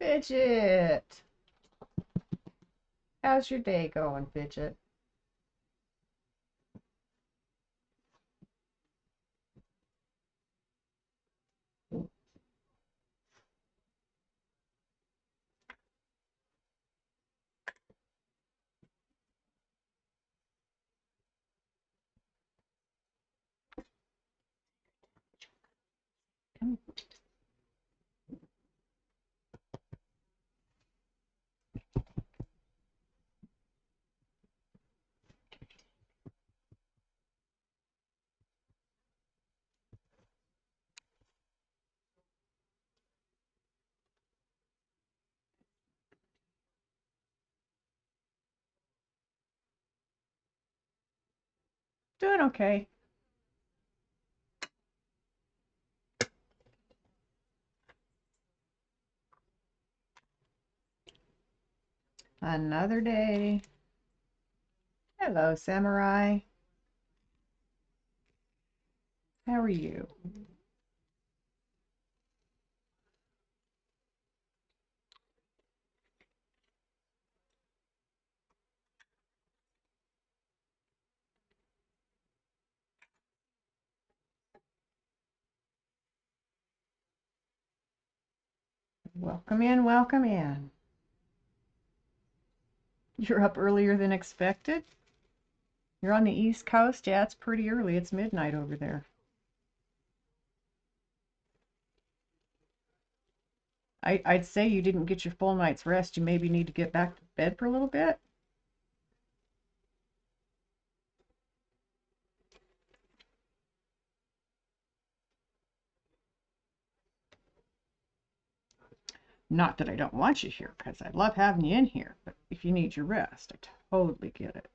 Fidget, how's your day going, Fidget? Doing okay. Another day. Hello, Samurai. How are you? Welcome in, welcome in. You're up earlier than expected? You're on the East Coast? Yeah, it's pretty early. It's midnight over there. I'd say you didn't get your full night's rest. You maybe need to get back to bed for a little bit. Not that I don't want you here, because I love having you in here, but if you need your rest, I totally get it.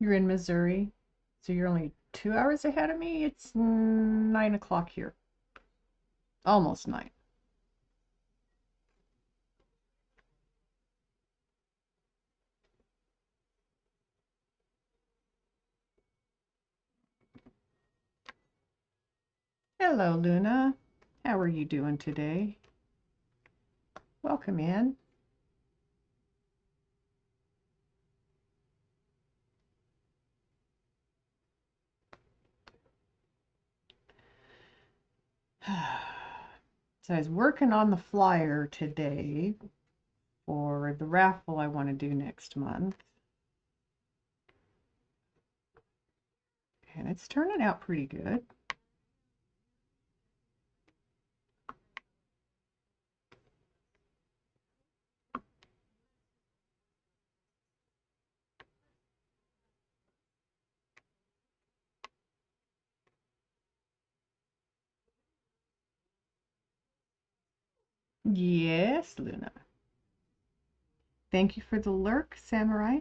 You're in Missouri, so you're only 2 hours ahead of me. It's 9 o'clock here. Almost 9. Hello, Luna. How are you doing today? Welcome in. So I was working on the flyer today for the raffle I want to do next month. And it's turning out pretty good. Yes, Luna. Thank you for the lurk, Samurai.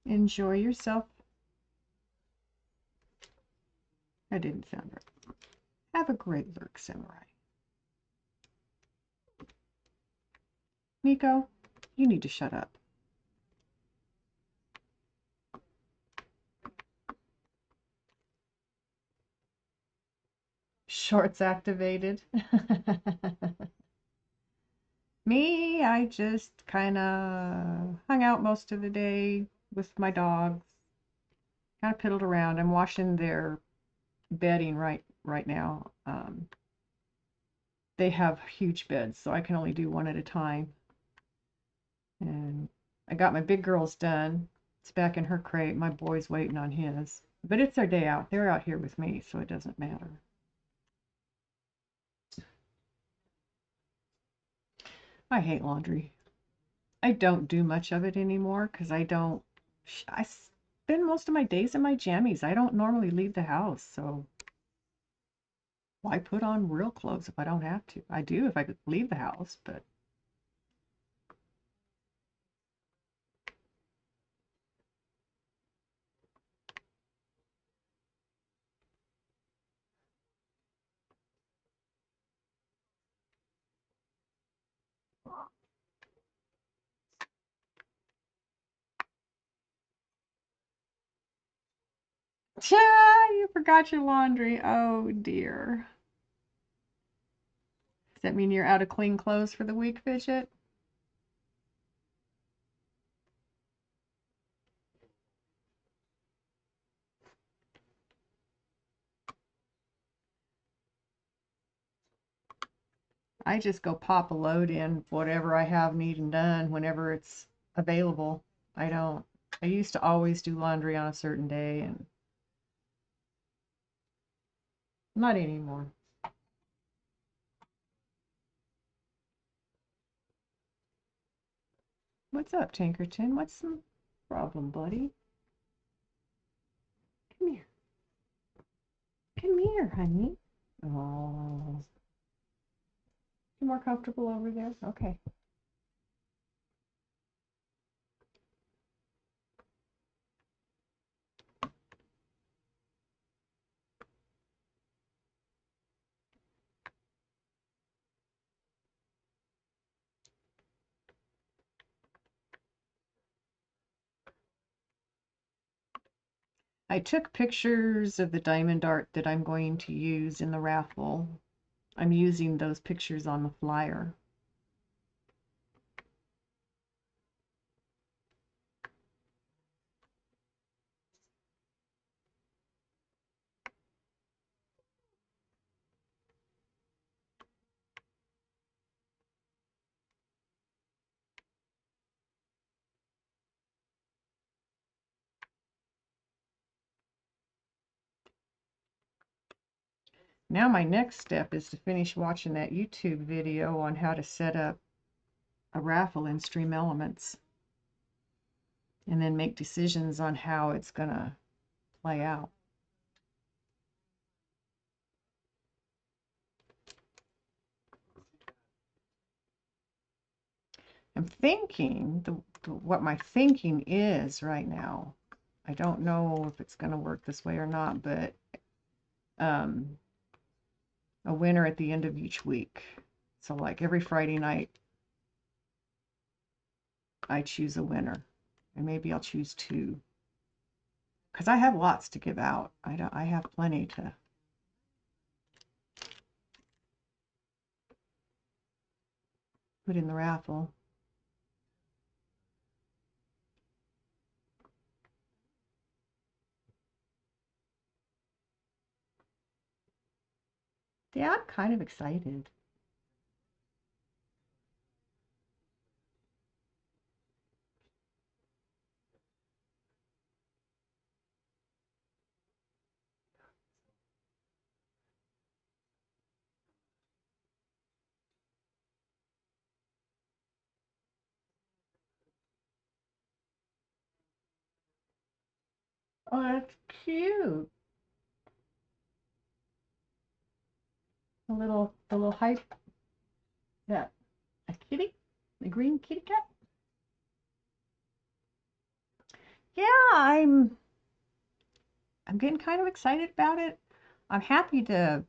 Enjoy yourself. I didn't sound right. Have a great lurk, Samurai. Nico, you need to shut up. Shorts activated. Me, I just kind of hung out most of the day with my dogs. Kind of piddled around. I'm washing their bedding right now. They have huge beds, so I can only do one at a time. And I got my big girl's done. It's back in her crate. My boy's waiting on his. But it's their day out. They're out here with me, so it doesn't matter. I hate laundry. I don't do much of it anymore because I spend most of my days in my jammies. I don't normally leave the house, so why put on real clothes if I don't have to? I do if I could leave the house, but you forgot your laundry. Oh dear. Does that mean you're out of clean clothes for the week, Fidget? I just go pop a load in whatever I have needing done whenever it's available. I don't. I used to always do laundry on a certain day, and not anymore. What's up, Tinkerton? What's the problem, buddy? Come here. Come here, honey. Oh, you more comfortable over there? Okay. I took pictures of the diamond art that I'm going to use in the raffle. I'm using those pictures on the flyer. Now my next step is to finish watching that YouTube video on how to set up a raffle in Stream Elements and then make decisions on how it's going to play out. I'm thinking, what my thinking is right now, I don't know if it's going to work this way or not, but um, a winner at the end of each week. So like every Friday night, I choose a winner, and maybe I'll choose two, because I have lots to give out. I have plenty to. Put in the raffle. Yeah, I'm kind of excited. Oh, that's cute. The little hype. Yeah, a kitty, a green kitty cat. Yeah, I'm getting kind of excited about it. I'm happy to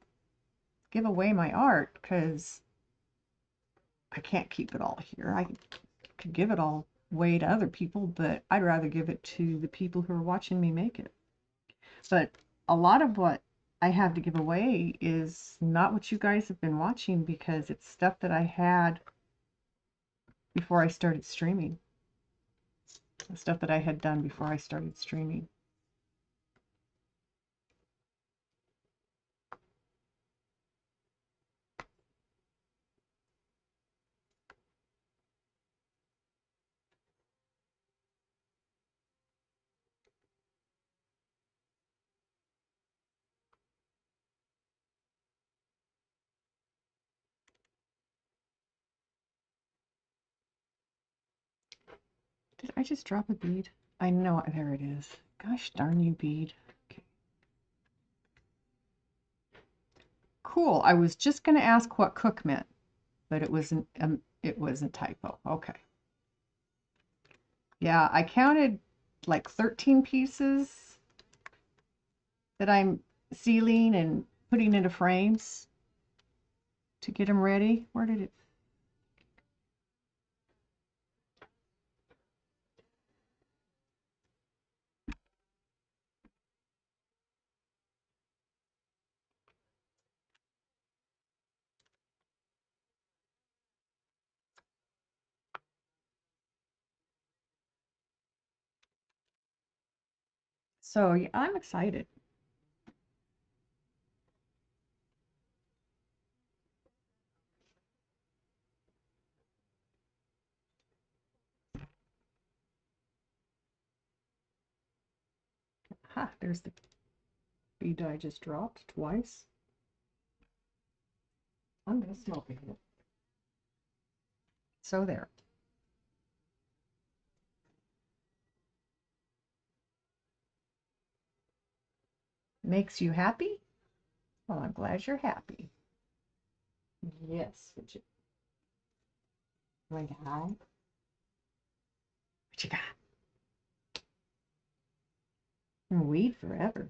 give away my art because I can't keep it all here. I could give it all away to other people, but I'd rather give it to the people who are watching me make it. But a lot of what I have to give away is not what you guys have been watching because it's stuff that I had before I started streaming. The stuff that I had done before I started streaming. Did I just drop a bead? I know, there it is. Gosh darn you, bead. Okay. Cool. I was just going to ask what cook meant, but it wasn't typo. Okay. Yeah, I counted like 13 pieces that I'm sealing and putting into frames to get them ready. Where did it? So yeah, I'm excited. Ha, there's the bead I just dropped twice. I'm going to smoke it. So there. Makes you happy? Well, I'm glad you're happy. Yes. What you got? What you got? Weed forever.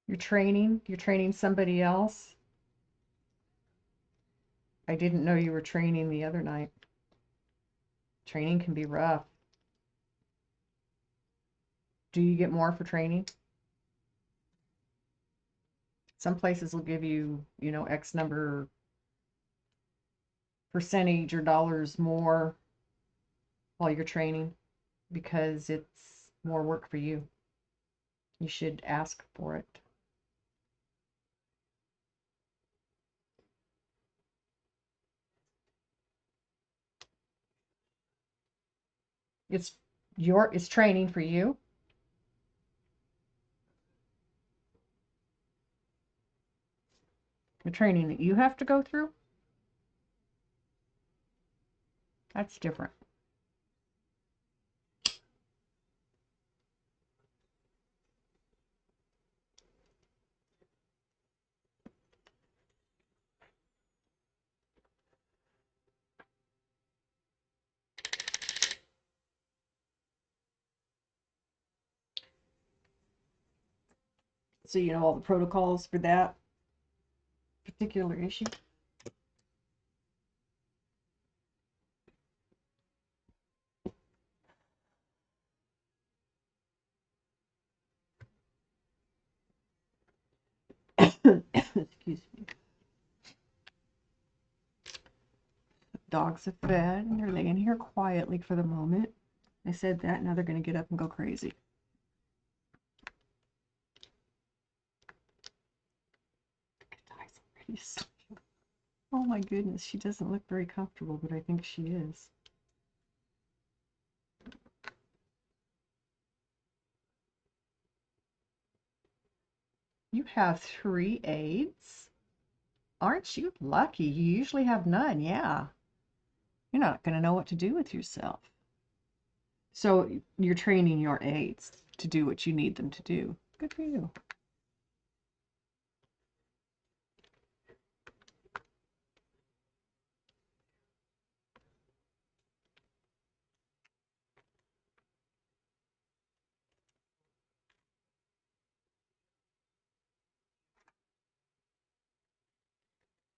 You're training somebody else. I didn't know you were training the other night. Training can be rough. Do you get more for training? Some places will give you, X number percentage or dollars more while you're training because it's more work for you. You should ask for it. It's training for you. The training that you have to go through, that's different. So you know all the protocols for that particular issue. Excuse me. Dogs are fed and they're laying here quietly for the moment. I said that, now they're going to get up and go crazy. Oh my goodness, she doesn't look very comfortable, but I think she is. You have 3 aides? Aren't you lucky? You usually have none, yeah. You're not going to know what to do with yourself. So you're training your aides to do what you need them to do. Good for you.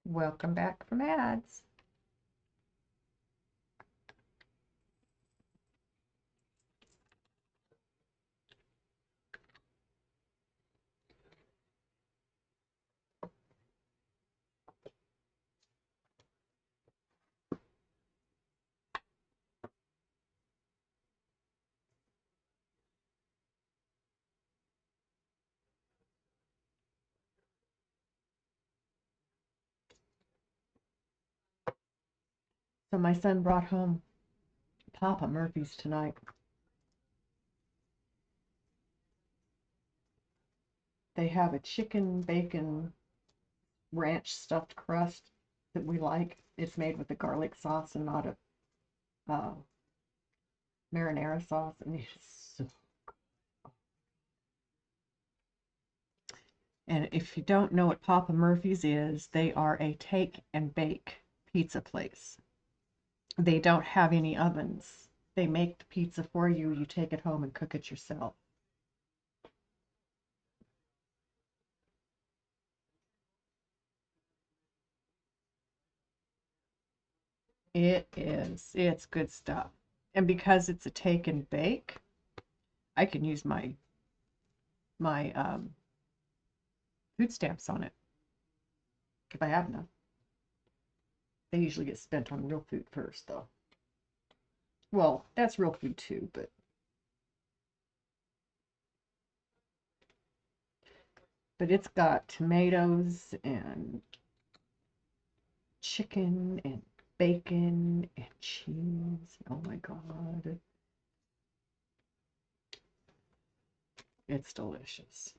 Welcome back from ads. So my son brought home Papa Murphy's tonight. They have a chicken bacon ranch stuffed crust that we like. It's made with a garlic sauce and not a uh, marinara sauce, and it's so. And if you don't know what Papa Murphy's is, they are a take and bake pizza place. They don't have any ovens. They make the pizza for you. You take it home and cook it yourself. It is. It's good stuff. And because it's a take and bake, I can use my food stamps on it if I have enough. They usually get spent on real food first, though. Well, that's real food too, but it's got tomatoes and chicken and bacon and cheese. Oh my God. It's delicious.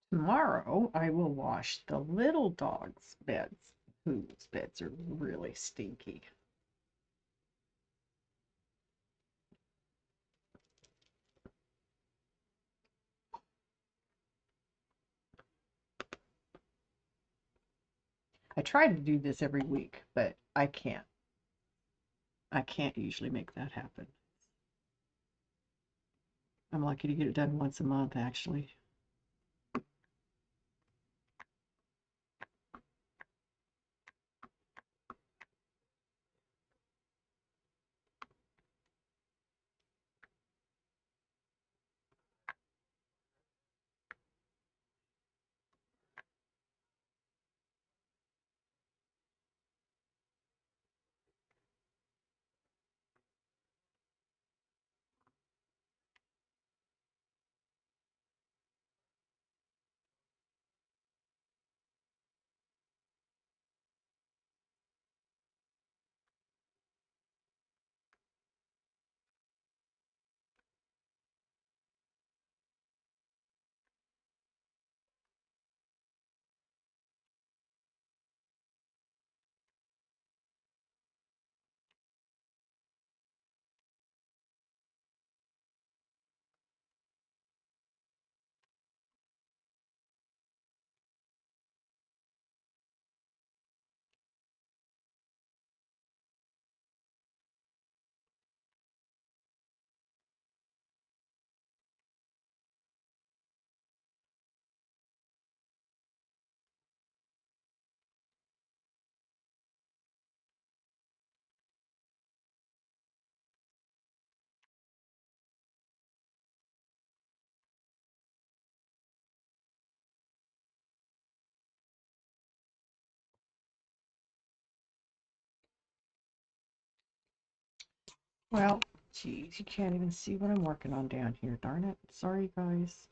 Tomorrow I will wash the little dog's beds, whose beds are really stinky. I try to do this every week, but I can't. I can't usually make that happen. I'm lucky to get it done once a month, actually. Well, geez, you can't even see what I'm working on down here. Darn it. Sorry, guys.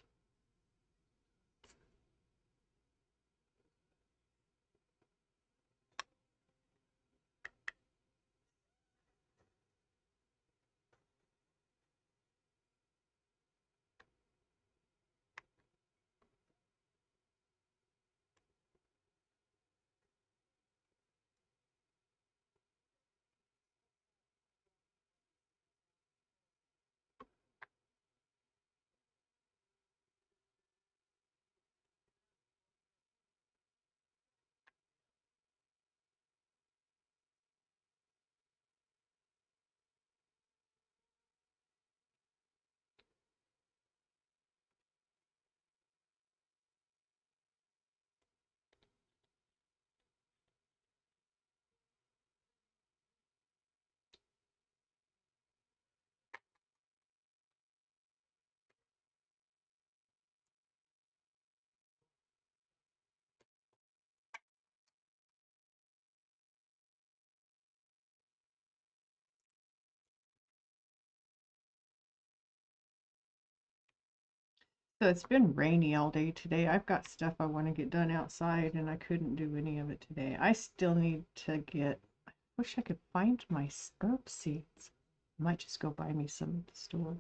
So it's been rainy all day today. I've got stuff I want to get done outside and I couldn't do any of it today. I still need to get, I wish I could find my herb seeds. I might just go buy me some at the store.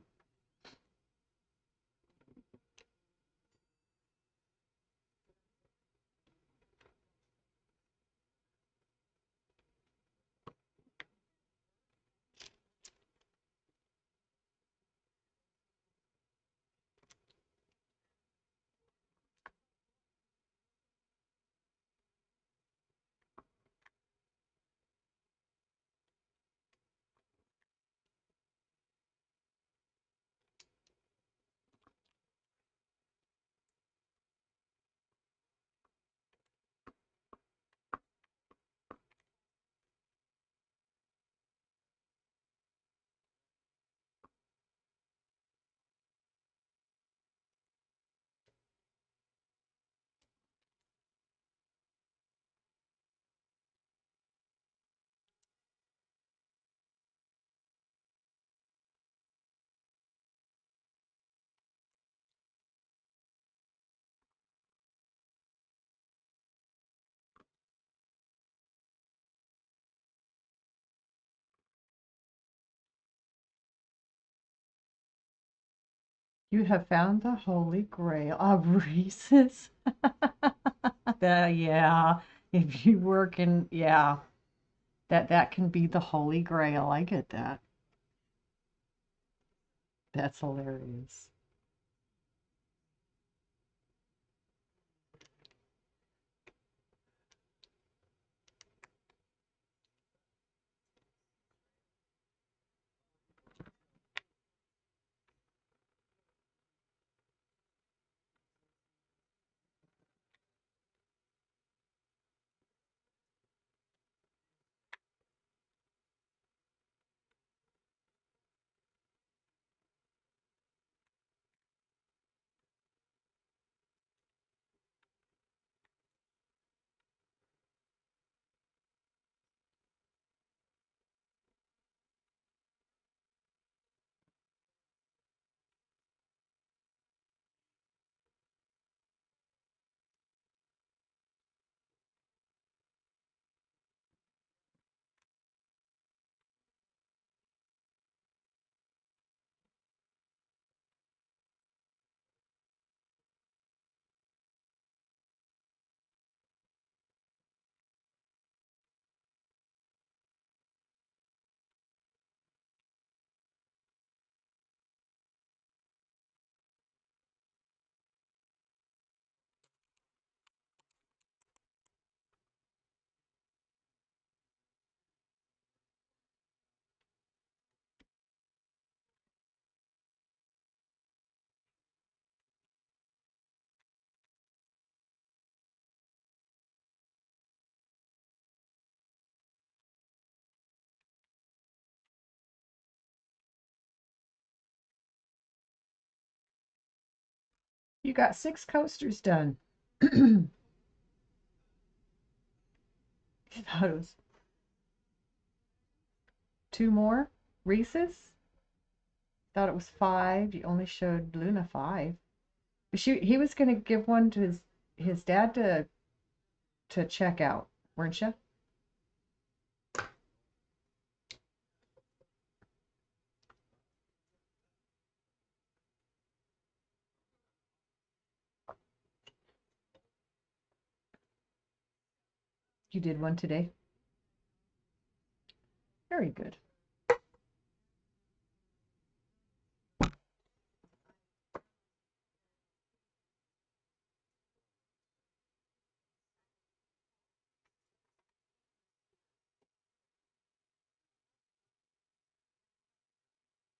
You have found the Holy Grail of Reese's. Yeah, if you work in, yeah, that can be the Holy Grail. I get that. That's hilarious. You got 6 coasters done. You thought it was 2 more? Reese's? Thought it was 5. You only showed Luna 5. But he was going to give one to his dad to check out, weren't you? You did one today. Very good.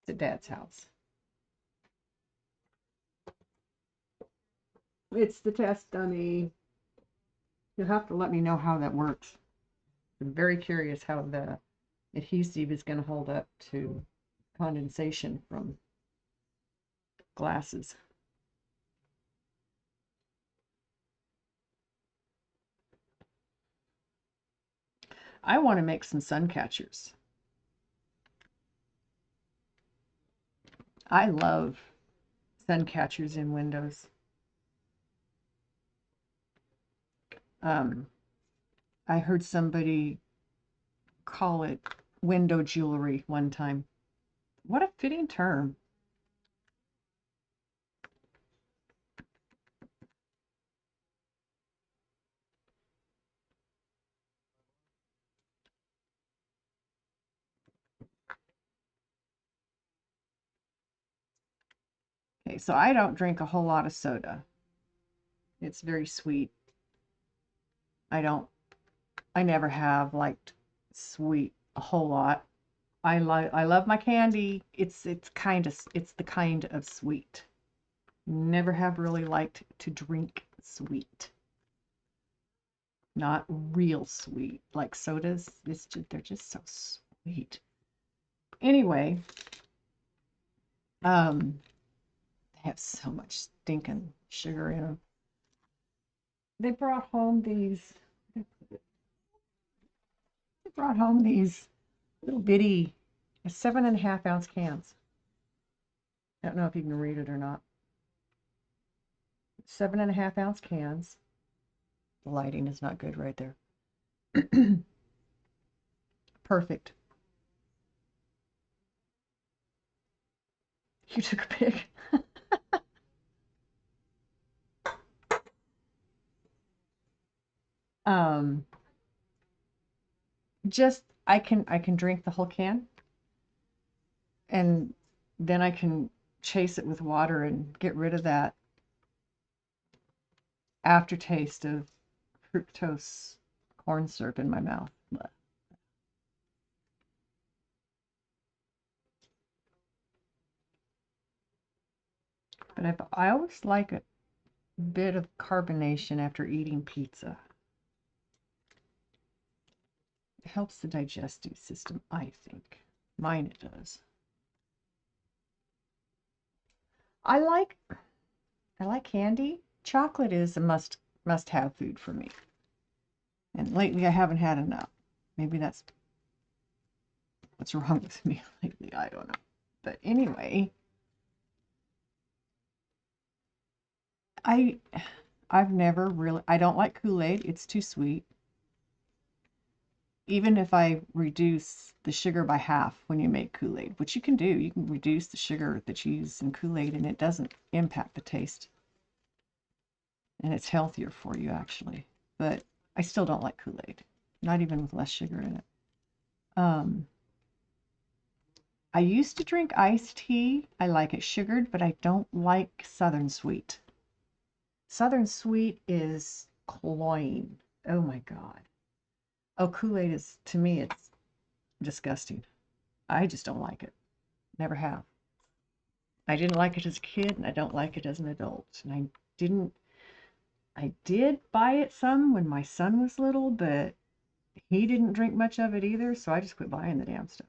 It's at Dad's house. It's the test dummy. You'll have to let me know how that works. I'm very curious how the adhesive is going to hold up to condensation from glasses. I want to make some sun catchers. I love sun catchers in windows. I heard somebody call it window jewelry one time. What a fitting term. Okay, so I don't drink a whole lot of soda. It's very sweet. I never have liked sweet a whole lot. I love my candy. It's the kind of sweet. Never have really liked to drink sweet. Not real sweet like sodas. They're just so sweet. Anyway, they have so much stinking sugar in them. They brought home these. They brought home these little bitty 7.5 ounce cans. I don't know if you can read it or not. 7.5 ounce cans. The lighting is not good right there. Perfect. You took a pic. um, just I can drink the whole can, and then I can chase it with water and get rid of that aftertaste of fructose corn syrup in my mouth. But I always like a bit of carbonation after eating pizza. It helps the digestive system, I think. Mine it does. I like candy. Chocolate is a must have food for me. And lately I haven't had enough. Maybe that's what's wrong with me lately. I don't know. But anyway, I've never really I don't like Kool-Aid. It's too sweet. Even if I reduce the sugar by half when you make Kool-Aid, which you can do, you can reduce the sugar that you use in Kool-Aid and it doesn't impact the taste. And it's healthier for you actually. But I still don't like Kool-Aid, not even with less sugar in it. I used to drink iced tea. I like it sugared, but I don't like Southern Sweet. Southern Sweet is cloying. Oh my God. Oh, Kool-Aid is, to me, it's disgusting. I just don't like it. Never have. I didn't like it as a kid, and I don't like it as an adult. And I did buy it some when my son was little, but he didn't drink much of it either, so I just quit buying the damn stuff.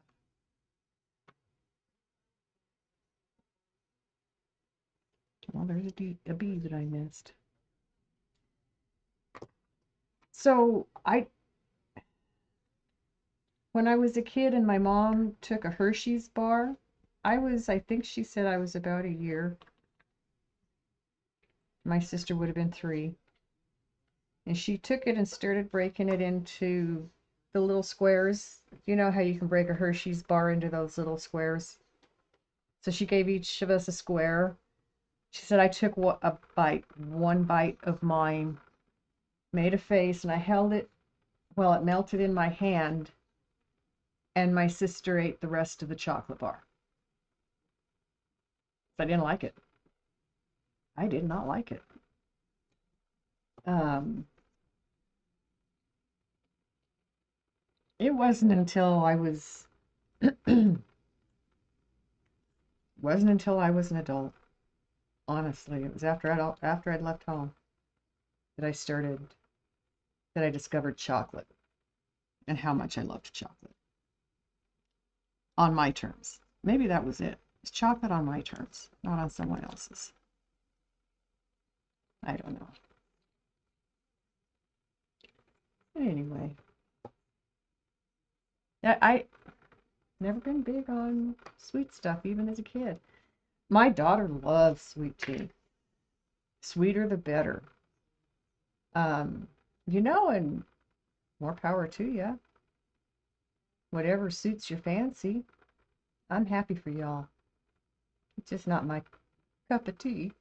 Well, there's a bee that I missed. So when I was a kid and my mom took a Hershey's bar, I think she said I was about a year. My sister would have been 3. And she took it and started breaking it into the little squares. You know how you can break a Hershey's bar into those little squares? So she gave each of us a square. She said I took one bite of mine, made a face, and I held it while it melted in my hand, and my sister ate the rest of the chocolate bar. I didn't like it. I did not like it. Um, it wasn't until I was wasn't until I was an adult. Honestly, it was after I'd left home that I discovered chocolate and how much I loved chocolate on my terms. Maybe that was it. It's chocolate on my terms, not on someone else's. I don't know. Anyway, I never been big on sweet stuff, even as a kid. My daughter loves sweet tea. Sweeter the better. Um, and more power to you. Whatever suits your fancy. I'm happy for y'all. It's just not my cup of tea.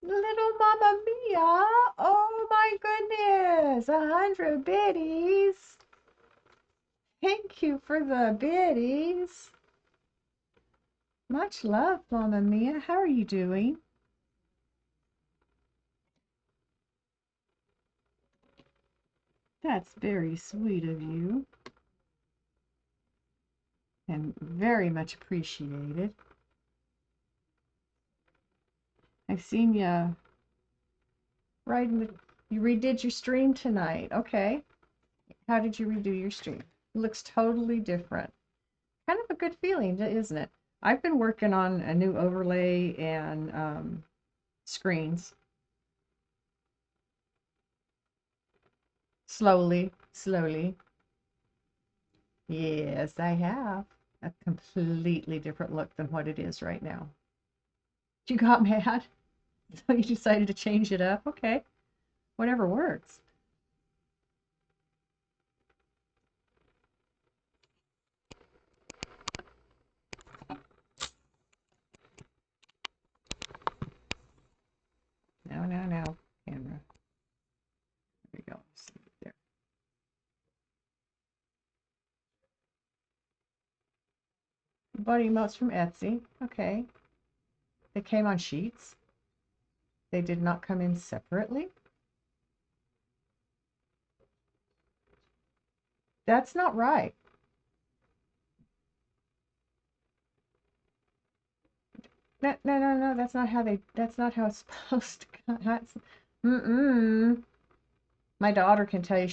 Little Mamma Mia! Oh my goodness! 100 biddies! Thank you for the biddies. Much love, Mamma Mia. How are you doing? That's very sweet of you and very much appreciated. I've seen you you redid your stream tonight. Okay. How did you redo your stream? It looks totally different. Kind of a good feeling, isn't it? I've been working on a new overlay and screens. Slowly, slowly. Yes, I have. A completely different look than what it is right now. You got mad? So you decided to change it up? Okay. Whatever works. Now, camera. There we go. There. Buddy emotes from Etsy. Okay. They came on sheets. They did not come in separately. That's not right. No. That's not how it's supposed to come. Mm-mm. My daughter can tell you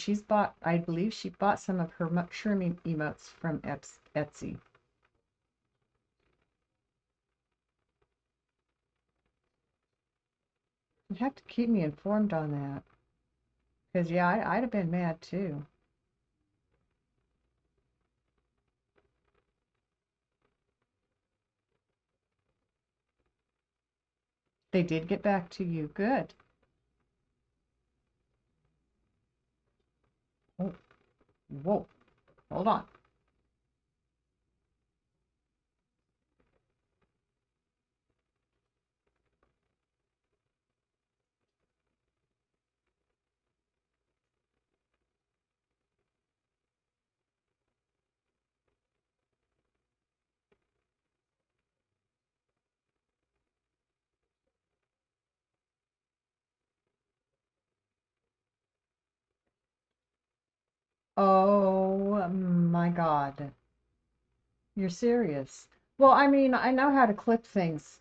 I believe she bought some of her mushroom emotes from Etsy. You have to keep me informed on that. Because, yeah, I'd have been mad too. They did get back to you. Good. Oh, whoa. Hold on. Oh my God. You're serious. Well, I mean, I know how to clip things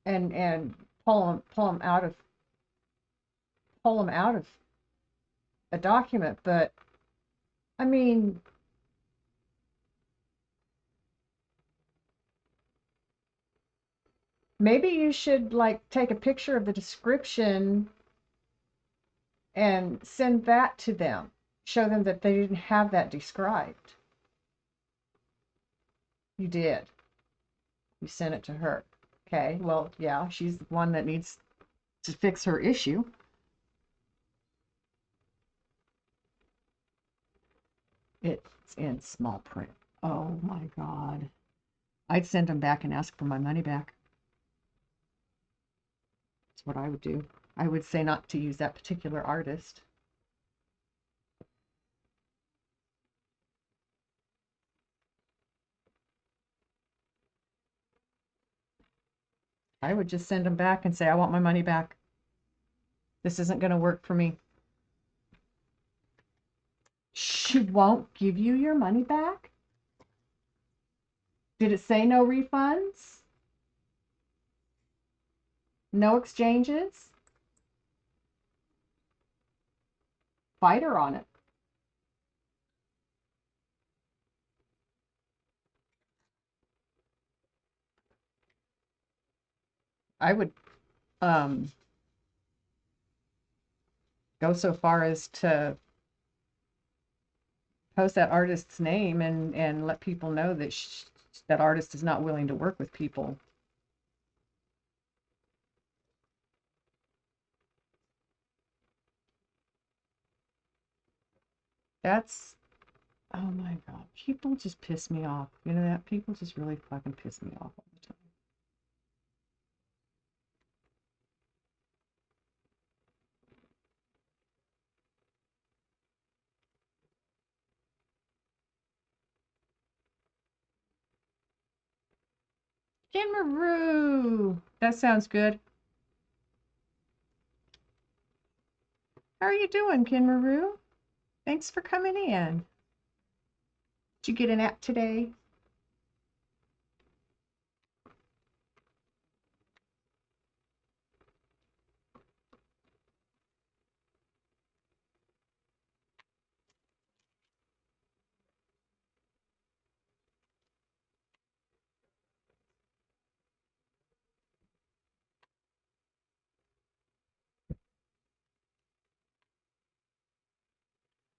and pull them out of a document, but I mean, maybe you should like take a picture of the description and send that to them. Show them that they didn't have that described. You did. You sent it to her. Okay, well, yeah, she's the one that needs to fix her issue. It's in small print. Oh my God. I'd send them back and ask for my money back. That's what I would do. I would say not to use that particular artist. I would just send them back and say, I want my money back. This isn't going to work for me. She won't give you your money back? Did it say no refunds? No exchanges? Fight her on it. I would um, go so far as to post that artist's name and let people know that that artist is not willing to work with people. That's, oh my God, people just piss me off. You know that? People just really fucking piss me off all the time. Kinmaroo! That sounds good. How are you doing, Kinmaroo? Thanks for coming in. Did you get an app today?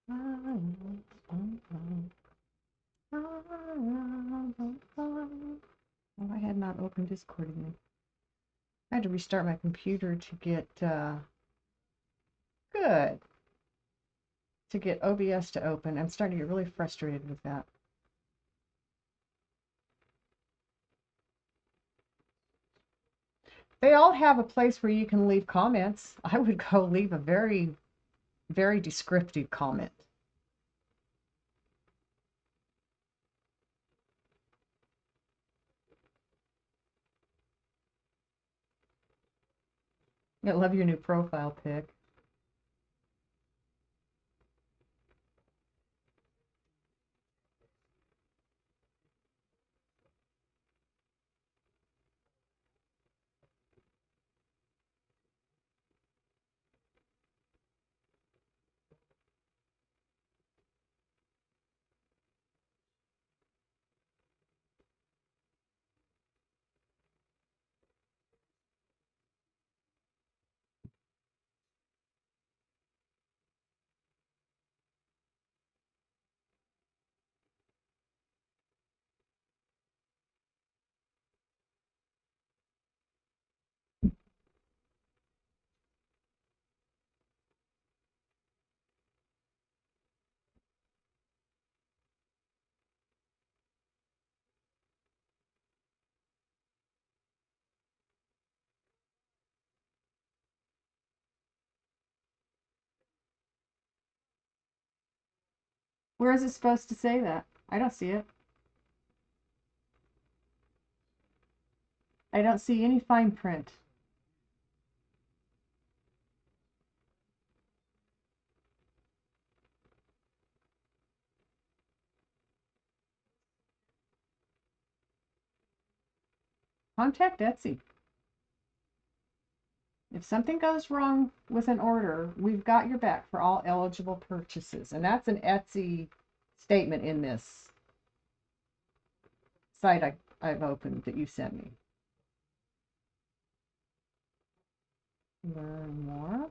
Oh, I had not opened Discord again. I had to restart my computer to get good to get OBS to open. I'm starting to get really frustrated with that. They all have a place where you can leave comments. I would go leave a very, very descriptive comment. I love your new profile pic. Where is it supposed to say that? I don't see it. I don't see any fine print. Contact Etsy. If something goes wrong with an order, we've got your back for all eligible purchases. And that's an Etsy statement in this site I've opened that you sent me. Learn more.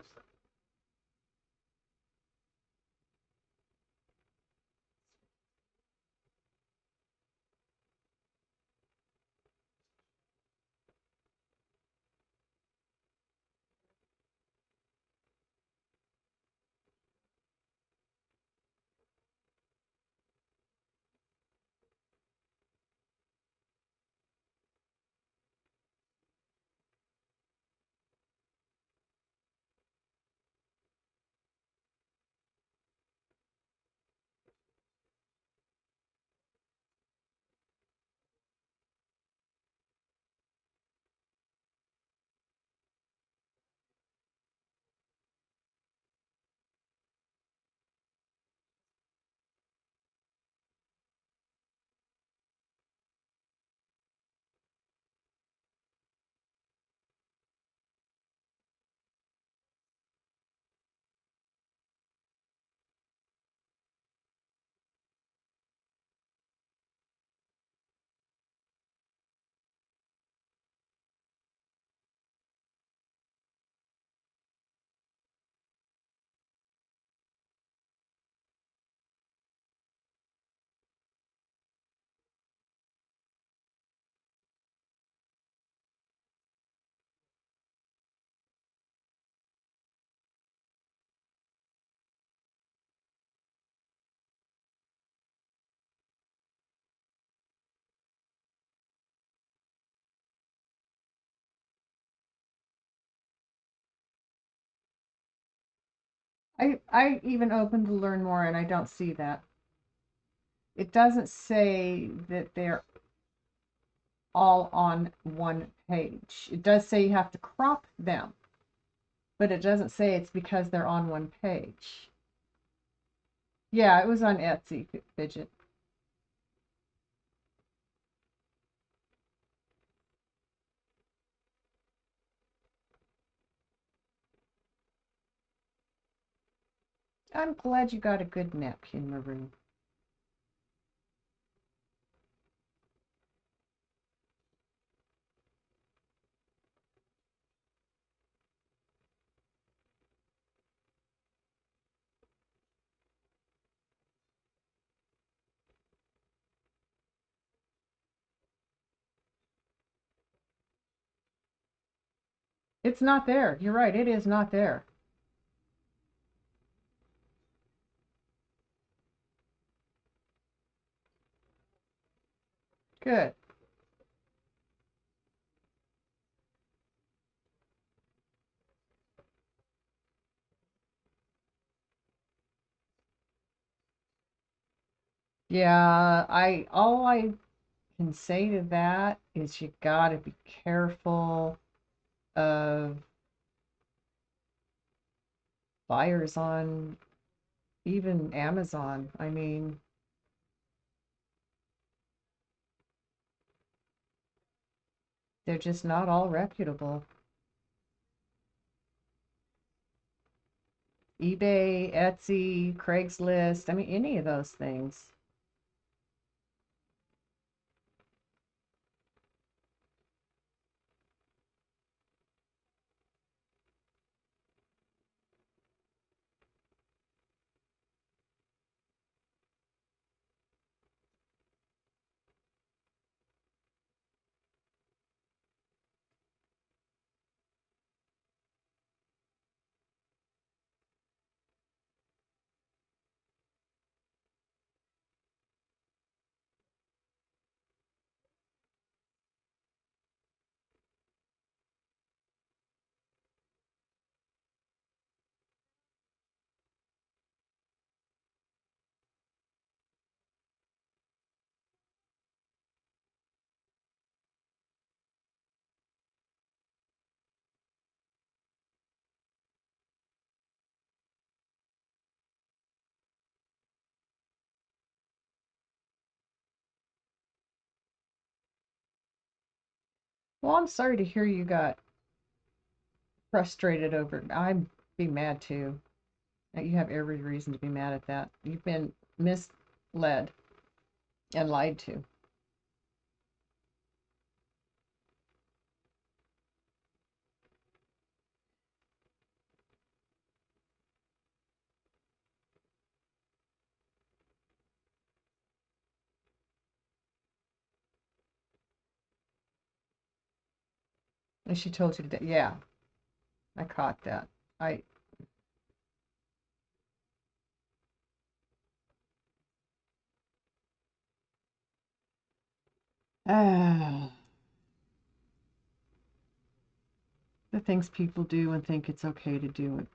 I even opened to learn more and I don't see that. It doesn't say that they're all on one page. It does say you have to crop them, but it doesn't say it's because they're on one page. Yeah, it was on Etsy, Fidget. I'm glad you got a good napkin, Maroon. It's not there. You're right. It is not there. Good. Yeah, all I can say to that is you gotta be careful of buyers on even Amazon. I mean, they're just not all reputable. eBay, Etsy, Craigslist, I mean, any of those things. Well, I'm sorry to hear you got frustrated over it. I'd be mad too. You have every reason to be mad at that. You've been misled and lied to. And she told you that, yeah, I caught that. I, ah, the things people do and think it's okay to do it.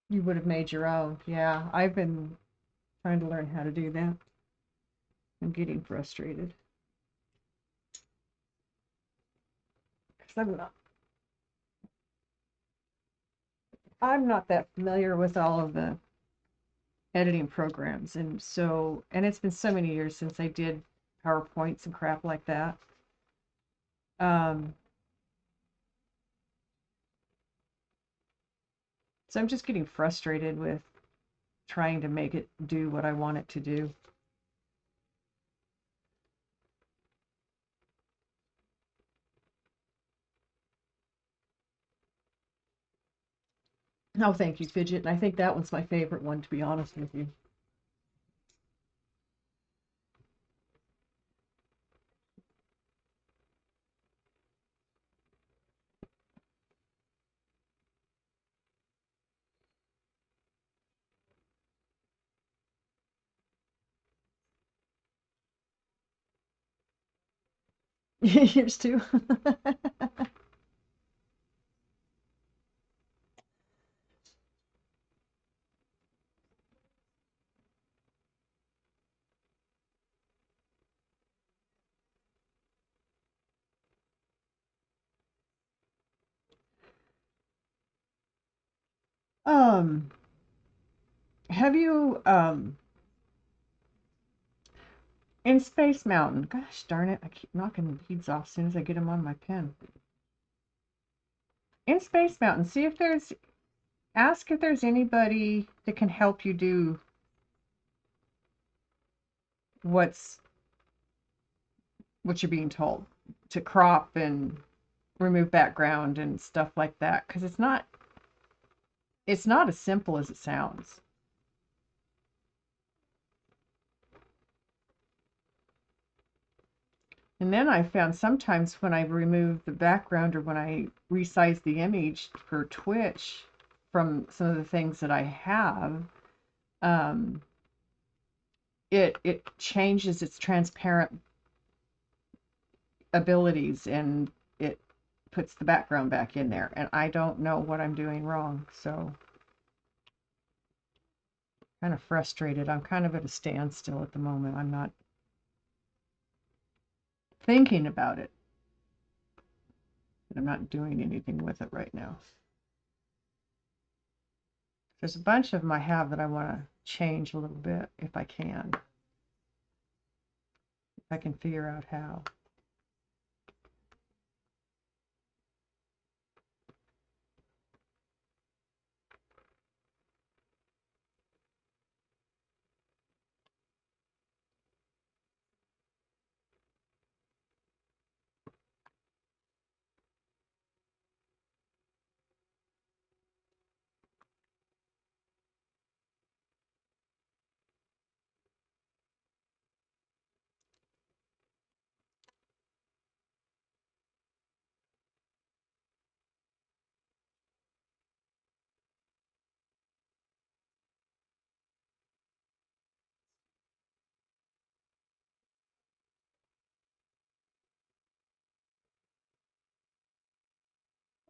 You would have made your own. Yeah, I've been trying to learn how to do that. I'm getting frustrated because I'm not that familiar with all of the editing programs, and so it's been so many years since I did PowerPoints and crap like that. Um, so I'm just getting frustrated with trying to make it do what I want it to do. Oh, thank you, Fidget. And I think that one's my favorite one, to be honest with you. Yours too. um, have you in Space Mountain? Gosh darn it! I keep knocking the beads off as soon as I get them on my pen. In Space Mountain, see if there's ask if there's anybody that can help you do what's what you're being told to crop and remove background and stuff like that, because it's not as simple as it sounds. And then I found sometimes when I remove the background or when I resize the image for Twitch from some of the things that I have, um, it changes its transparent abilities and it puts the background back in there. And I don't know what I'm doing wrong, so kind of frustrated. I'm kind of at a standstill at the moment. I'm not thinking about it, but I'm not doing anything with it right now. There's a bunch of them I have that I want to change a little bit if I can. If I can figure out how.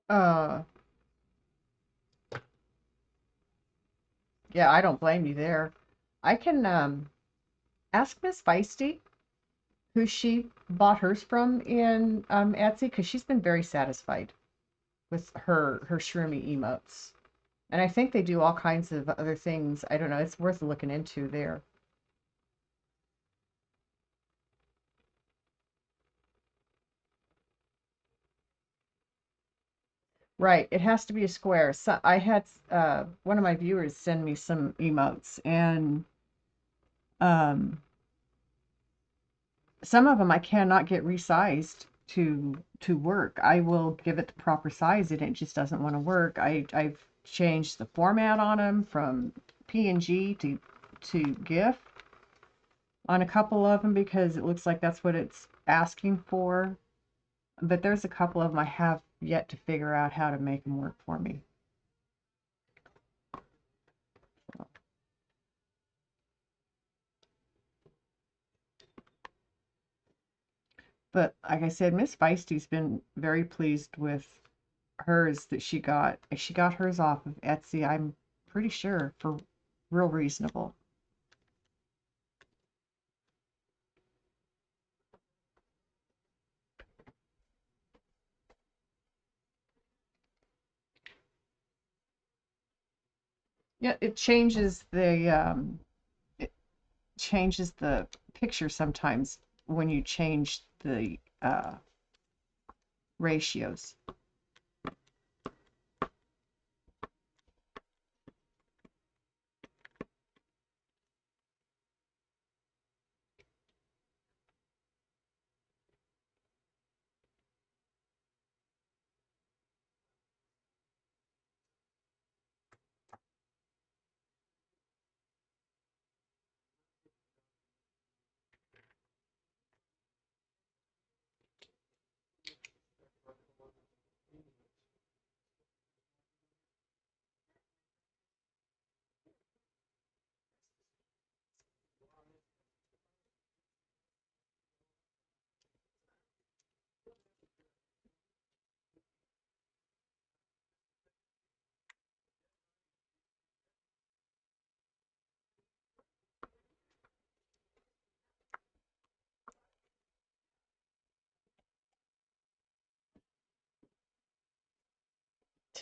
Uh, yeah, I don't blame you there. I can ask Miss Feisty who she bought hers from in Etsy, because she's been very satisfied with her Shroomy emotes. And I think they do all kinds of other things. I don't know. It's worth looking into there. Right. It has to be a square. So I had one of my viewers send me some emotes, and um, some of them I cannot get resized to work. I will give it the proper size and it just doesn't want to work. I've changed the format on them from PNG to GIF on a couple of them because it looks like that's what it's asking for. But there's a couple of them I have yet to figure out how to make them work for me. But like I said, Miss Feisty's been very pleased with hers that she got. She got hers off of Etsy, I'm pretty sure, for real reasonable. Yeah, it changes the picture sometimes when you change the ratios.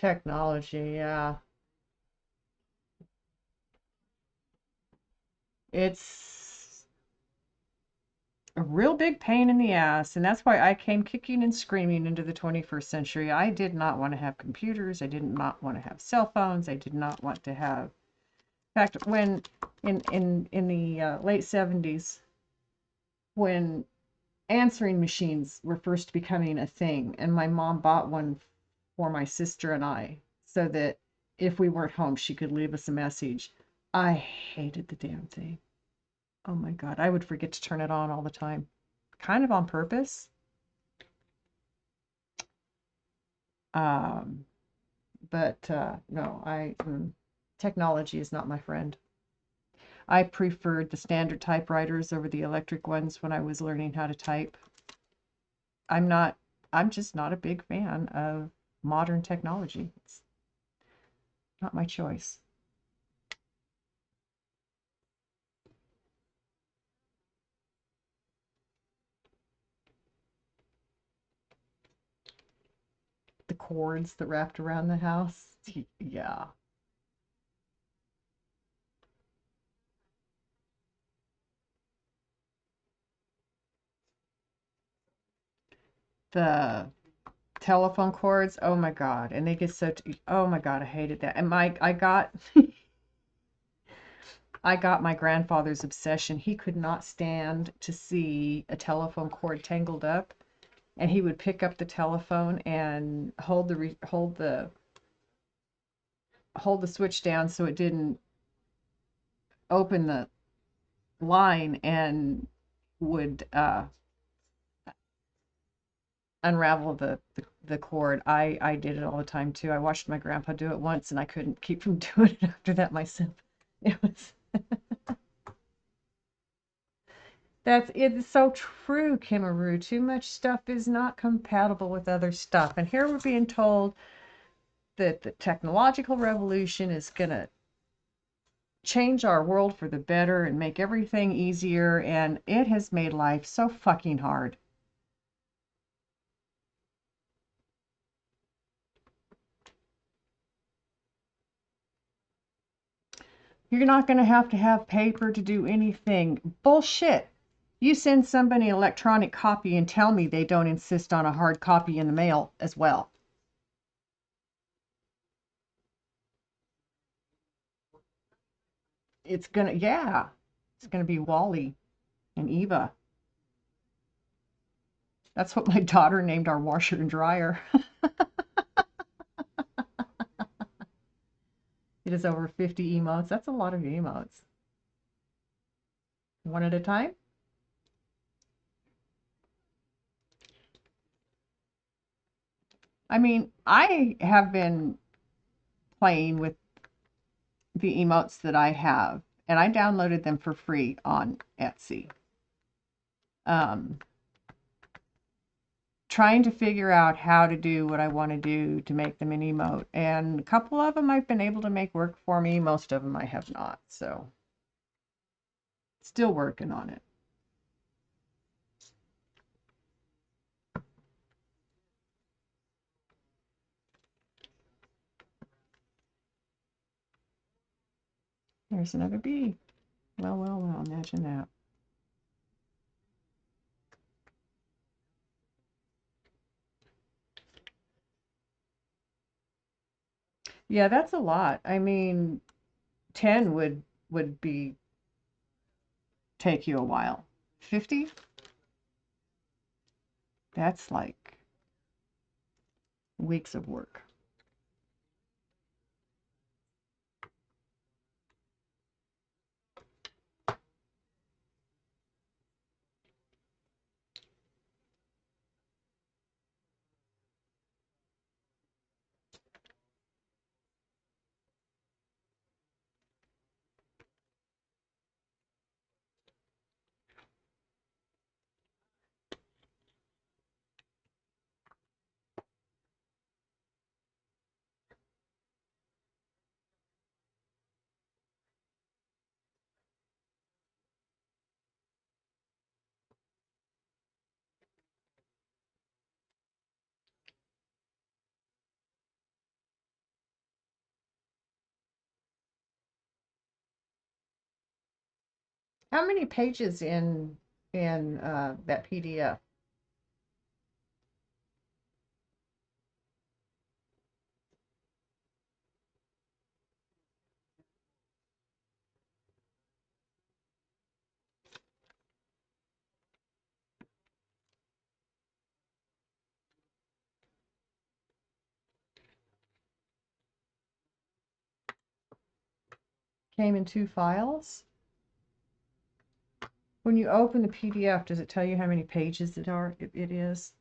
Technology, yeah. It's a real big pain in the ass, and that's why I came kicking and screaming into the 21st century. I did not want to have computers. I did not want to have cell phones. I did not want to have. In fact, when in the late 70s, when answering machines were first becoming a thing, and my mom bought one for my sister and I, so that if we weren't home, she could leave us a message. I hated the damn thing. Oh my God, I would forget to turn it on all the time, kind of on purpose. Um, but no, technology is not my friend. I preferred the standard typewriters over the electric ones when I was learning how to type. I'm not, I'm just not a big fan of modern technology. It's not my choice. The cords that wrapped around the house. Yeah. The telephone cords. Oh my God. And they get so, oh my God, I hated that. And I got, I got my grandfather's obsession. He could not stand to see a telephone cord tangled up, and he would pick up the telephone and hold the switch down so it didn't open the line, and would unravel the cord. I did it all the time too. I watched my grandpa do it once, and I couldn't keep from doing it after that myself. It was it's so true, Kimaru. Too much stuff is not compatible with other stuff. And here we're being told that the technological revolution is going to change our world for the better and make everything easier, and it has made life so fucking hard. You're not going to have paper to do anything. Bullshit. You send somebody an electronic copy and tell me they don't insist on a hard copy in the mail as well. Yeah, it's gonna be Wally and Eva. That's what my daughter named our washer and dryer. It is over 50 emotes. That's a lot of emotes. One at a time? I mean, I have been playing with the emotes that I have, and I downloaded them for free on Etsy. Um, Trying to figure out how to do what I want to do to make them an emote. And a couple of them I've been able to make work for me. Most of them I have not. So, still working on it. There's another bee. Well, well, well, imagine that. Yeah, that's a lot. I mean, 10 would be take you a while. 50? That's like weeks of work. How many pages in that PDF? Came in 2 files? When you open the PDF, does it tell you how many pages it is?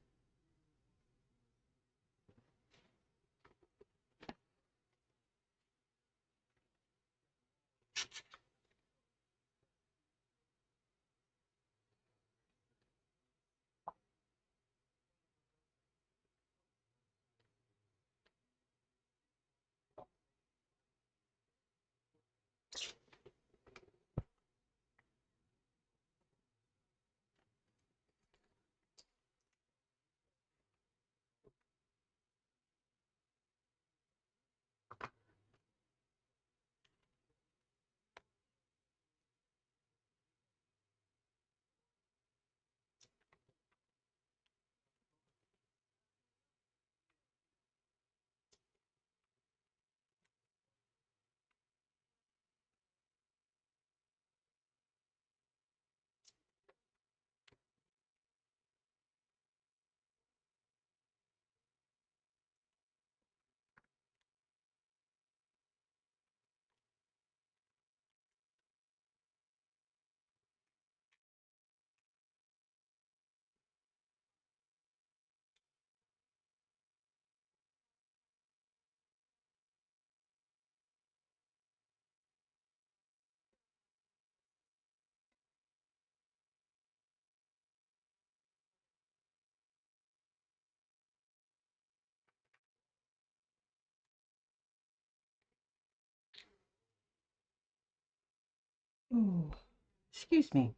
Oh, excuse me.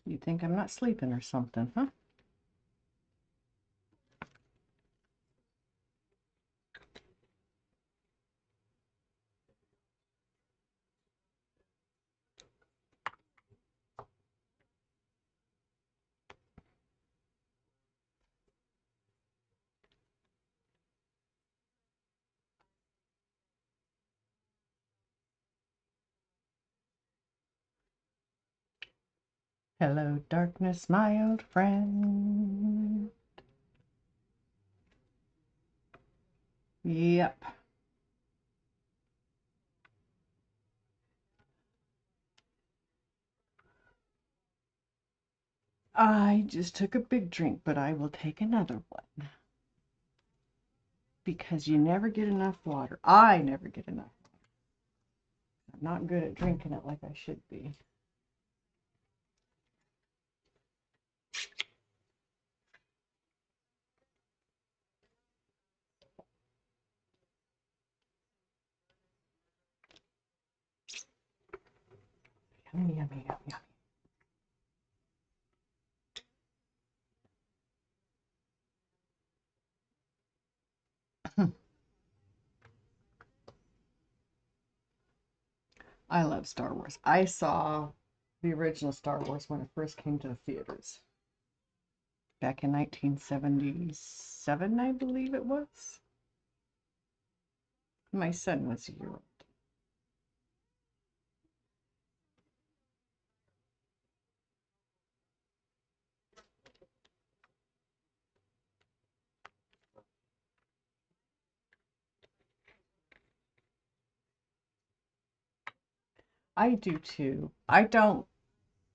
You think I'm not sleeping or something, huh? Hello, darkness, my old friend. Yep. I just took a big drink, but I will take another one. Because you never get enough water. I never get enough. I'm not good at drinking it like I should be. Yummy, yummy, yummy, yummy. I love Star Wars. I saw the original Star Wars when it first came to the theaters. Back in 1977, I believe it was. My son was a year old. I do too. I don't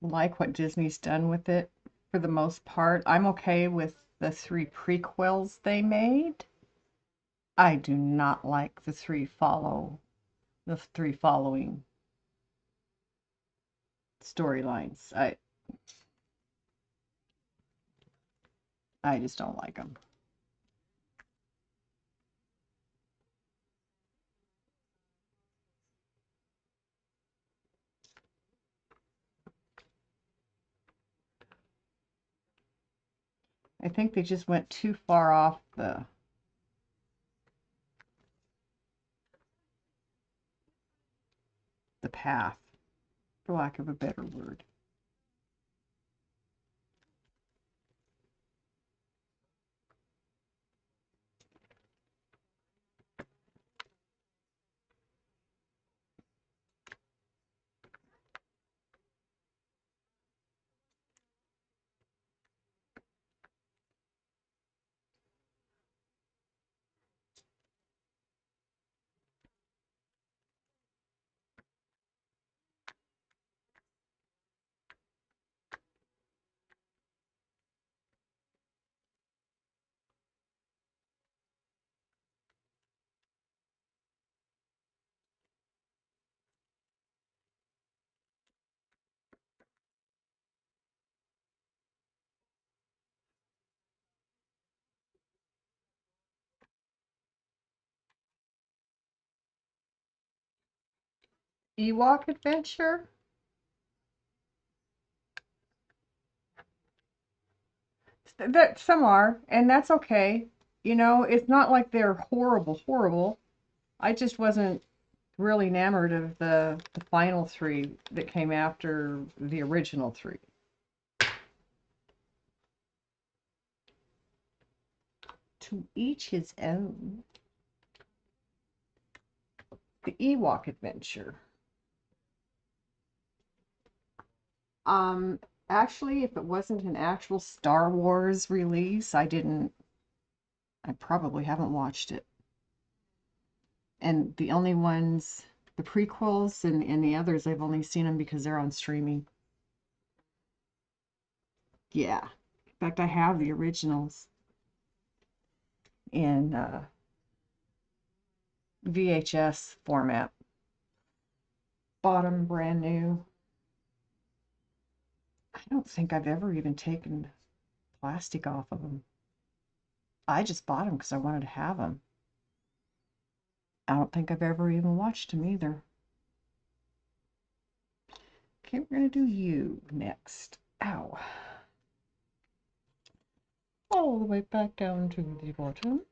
like what Disney's done with it for the most part. I'm okay with the 3 prequels they made. I do not like the three following storylines. I just don't like them. I think they just went too far off the path. for lack of a better word. Ewok Adventure? That some are, and that's okay. You know, it's not like they're horrible, horrible. I just wasn't really enamored of the final three that came after the original three. To each his own. The Ewok Adventure. Um, Actually, if it wasn't an actual Star Wars release, I probably haven't watched it. And the only ones, the prequels and the others, I've only seen them because they're on streaming. Yeah. In fact, I have the originals in VHS format. Bought them brand new. I don't think I've ever even taken plastic off of them. I just bought them because I wanted to have them. I don't think I've ever even watched them either. Okay, we're going to do you next. Ow. All the way back down to the bottom.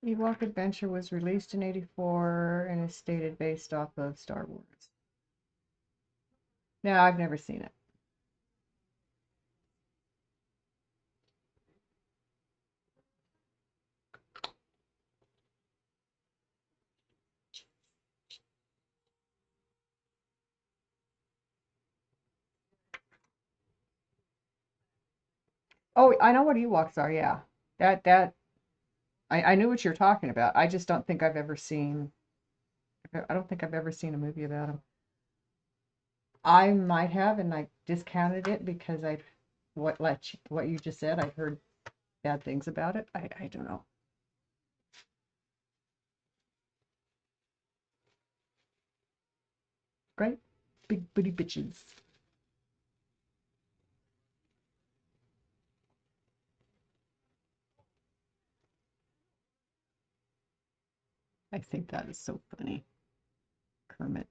Ewok Adventure was released in '84 and is stated based off of Star Wars. No, I've never seen it. Oh, I know what Ewoks are, yeah. I knew what you're talking about. I just don't think I've ever seen, I don't think I've ever seen a movie about them. I might have, and I discounted it because what you just said, I've heard bad things about it. I don't know. Great big booty bitches. I think that is so funny. Kermit.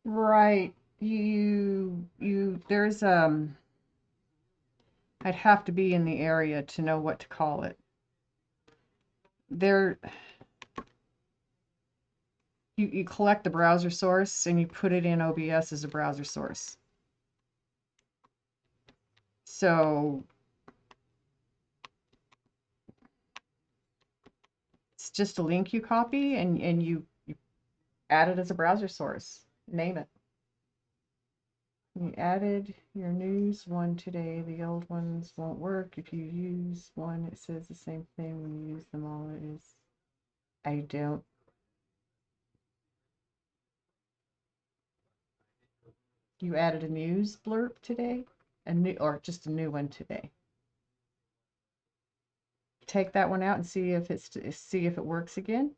Right. There's I'd have to be in the area to know what to call it. There You collect the browser source and you put it in OBS as a browser source. So it's just a link you copy and you add it as a browser source. Name it. You added your news one today. The old ones won't work. If you use one, it says the same thing. When you use them all, it is. I don't. You added a news blurb today? A new, or just a new one today? Take that one out and see if it works again.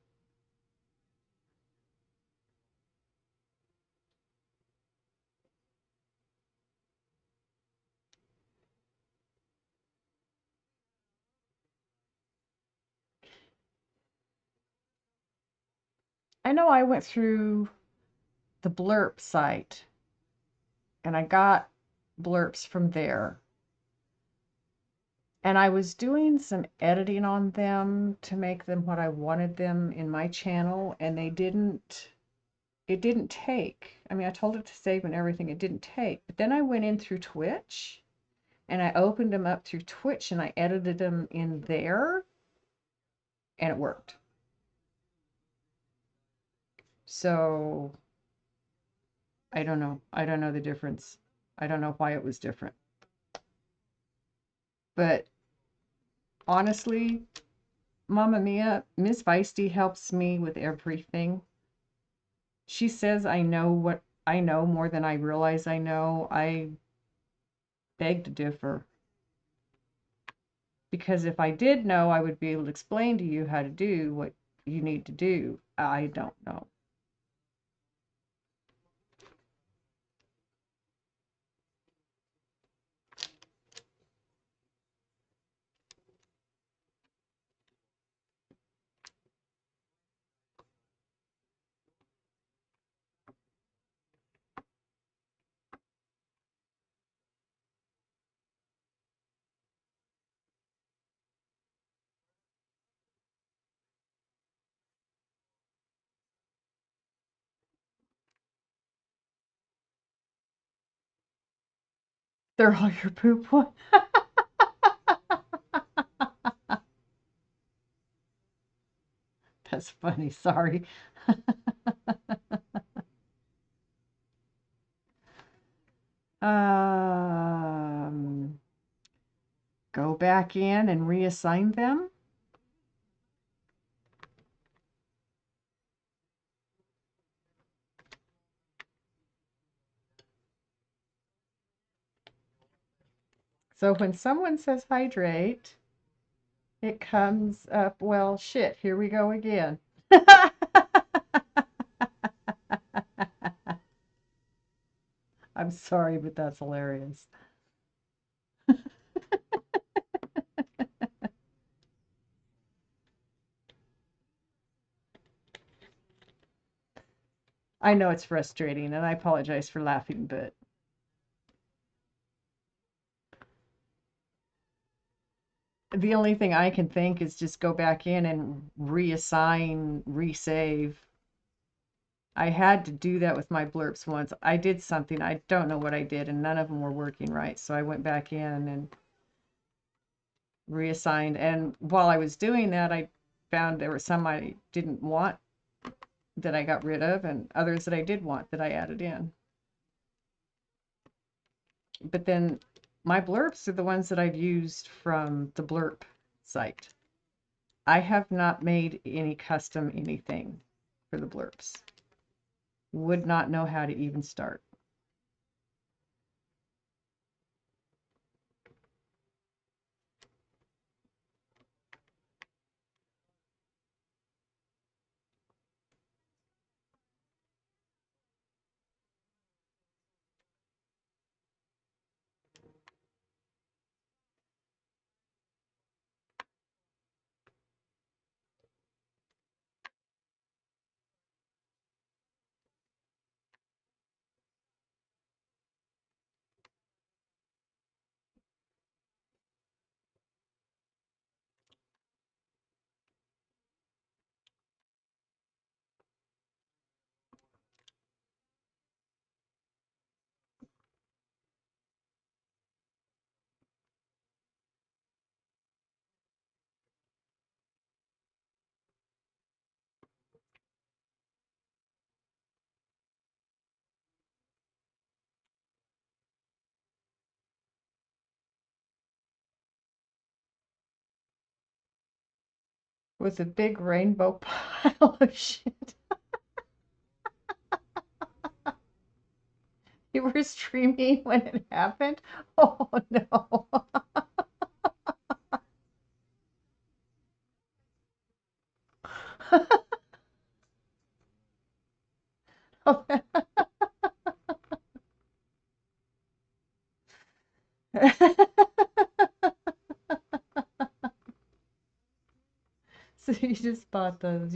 I know I went through the blurb site and I got blurbs from there. And I was doing some editing on them to make them what I wanted them in my channel, and it didn't take. I mean, I told it to save and everything, it didn't take. But then I went in through Twitch and I opened them up through Twitch and I edited them in there and it worked. So I don't know. I don't know the difference. I don't know why it was different. But honestly, Mama Mia, Miss Feisty helps me with everything. She says I know what I know more than I realize I know. I beg to differ. Because if I did know, I would be able to explain to you how to do what you need to do. I don't know. They're all your poop one. That's funny. Sorry. Um, go back in and reassign them. So when someone says hydrate, it comes up, well, shit, here we go again. I'm sorry, but that's hilarious. I know it's frustrating, and I apologize for laughing, but the only thing I can think is just go back in and reassign, resave. I had to do that with my blurbs once. I did something, I don't know what I did, and none of them were working right. So I went back in and reassigned. And while I was doing that, I found there were some I didn't want that I got rid of, and others that I did want that I added in. But then my blurbs are the ones that I've used from the blurb site. I have not made any custom anything for the blurbs. Would not know how to even start. with a big rainbow pile of shit. You were streaming when it happened? Oh no. So you just bought those.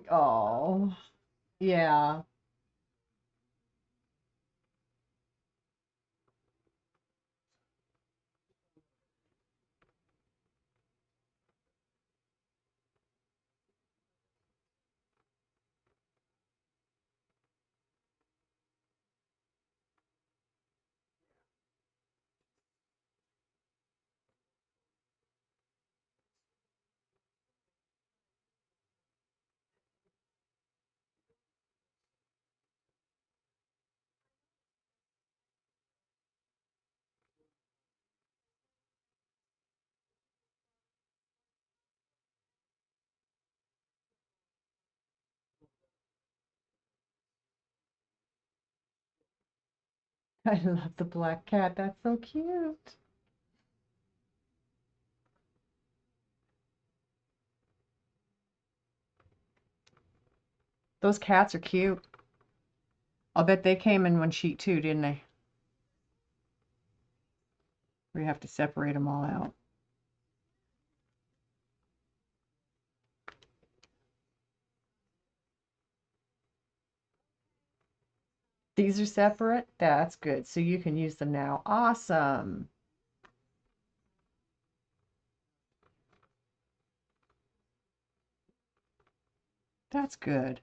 Oh, yeah. I love the black cat. That's so cute. Those cats are cute. I'll bet they came in one sheet too, didn't they? We have to separate them all out. These are separate? That's good. So you can use them now. Awesome. That's good.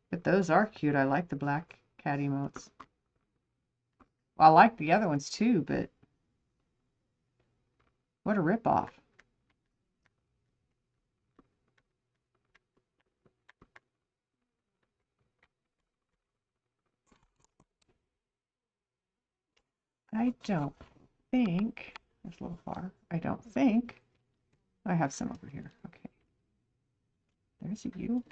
But those are cute. I like the black cat emotes. Well, I like the other ones too, but what a ripoff. I don't think, that's a little far. I don't think I have some over here. Okay. There's you.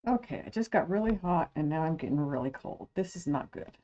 Okay, it just got really hot and now I'm getting really cold. This is not good.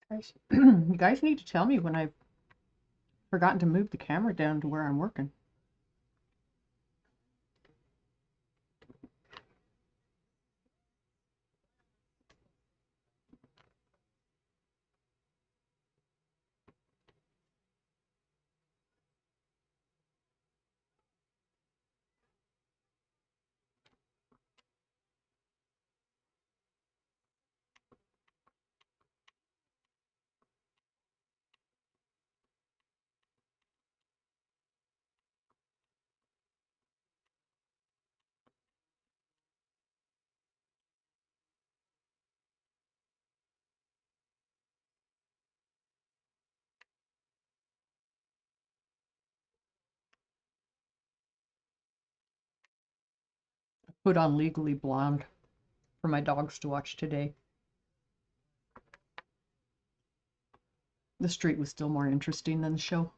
Guys, you guys need to tell me when I've forgotten to move the camera down to where I'm working. Put on Legally Blonde for my dogs to watch today. The street was still more interesting than the show.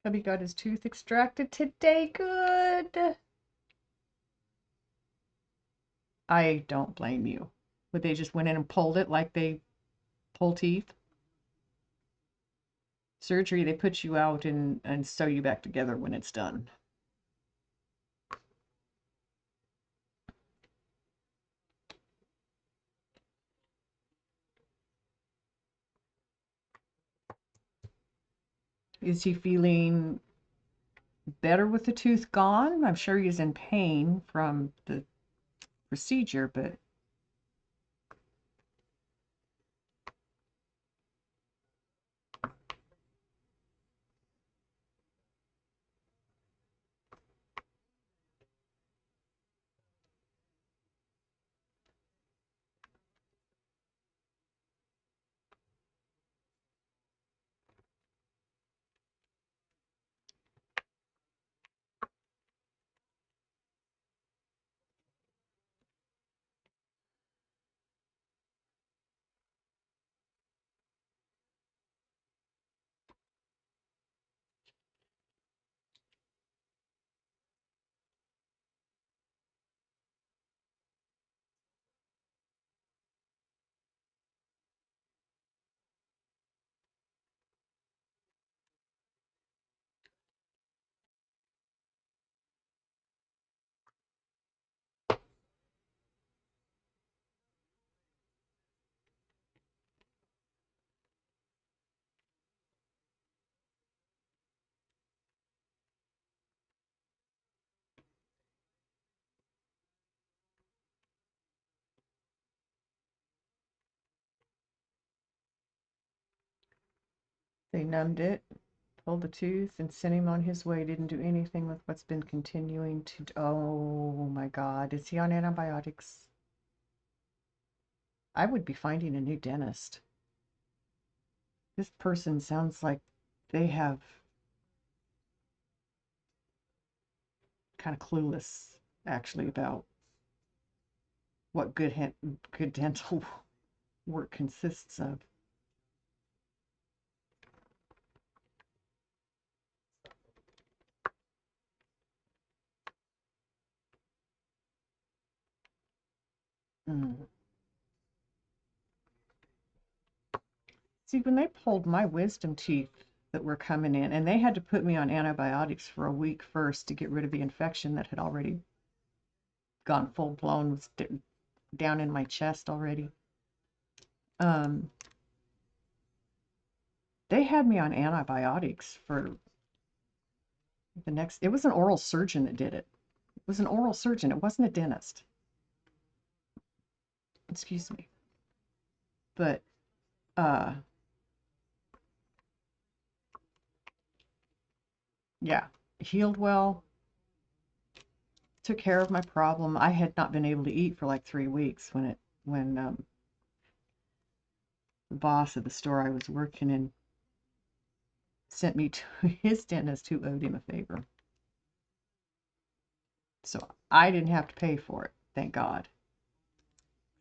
Hubby got his tooth extracted today. Good. I don't blame you. But they just went in and pulled it like they pull teeth. Surgery, they put you out and sew you back together when it's done. Is he feeling better with the tooth gone? I'm sure he's in pain from the procedure, but they numbed it, pulled the tooth, and sent him on his way. Didn't do anything with what's been continuing to. Oh my God. Is he on antibiotics? I would be finding a new dentist. This person sounds like they have kind of clueless, actually, about what good dental work consists of. Mm. See, when they pulled my wisdom teeth that were coming in, and they had to put me on antibiotics for a week first to get rid of the infection that had already gone full blown, was down in my chest already. They had me on antibiotics for the next. It was an oral surgeon that did it. It was an oral surgeon. It wasn't a dentist. Excuse me. But yeah, healed well. Took care of my problem. I had not been able to eat for like 3 weeks when the boss of the store I was working in sent me to his dentist who owed him a favor. So I didn't have to pay for it, thank God.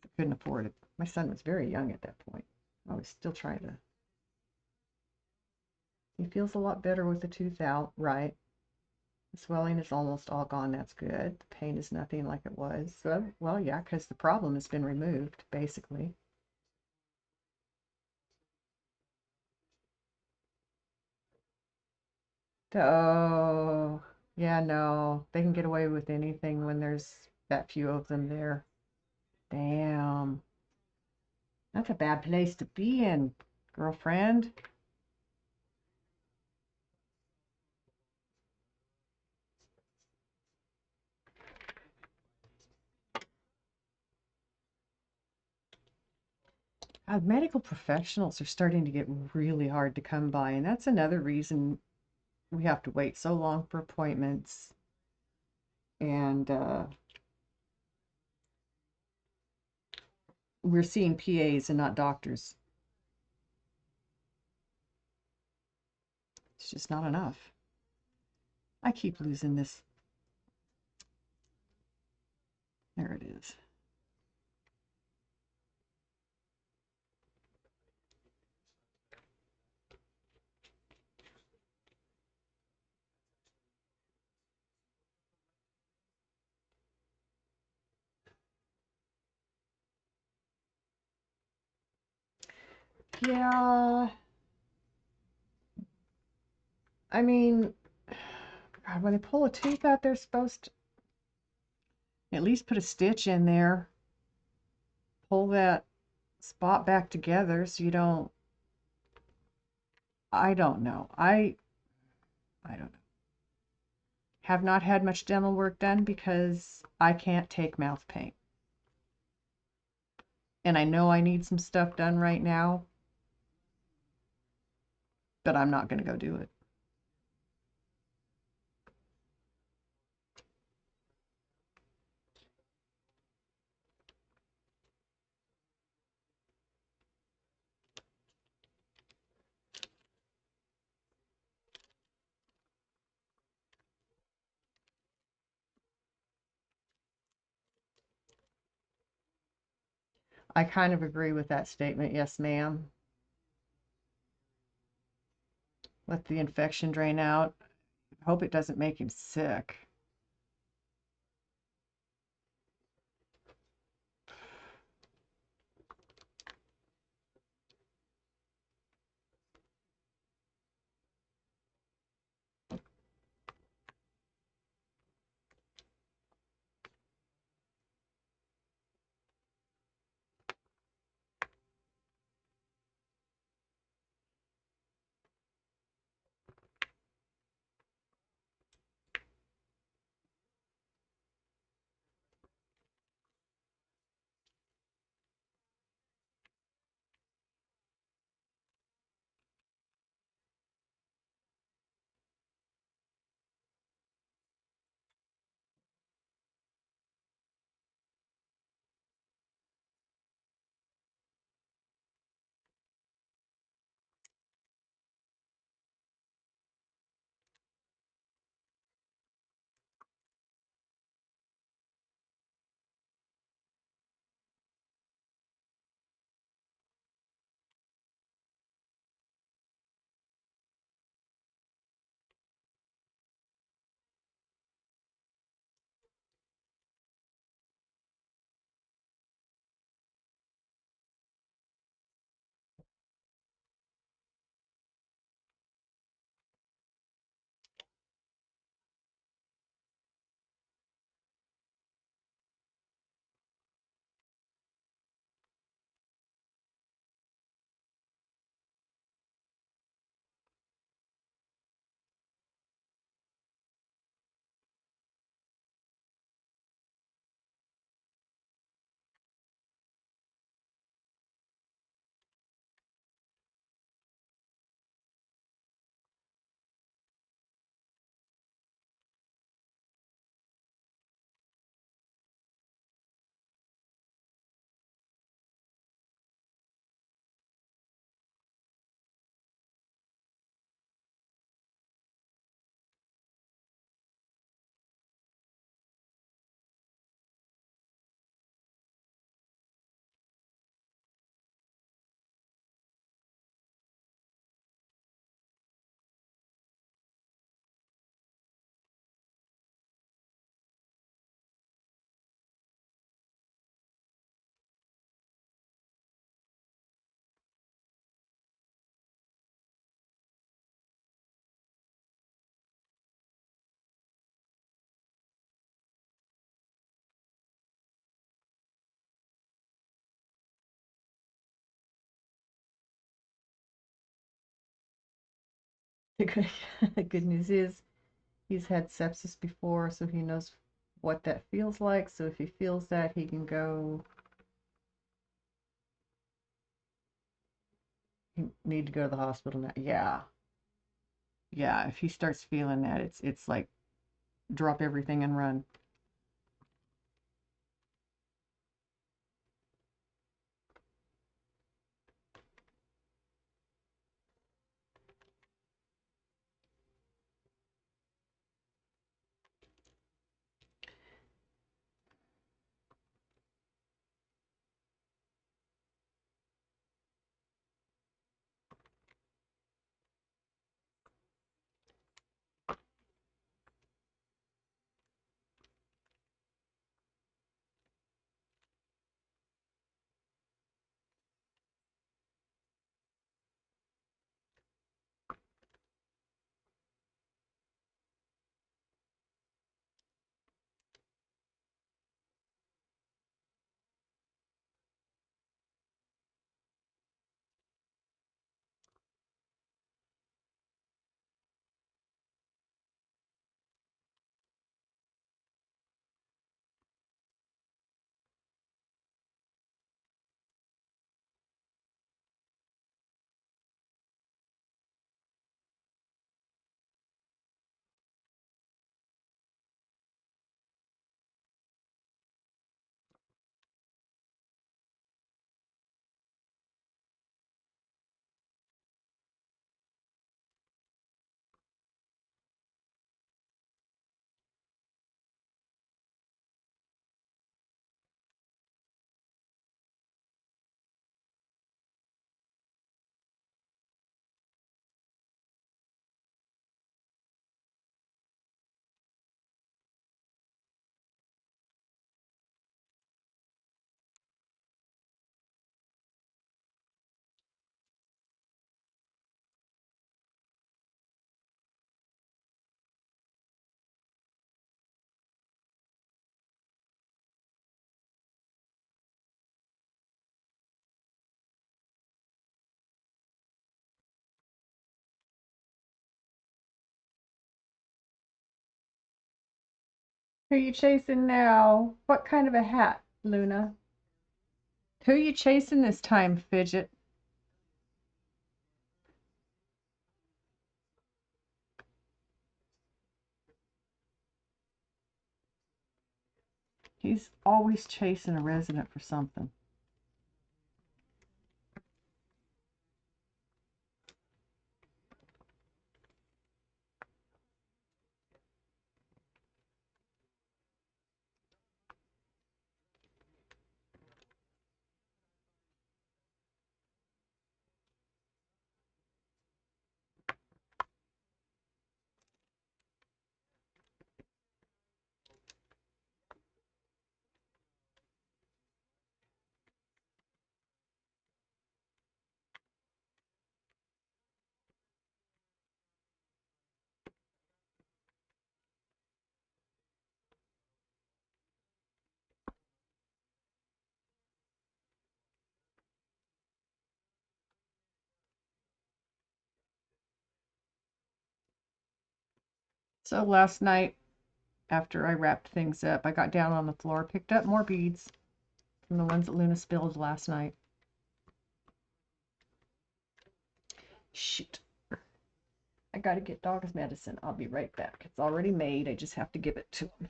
I couldn't afford it. My son was very young at that point. I was still trying to. He feels a lot better with the tooth out, right? The swelling is almost all gone. That's good. The pain is nothing like it was. So, well, yeah, because the problem has been removed, basically. Oh, yeah, no. They can get away with anything when there's that few of them there. Damn. That's a bad place to be in, girlfriend. Medical professionals are starting to get really hard to come by, and that's another reason we have to wait so long for appointments. And we're seeing PAs and not doctors. It's just not enough. I keep losing this. There it is. Yeah, I mean, God, when they pull a tooth out, they're supposed to at least put a stitch in there, pull that spot back together so you don't. I don't know. I don't know. Have not had much dental work done because I can't take mouth paint. And I know I need some stuff done right now, but I'm not going to go do it. I kind of agree with that statement. Yes, ma'am. Let the infection drain out. Hope it doesn't make him sick. The good, the good news is he's had sepsis before, so he knows what that feels like. So if he feels that, he can go. He need to go to the hospital now. Yeah, yeah. If he starts feeling that, it's like drop everything and run. Who you chasing now? What kind of a hat, Luna? Who you chasing this time, Fidget? He's always chasing a resident for something. So last night, after I wrapped things up, I got down on the floor, picked up more beads from the ones that Luna spilled last night. Shoot. I gotta get dog's medicine. I'll be right back. It's already made. I just have to give it to him.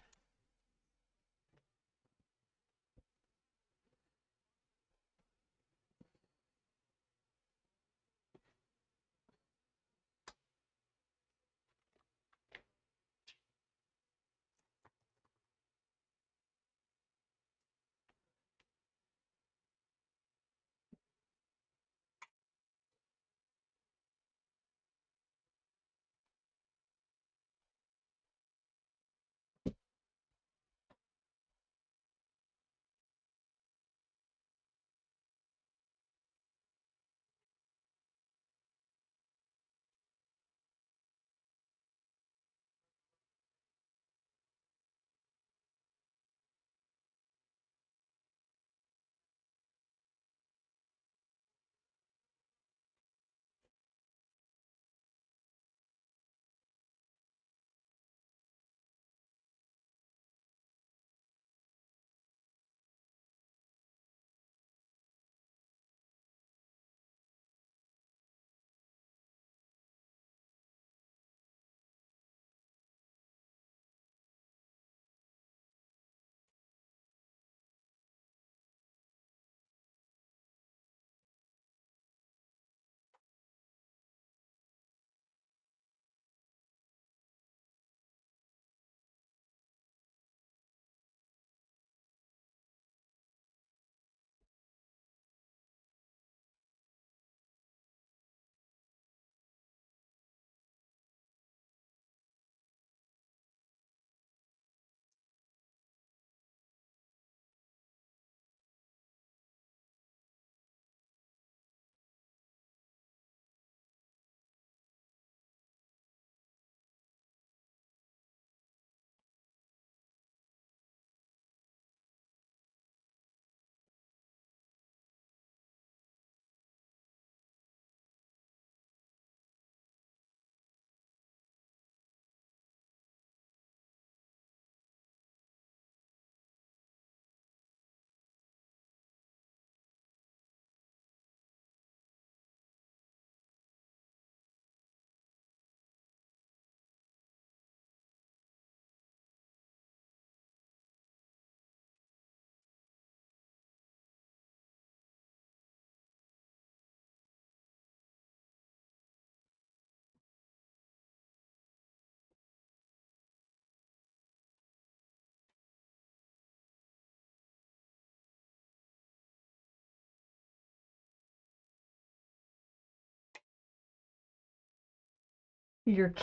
You're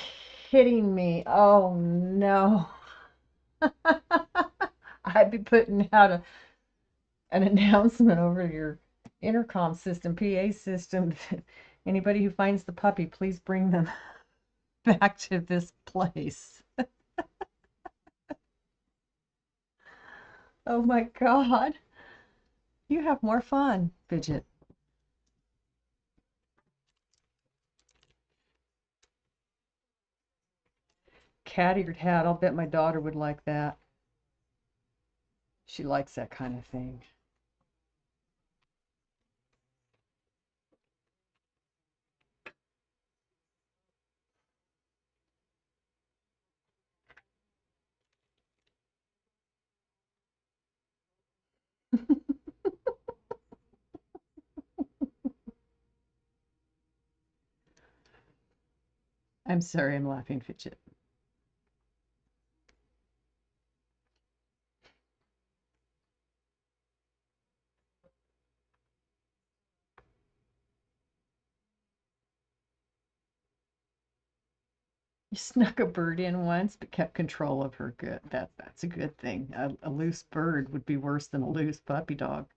kidding me. Oh no. I'd be putting out an announcement over your intercom system, PA system. Anybody who finds the puppy, please bring them back to this place. Oh my God. You have more fun, Fidget. Cat-eared hat. I'll bet my daughter would like that. She likes that kind of thing. I'm sorry, I'm laughing, Fidget. You snuck a bird in once, but kept control of her. Good. That's a good thing. A loose bird would be worse than a loose puppy dog.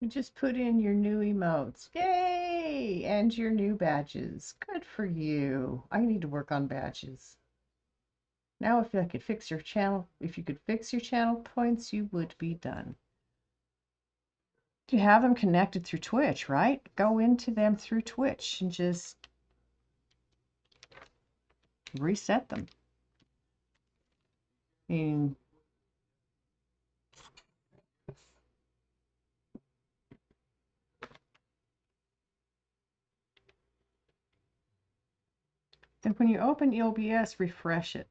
You just put in your new emotes. Yay! And your new badges. Good for you. I need to work on badges. Now if I could fix your channel, if you could fix your channel points, you would be done. You have them connected through Twitch, right? Go into them through Twitch and just reset them. I mean, and when you open OBS, refresh it.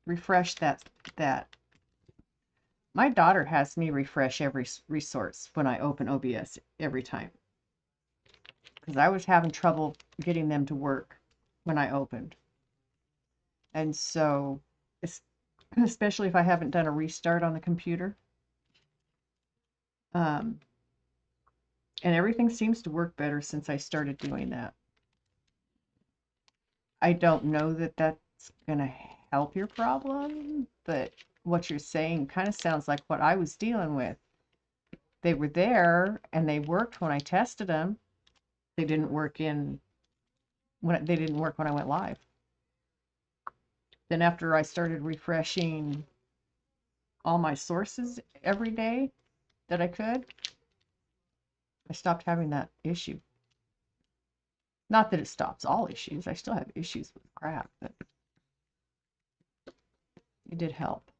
Refresh that. My daughter has me refresh every resource when I open OBS every time, because I was having trouble getting them to work when I opened. And so, especially if I haven't done a restart on the computer. And everything seems to work better since I started doing that. I don't know that that's going to help your problem, but what you're saying kind of sounds like what I was dealing with. They were there and they worked when I tested them. They didn't work when I went live. Then after I started refreshing all my sources every day that I could, I stopped having that issue. Not that it stops all issues. I still have issues with crap, but it did help.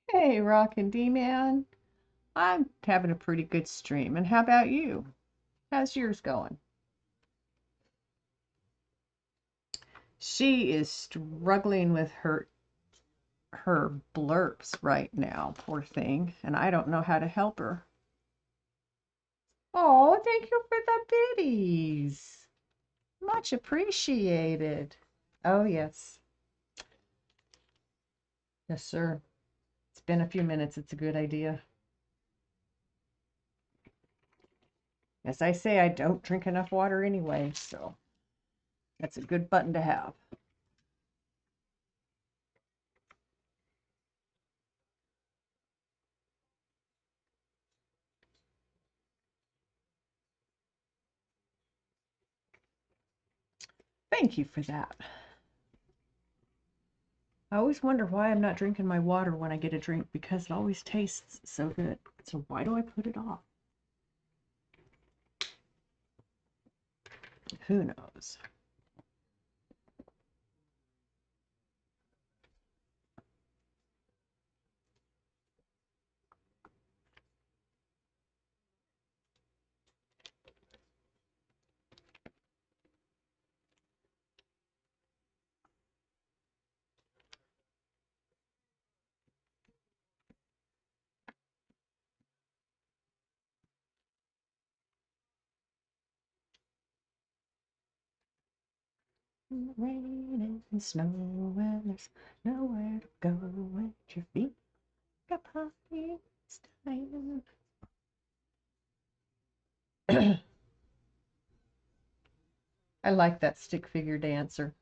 Hey, Rockin' D-Man. I'm having a pretty good stream. And how about you? How's yours going? She is struggling with her blurps right now, poor thing, and I don't know how to help her. Oh, thank you for the biddies. Much appreciated. Oh, yes. Yes, sir. It's been a few minutes. It's a good idea. As I say, I don't drink enough water anyway, so that's a good button to have. Thank you for that. I always wonder why I'm not drinking my water when I get a drink, because it always tastes so good. So why do I put it off? Who knows? Rain and snow and there's nowhere to go when your feet got party time. I like that stick figure dancer.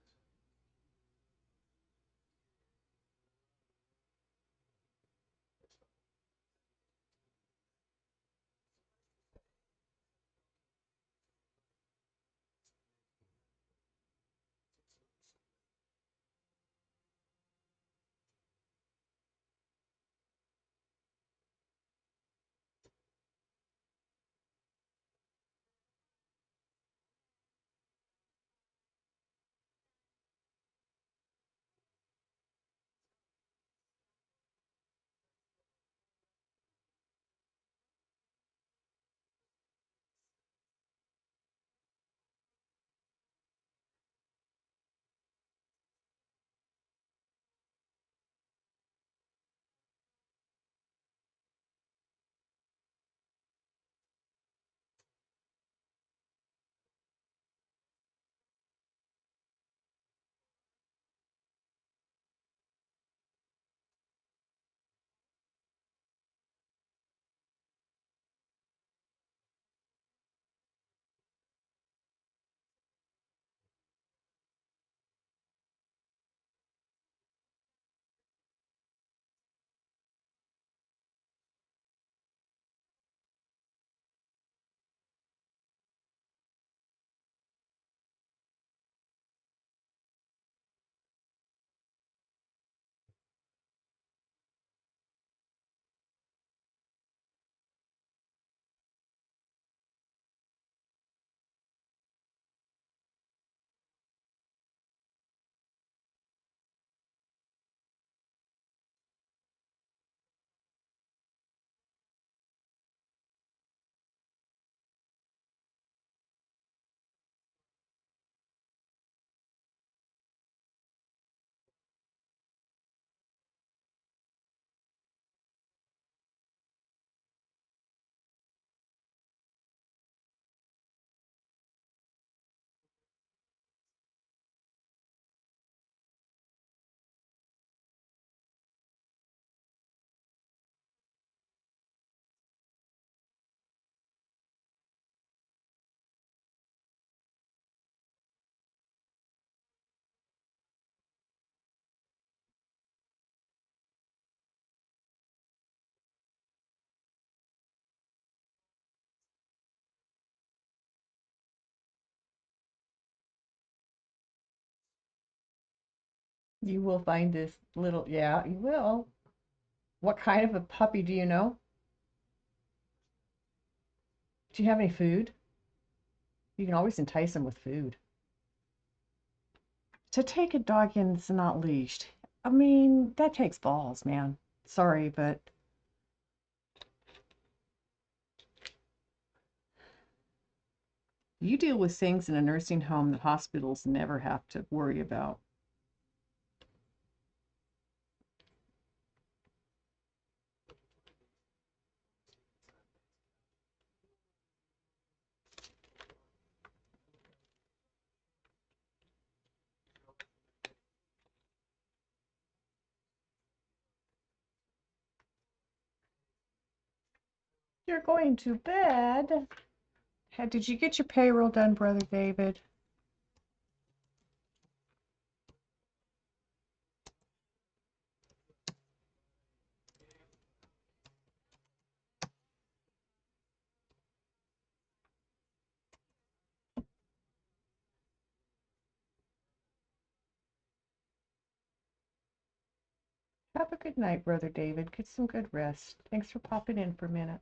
You will find this little, yeah, you will. What kind of a puppy do you know? Do you have any food? You can always entice them with food. To take a dog in that's not leashed, I mean, that takes balls, man. Sorry, but you deal with things in a nursing home that hospitals never have to worry about. You're going to bed. Did you get your payroll done, Brother David? Have a good night, Brother David. Get some good rest. Thanks for popping in for a minute.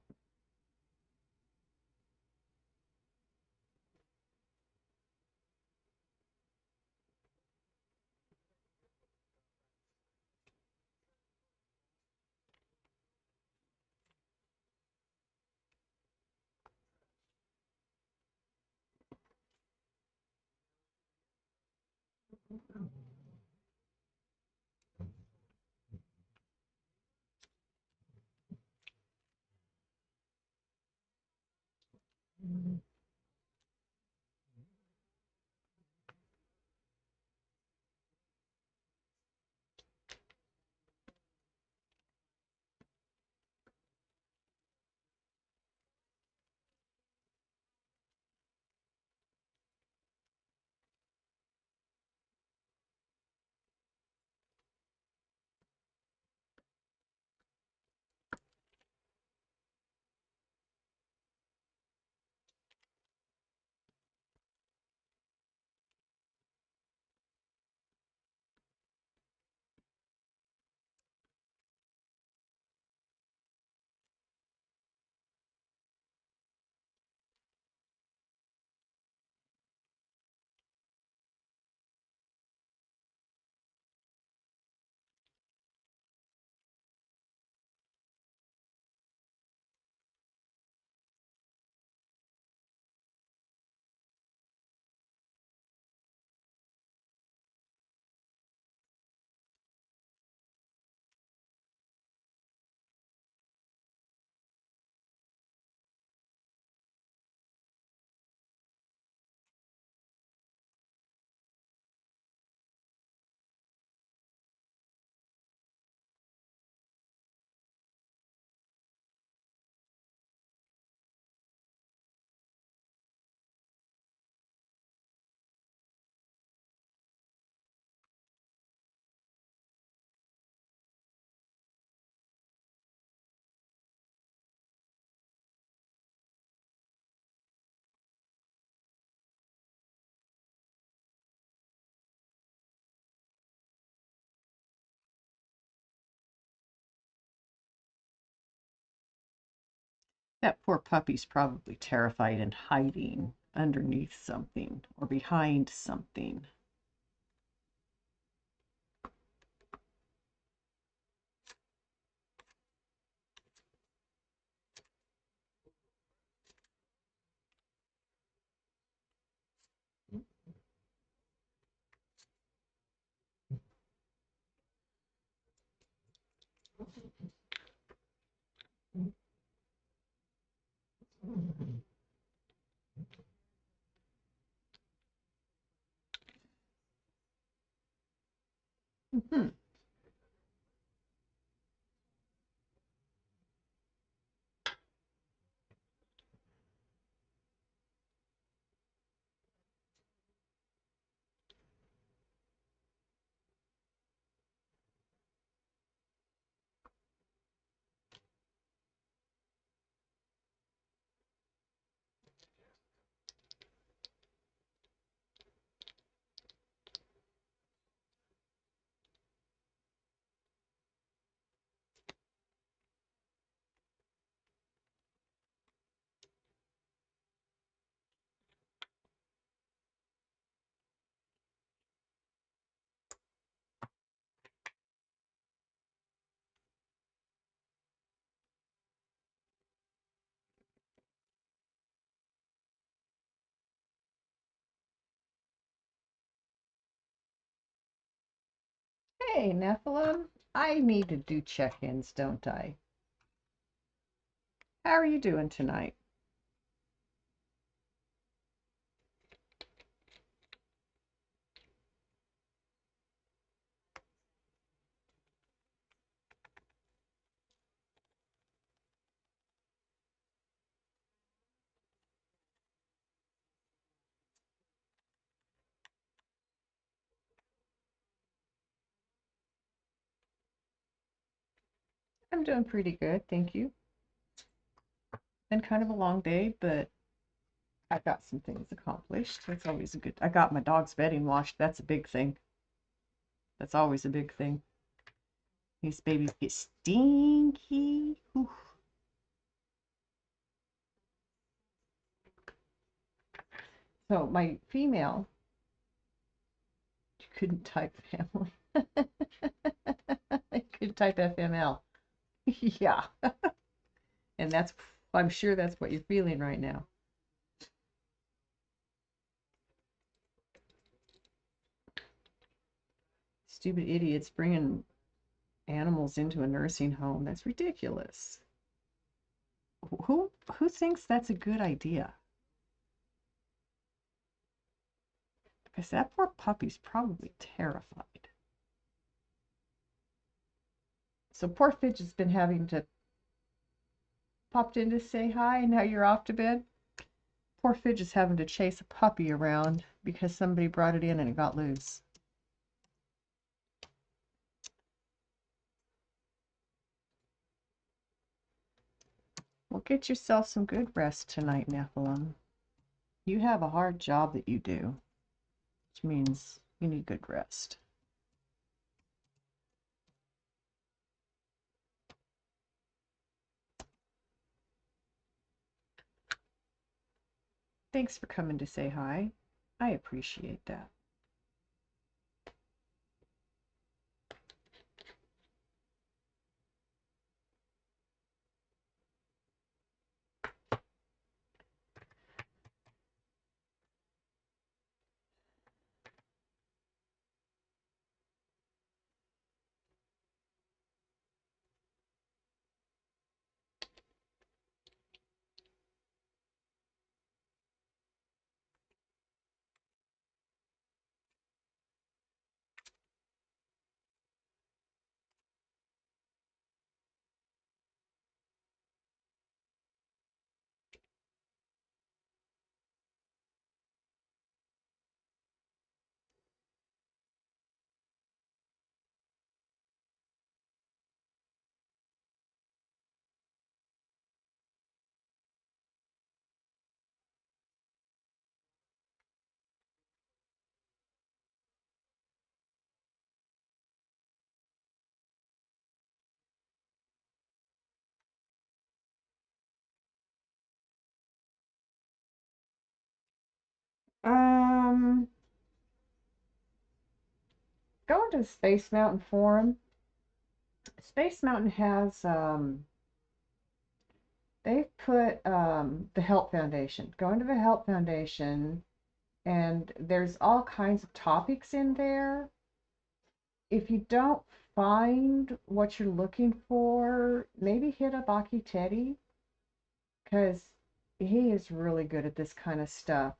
That poor puppy's probably terrified and hiding underneath something or behind something. Mhm. Hey, Nephilim. I need to do check-ins, don't I? How are you doing tonight? I'm doing pretty good, thank you. Been kind of a long day, but I got some things accomplished. That's always a good. I got my dog's bedding washed. That's a big thing. That's always a big thing. These babies get stinky. Whew. So my female couldn't type family. I couldn't type FML. Yeah. And I'm sure that's what you're feeling right now. Stupid idiots bringing animals into a nursing home. That's ridiculous. Who thinks that's a good idea? Because that poor puppy's probably terrified. So poor Fidge has been having to popped in to say hi, and now you're off to bed. Poor Fidge is having to chase a puppy around because somebody brought it in and it got loose. Well, get yourself some good rest tonight, Nephilim. You have a hard job that you do, which means you need good rest. Thanks for coming to say hi. I appreciate that. Going to the Space Mountain Forum. Space Mountain has they've put the Help Foundation. Go into the Help Foundation, and there's all kinds of topics in there. If you don't find what you're looking for, maybe hit up Aki Teddy, because he is really good at this kind of stuff.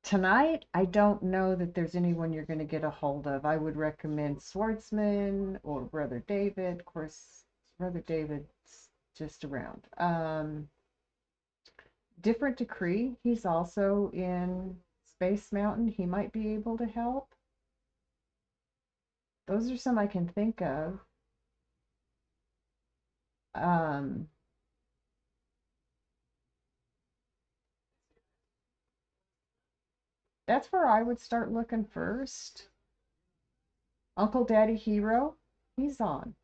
Tonight, I don't know that there's anyone you're going to get a hold of. I would recommend Swordsman or Brother David. Of course, Brother David's just around. Different Decree, he's also in Space Mountain. He might be able to help. Those are some I can think of. That's where I would start looking first. Uncle Daddy Hero, he's on.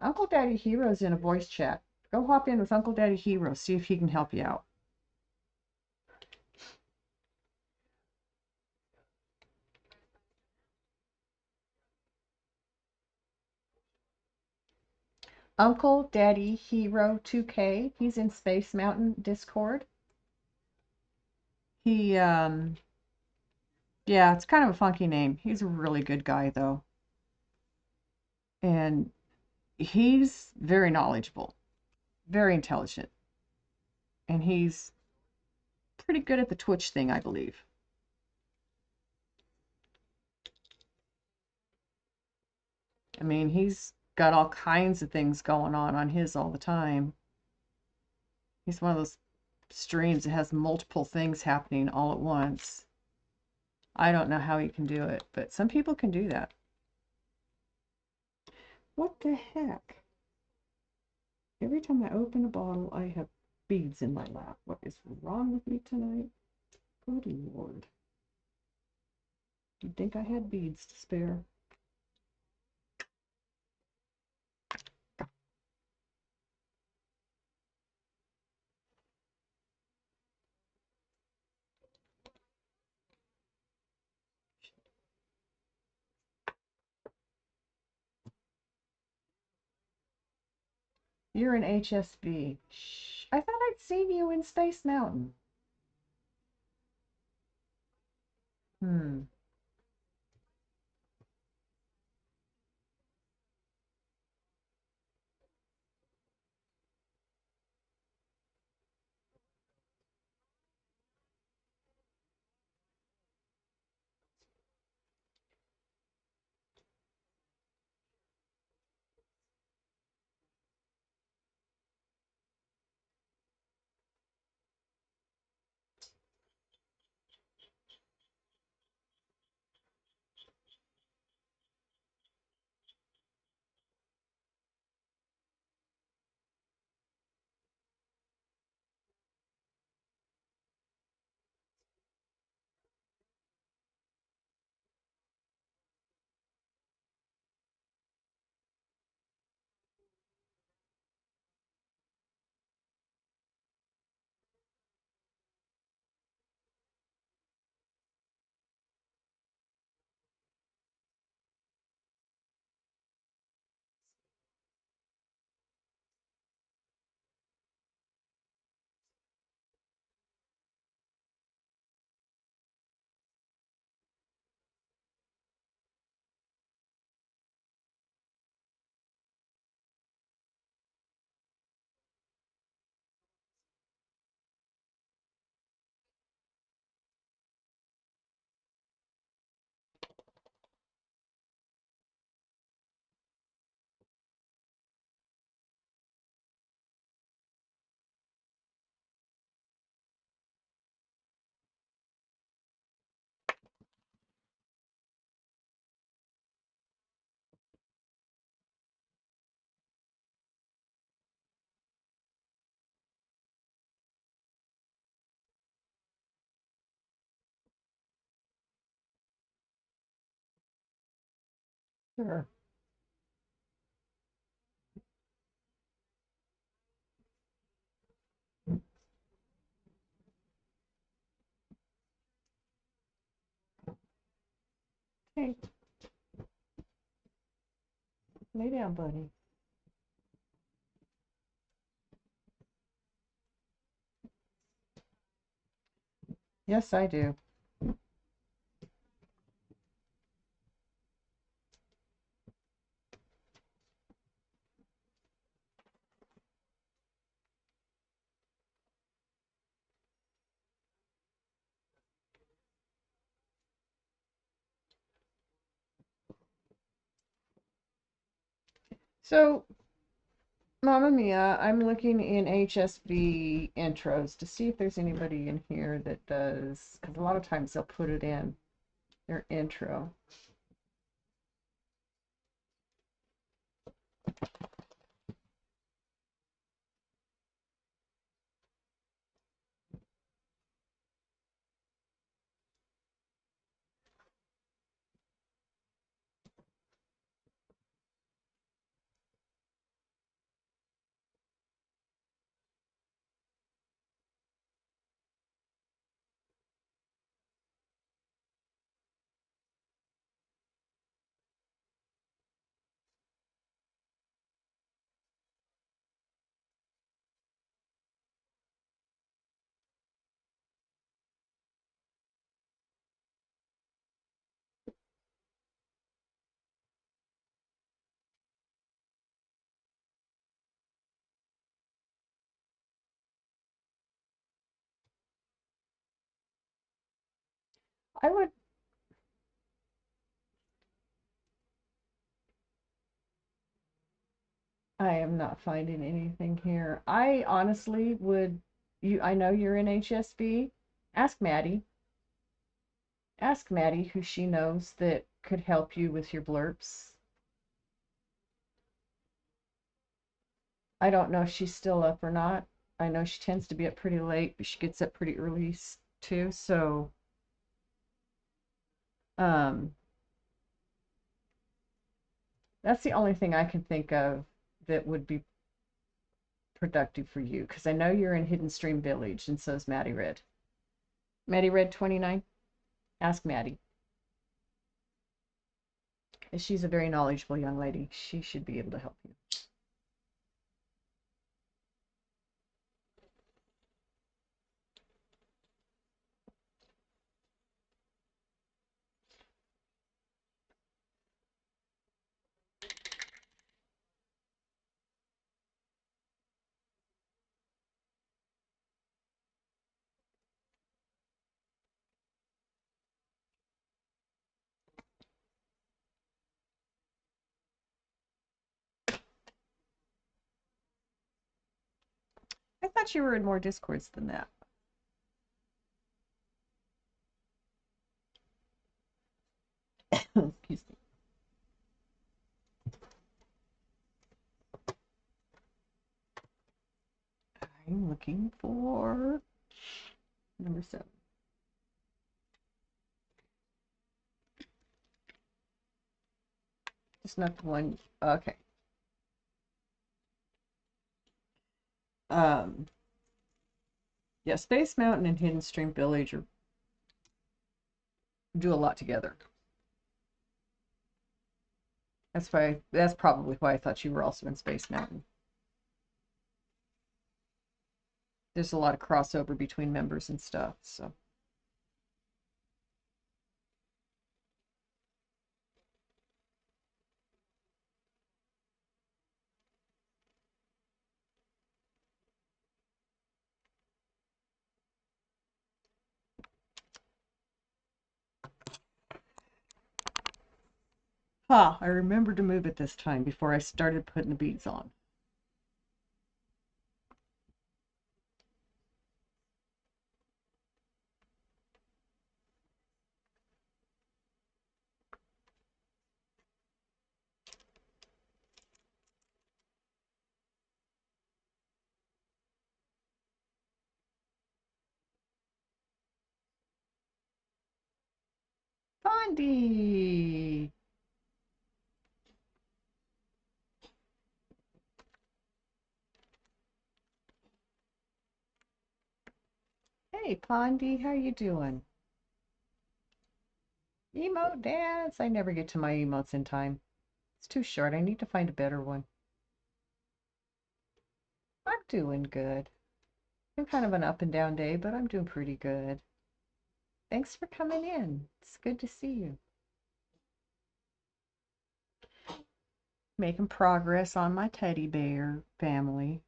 Uncle Daddy Hero's in a voice chat. Go hop in with Uncle Daddy Hero, see if he can help you out. Uncle Daddy Hero 2K, he's in Space Mountain Discord. He Yeah, it's kind of a funky name. He's a really good guy, though. And he's very knowledgeable, very intelligent, and he's pretty good at the Twitch thing, I believe. I mean, he's got all kinds of things going on his all the time. He's one of those streams that has multiple things happening all at once. I don't know how he can do it, but some people can do that. What the heck? Every time I open a bottle, I have beads in my lap. What is wrong with me tonight? Good Lord. You'd think I had beads to spare. You're an HSV. Shh. I thought I'd seen you in Space Mountain. Hmm. Sure. Hey, lay down, buddy. Yes, I do. So, Mamma Mia, I'm looking in HSV intros to see if there's anybody in here that does, because a lot of times they'll put it in their intro. I would. I am not finding anything here. I honestly would. I know you're in HSB. Ask Maddie. Ask Maddie who she knows that could help you with your blurps. I don't know if she's still up or not. I know she tends to be up pretty late, but she gets up pretty early too. So, um, that's the only thing I can think of that would be productive for you, because I know you're in Hidden Stream Village, and so is Maddie Red. Maddie Red 29. Ask Maddie. She's a very knowledgeable young lady. She should be able to help you. I thought you were in more Discords than that. Excuse me. I'm looking for number 7. It's not the one. Okay. Um, yeah, Space Mountain and Hidden Stream Village do a lot together. That's probably why I thought you were also in Space Mountain. There's a lot of crossover between members and stuff, so. I remembered to move it this time before I started putting the beads on. Pondy! Hey, Pondy, how you doing? Emote dance! I never get to my emotes in time. It's too short. I need to find a better one. I'm doing good. Been kind of an up and down day, but I'm doing pretty good. Thanks for coming in. It's good to see you. Making progress on my teddy bear family.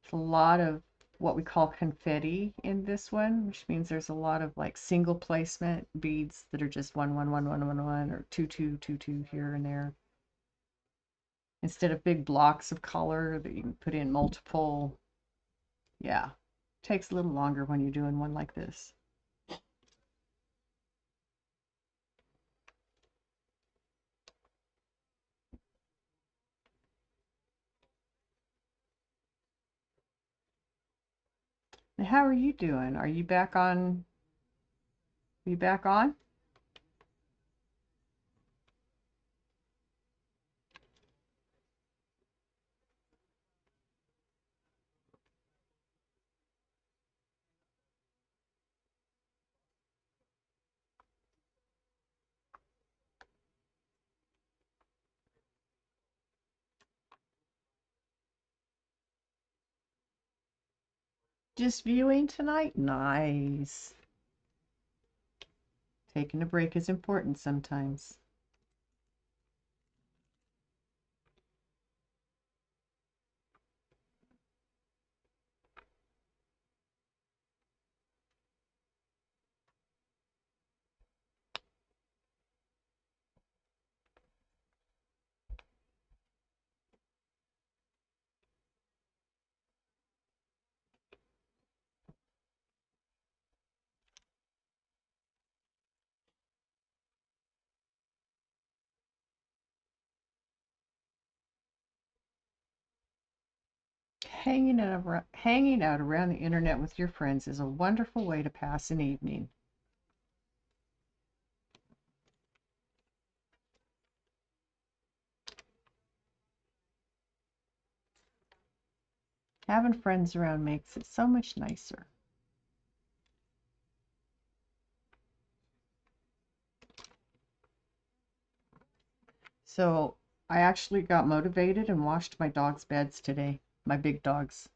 It's a lot of what we call confetti in this one, which means there's a lot of like single placement beads that are just 1 1 1 1 1 1 or 2 2 2 2 here and there, instead of big blocks of color that you can put in multiple. Yeah, takes a little longer when you're doing one like this. Now, how are you doing? Are you back on? Are you back on? Just viewing tonight? Nice. Taking a break is important sometimes. hanging out around the internet with your friends is a wonderful way to pass an evening. Having friends around makes it so much nicer. So I actually got motivated and washed my dog's beds today, my big dogs.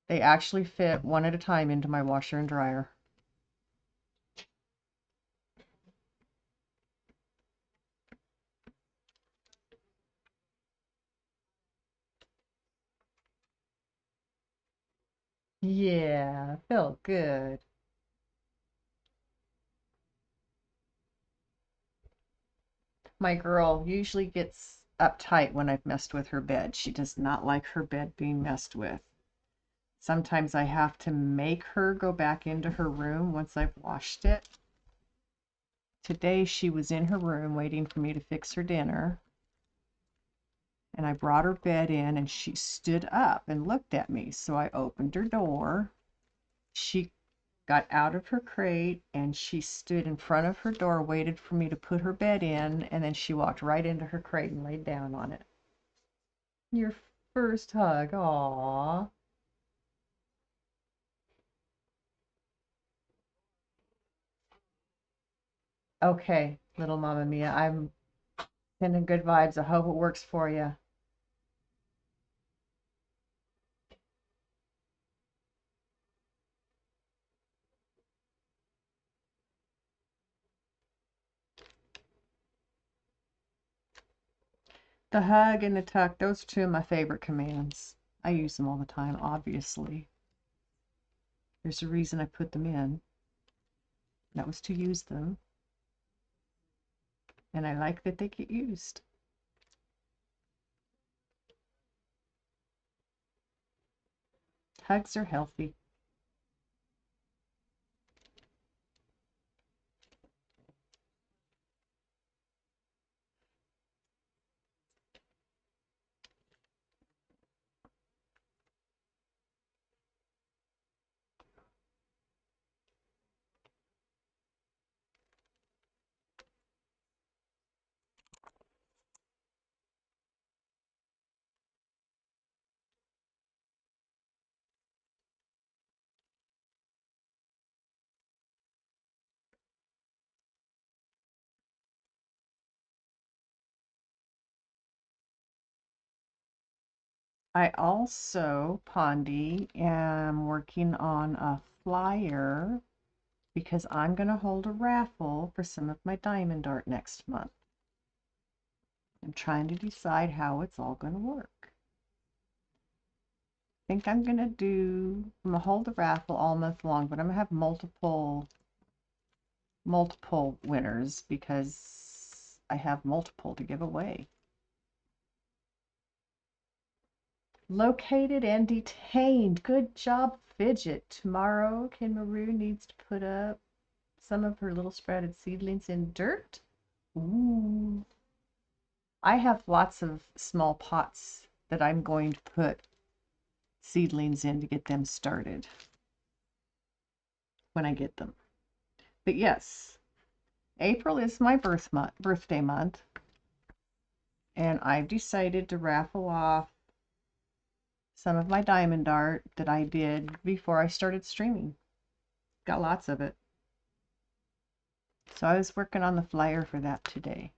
They actually fit one at a time into my washer and dryer. Yeah, felt good. My girl usually gets uptight when I've messed with her bed. She does not like her bed being messed with. Sometimes I have to make her go back into her room once I've washed it. Today she was in her room waiting for me to fix her dinner, and I brought her bed in and she stood up and looked at me. So I opened her door. She got out of her crate and she stood in front of her door, waited for me to put her bed in, and then she walked right into her crate and laid down on it. Your first hug, aww. Okay, little Mama Mia, I'm sending good vibes. I hope it works for you. The hug and the tuck, those are two of my favorite commands. I use them all the time, obviously. There's a reason I put them in. That was to use them. And I like that they get used. Hugs are healthy. I also, Pondy, am working on a flyer because I'm going to hold a raffle for some of my diamond art next month. I'm trying to decide how it's all going to work. I think I'm going to hold the raffle all month long, but I'm going to have multiple winners because I have multiple to give away. Located and detained. Good job, Fidget. Tomorrow, Kinmaru needs to put up some of her little sprouted seedlings in dirt. Ooh. I have lots of small pots that I'm going to put seedlings in to get them started when I get them. But yes, April is my birthday month, and I've decided to raffle off some of my diamond art that I did before I started streaming. Got lots of it. So I was working on the flyer for that today.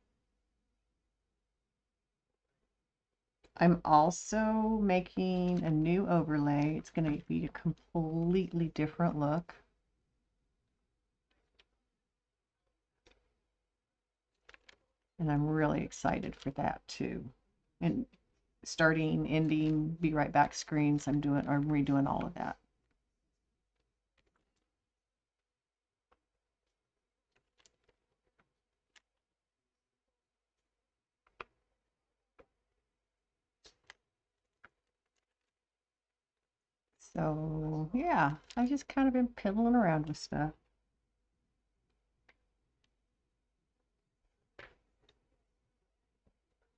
I'm also making a new overlay. It's going to be a completely different look. And I'm really excited for that too. And starting, ending, be right back screens, I'm redoing all of that. So yeah, I've just kind of been piddling around with stuff.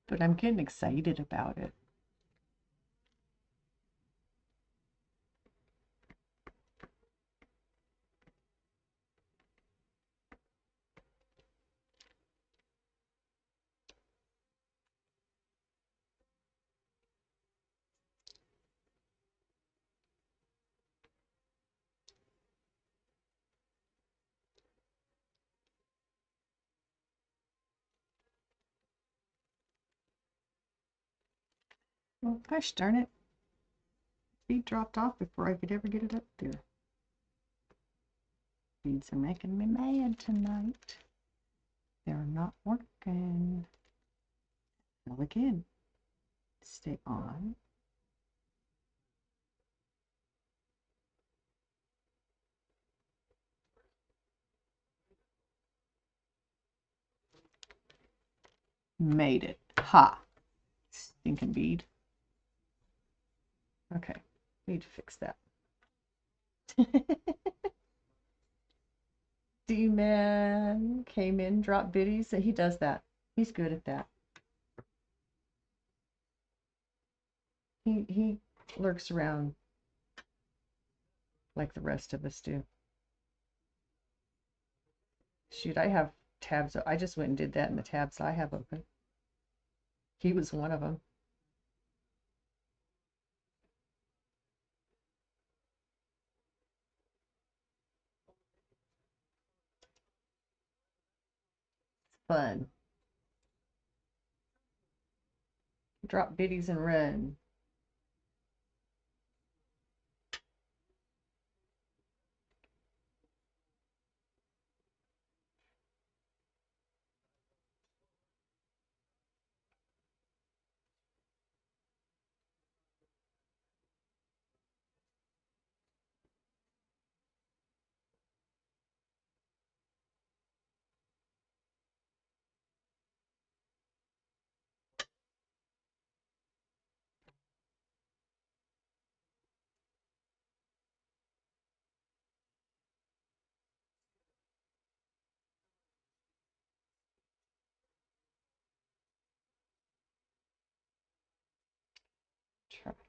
But I'm getting excited about it. Well, gosh darn it. Feed dropped off before I could ever get it up there. Feeds are making me mad tonight. They're not working. Well, again, stay on. Made it. Ha! Stinking bead. Okay, need to fix that. D-Man came in, dropped biddies. He does that. He's good at that. He lurks around like the rest of us do. Shoot, I have tabs. I just went and did that in the tabs I have open. He was one of them. Fun. Drop biddies and run.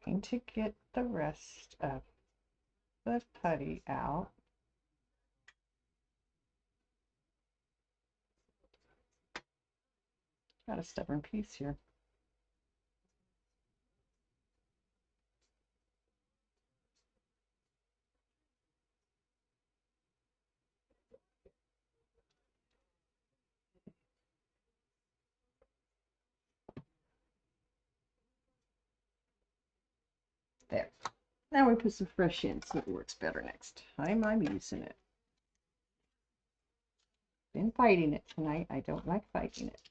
Trying to get the rest of the putty out. Got a stubborn piece here. There. Now we put some fresh in so it works better next time I'm using it. Been fighting it tonight. I don't like fighting it.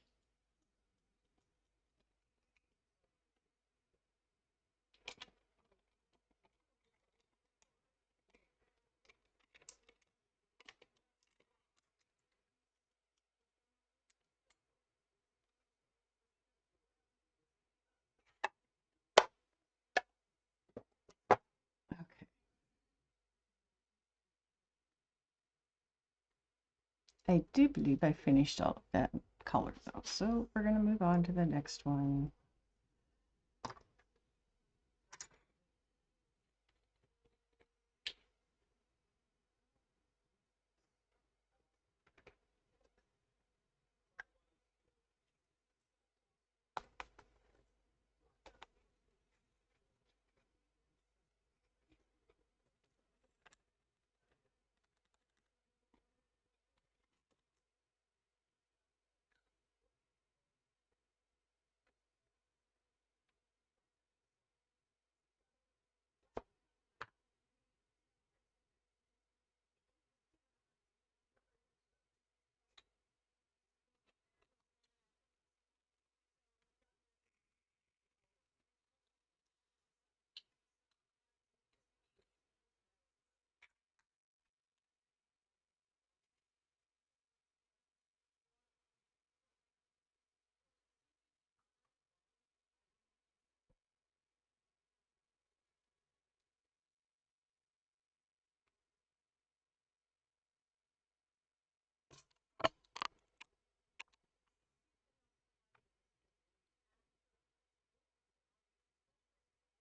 Okay. I do believe I finished all of that color though, so we're going to move on to the next one.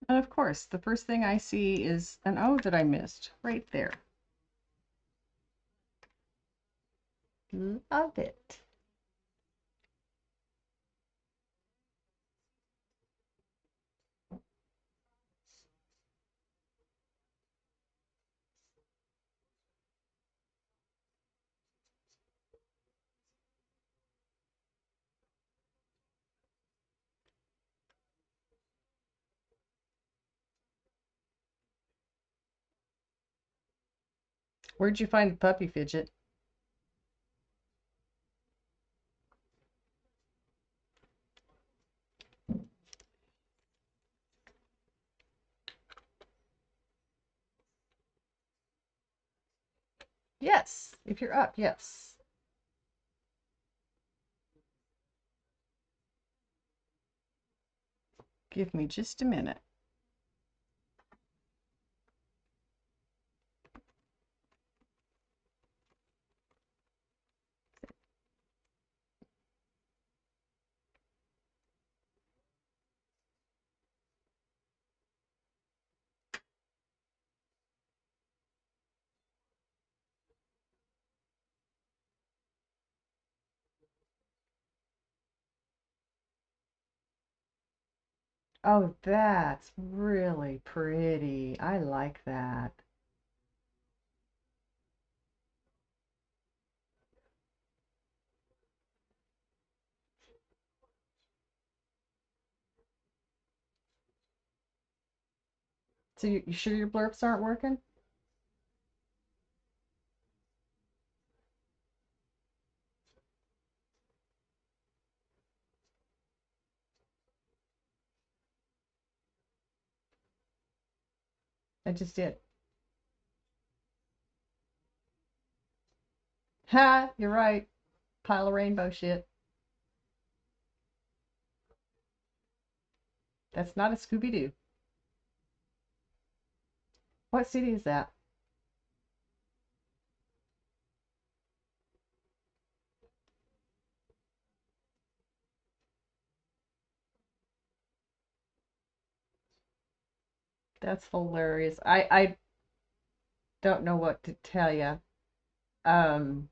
And of course, the first thing I see is an O that I missed right there. Love it. Where'd you find the puppy, Fidget? Yes, if you're up, yes. Give me just a minute. Oh, that's really pretty. I like that. So you sure your blurps aren't working? I just did. Ha, you're right. Pile of rainbow shit. That's not a Scooby-Doo. What city is that? That's hilarious. I don't know what to tell you. Um,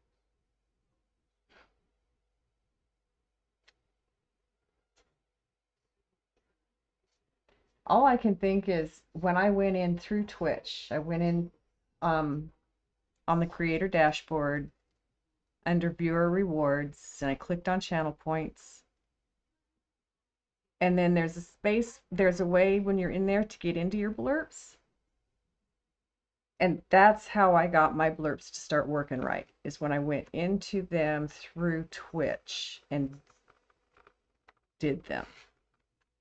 all I can think is when I went in through Twitch, I went in um on the creator dashboard under viewer rewards and I clicked on channel points. And then there's a space, there's a way when you're in there to get into your blurps. And that's how I got my blurps to start working right, is when I went into them through Twitch and did them,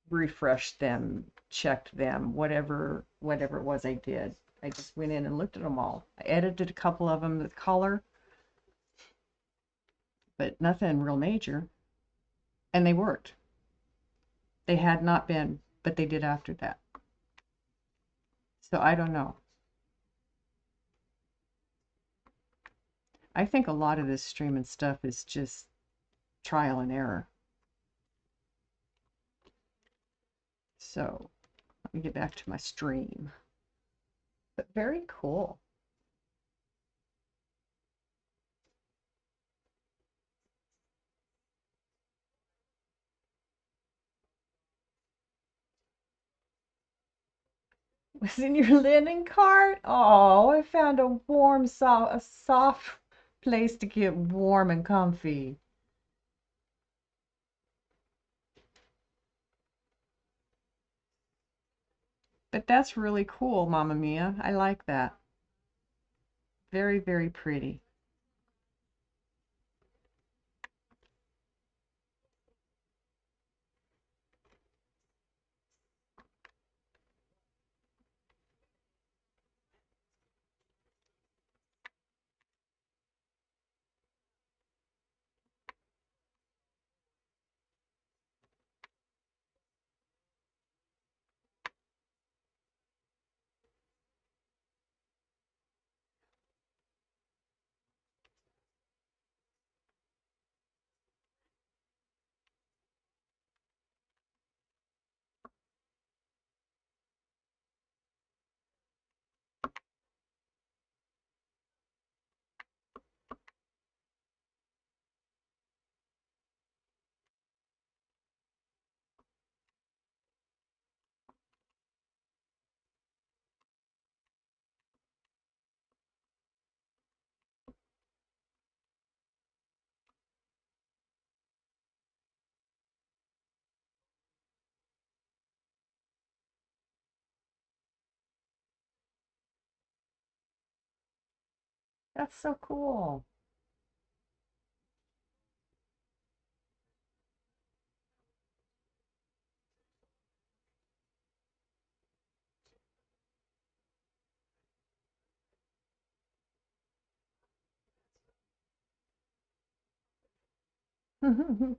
refreshed them, checked them, whatever it was I did. I just went in and looked at them all. I edited a couple of them with color, but nothing real major. And they worked. They had not been, but they did after that. So I don't know. I think a lot of this streaming stuff is just trial and error. So let me get back to my stream. But very cool. Was in your linen cart? Oh, I found a a soft place to get warm and comfy. But that's really cool, Mamma Mia. I like that. Very, very pretty. That's so cool.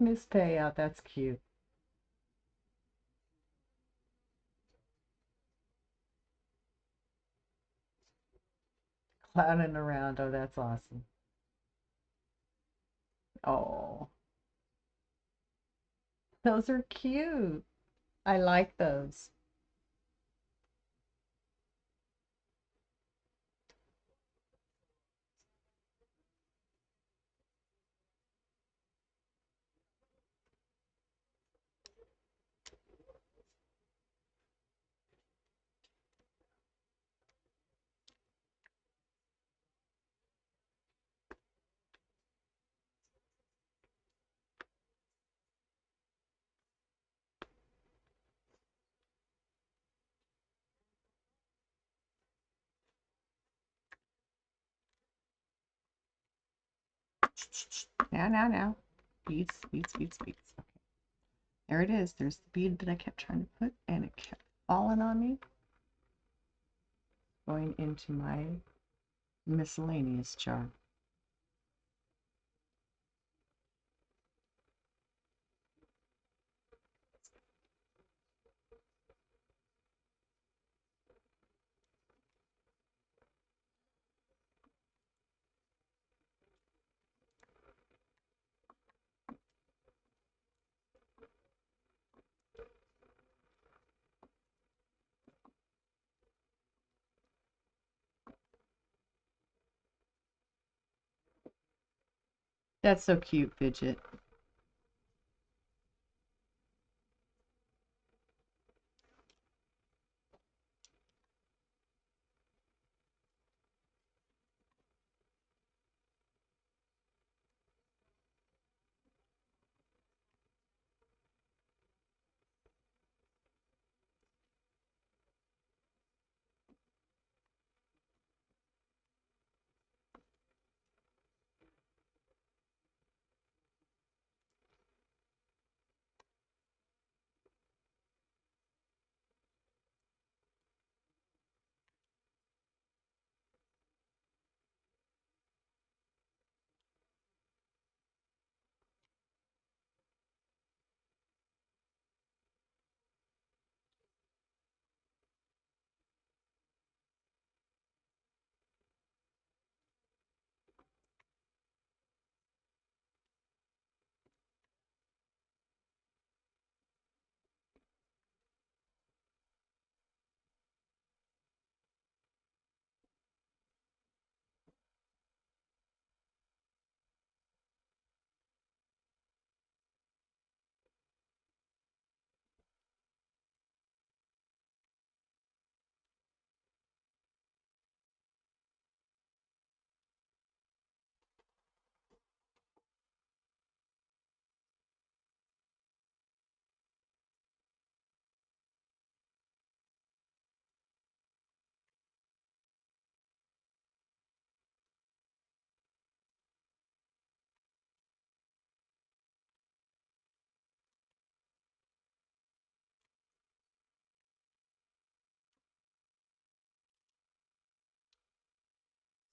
Miss Payout, that's cute. Clowning around. Oh, that's awesome. Oh, those are cute. I like those. Now. Beads, beads, beads, beads. Okay. There it is. There's the bead that I kept trying to put, and it kept falling on me. Going into my miscellaneous jar. That's so cute, Fidget.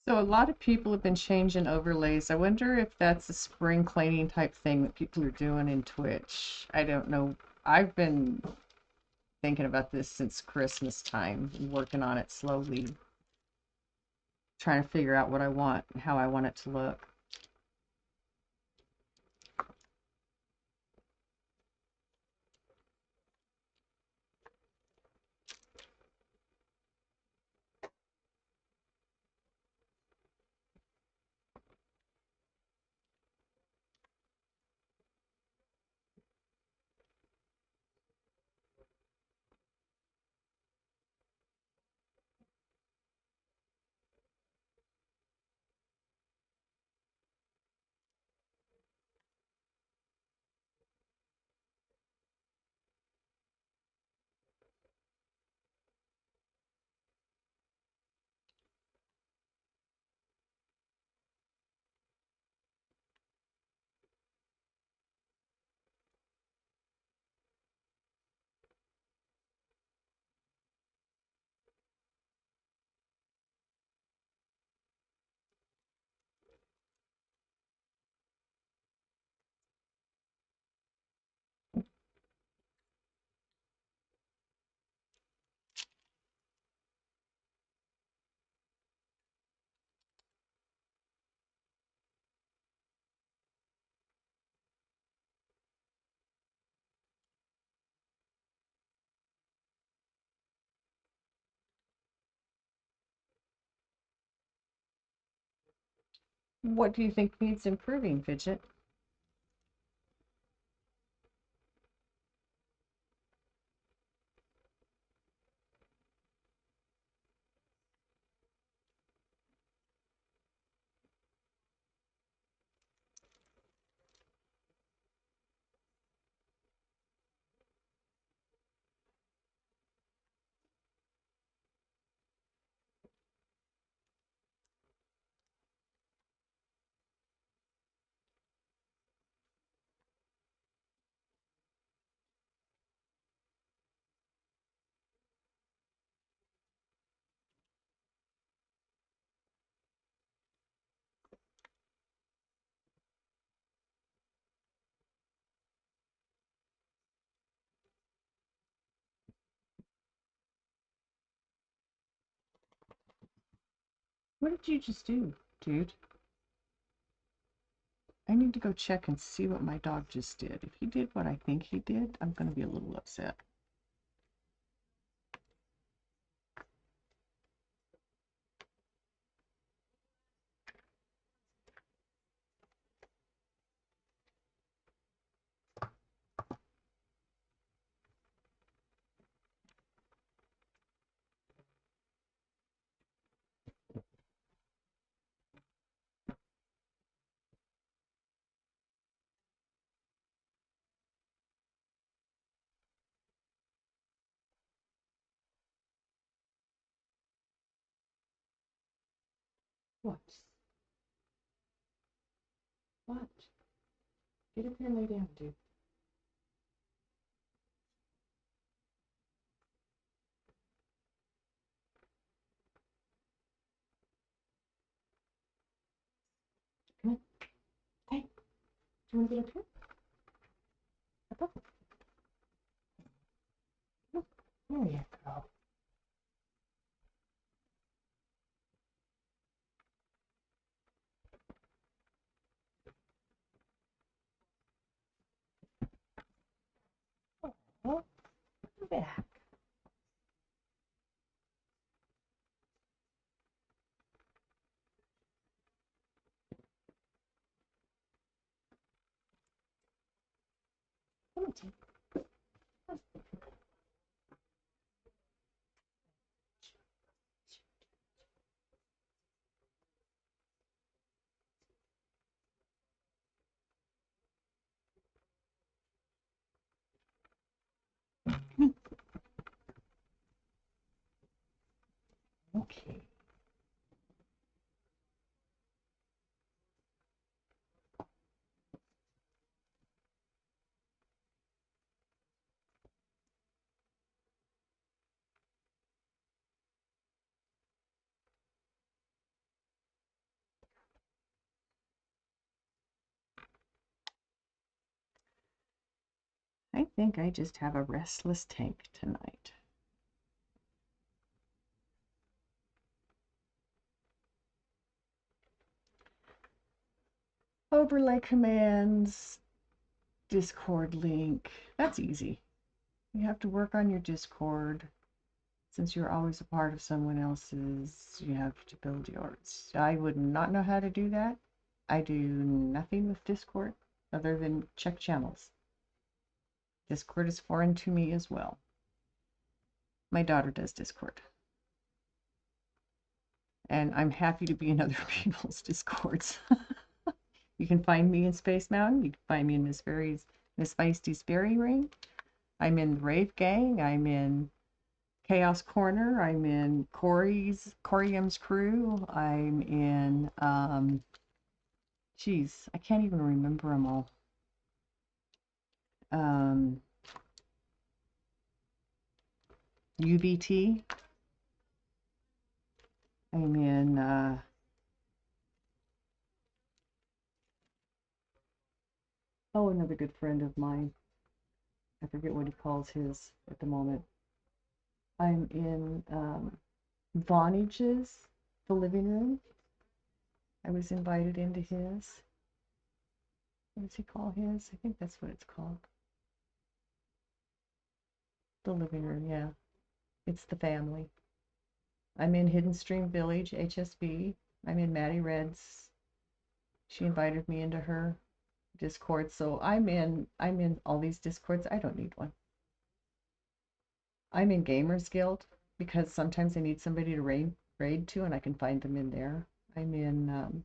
So a lot of people have been changing overlays. I wonder if that's a spring cleaning type thing that people are doing in Twitch. I don't know. I've been thinking about this since Christmas time, working on it slowly, trying to figure out what I want and how I want it to look. What do you think needs improving, Fidget? What did you just do, dude? I need to go check and see what my dog just did. If he did what I think he did, I'm going to be a little upset. What? What? Get up here and lay down, dude. Come on. Hey, do you want to get up here? Up, up. Look, there you go. Oh, come back. Come on, Tim. Okay. I think I just have a restless tank tonight. Overlay commands, Discord link. That's easy. You have to work on your Discord. Since you're always a part of someone else's, you have to build yours. I would not know how to do that. I do nothing with Discord other than check channels. Discord is foreign to me as well. My daughter does Discord. And I'm happy to be in other people's Discords. You can find me in Space Mountain. You can find me in Miss Feisty's Fairy Ring. I'm in the Rave Gang. I'm in Chaos Corner. I'm in Corey M's crew. I'm in geez, I can't even remember them all. UBT. I'm in oh, another good friend of mine. I forget what he calls his at the moment. I'm in Vonage's The Living Room. I was invited into his. What does he call his? I think that's what it's called. The Living Room, yeah. It's the family. I'm in Hidden Stream Village, HSB. I'm in Maddie Red's She invited me into her Discord, so I'm in all these Discords. I don't need one. I'm in Gamers Guild because sometimes I need somebody to raid to, and I can find them in there. I'm in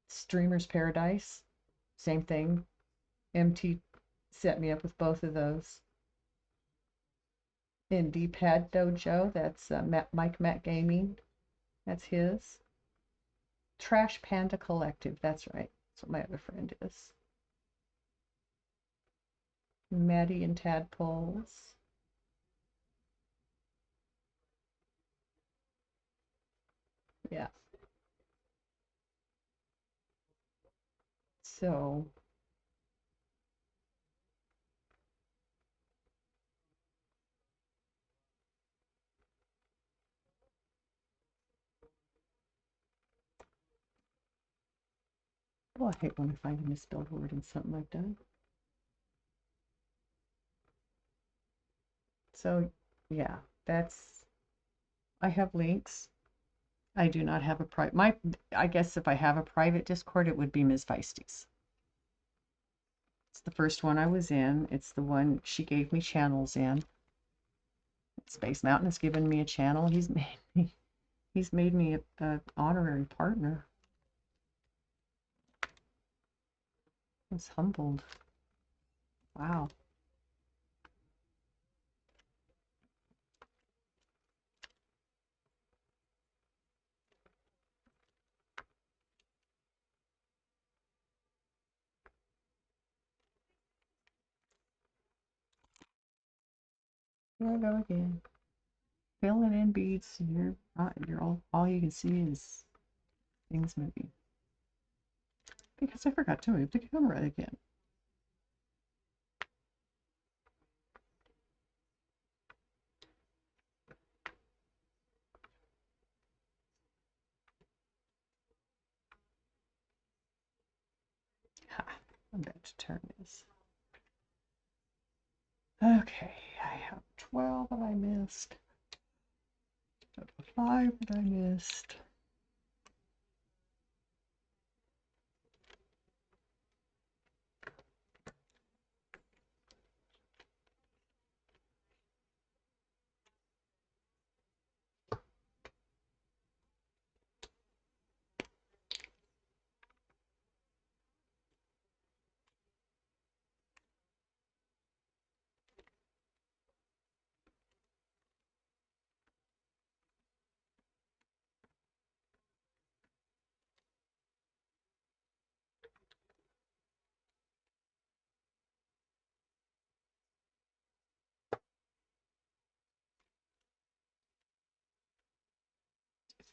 Streamer's Paradise, same thing. MT set me up with both of those. In D-Pad Dojo, that's Mike Matt Gaming. That's his. Trash Panda Collective, that's right. That's what my other friend is. Maddie and Tadpoles. Yeah. So, oh, I hate when I find a misspelled word in something I've done. So, yeah, I have links. I do not have a private, I guess if I have a private Discord, it would be Ms. Feisty's. It's the first one I was in. It's the one she gave me channels in. Space Mountain has given me a channel. He's made me a honorary partner. I was humbled. Wow. Here I go again. Filling in beads. You're all you can see is things moving. Because I forgot to move the camera again. Ha, I'm about to turn this. Okay, I have 12 that I missed. 5 that I missed.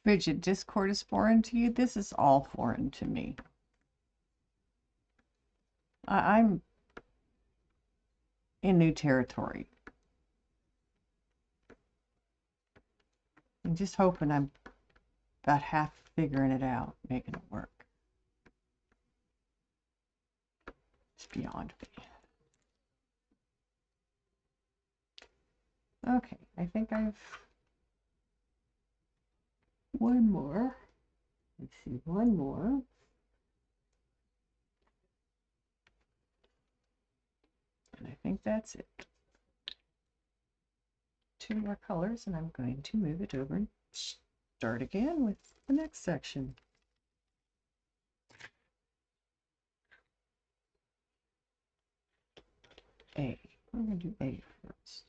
Bridget, Discord is foreign to you? This is all foreign to me. I'm in new territory. I'm just hoping I'm about half figuring it out, making it work. It's beyond me. Okay, I think I've one more. Let's see, one more. And I think that's it. 2 more colors, and I'm going to move it over and start again with the next section. A. We're going to do A first.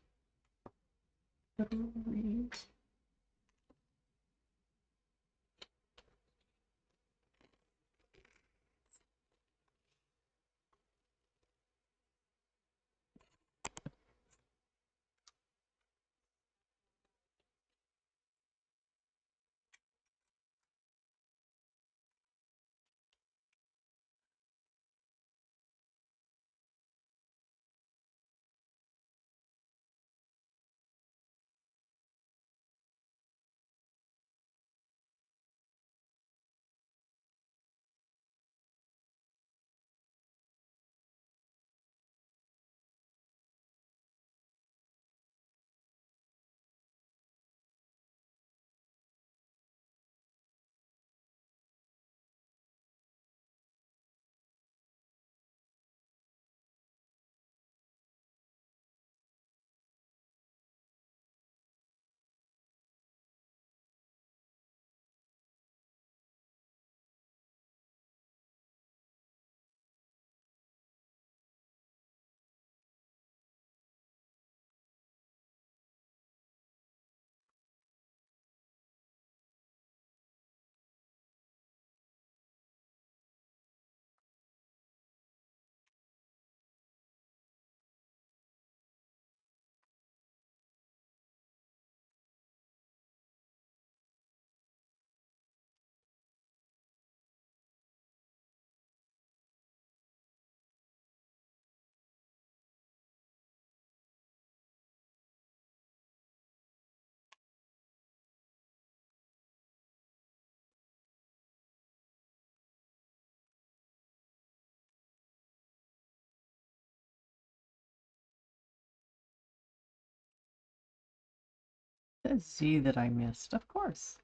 a Z that I missed, of course.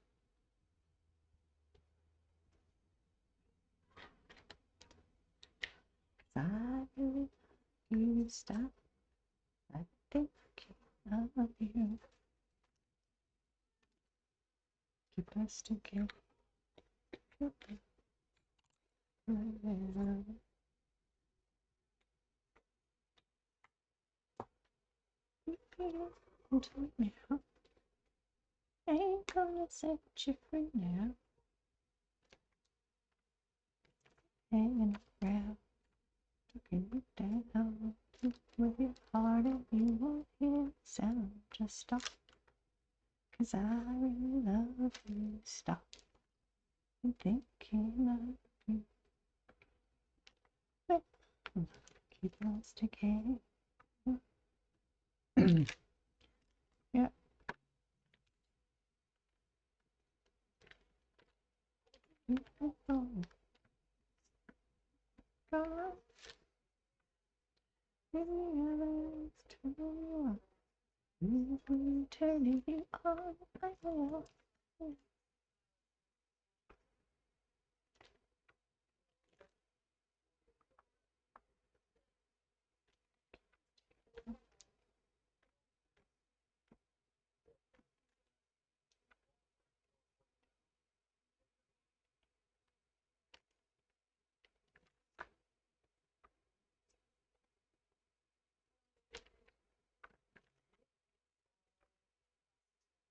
I really love you, stop. I think of you. Keep us together. Into it now. Ain't gonna set you free now. Hanging around, looking you down with your heart, and you won't hear the sound. Just stop, 'cause I really love you. Stop and thinking of you. Keep us together. Yeah. God, turning you on, I will.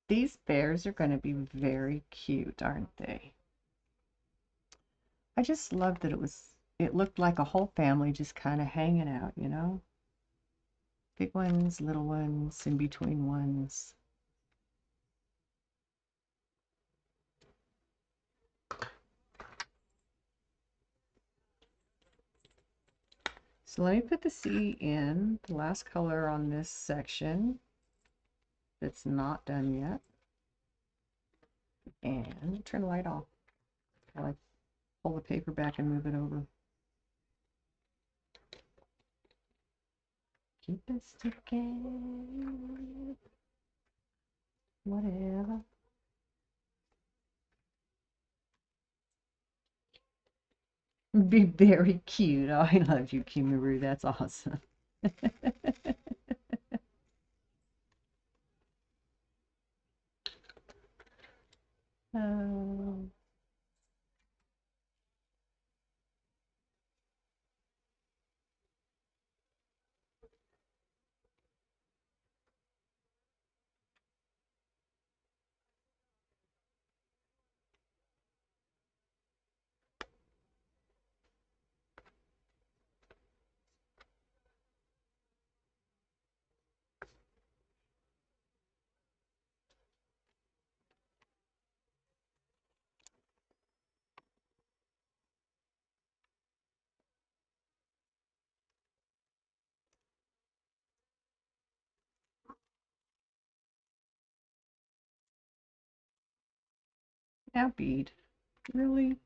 These bears are going to be very cute, aren't they? I just love that it looked like a whole family just kind of hanging out, you know? Big ones, little ones, in between ones. So let me put the C in, the last color on this section that's not done yet. And turn the light off. I like pull the paper back and move it over. Keep us together. Whatever. Be very cute. Oh, I love you, Kimaru. That's awesome. Oh. Now bead. Really?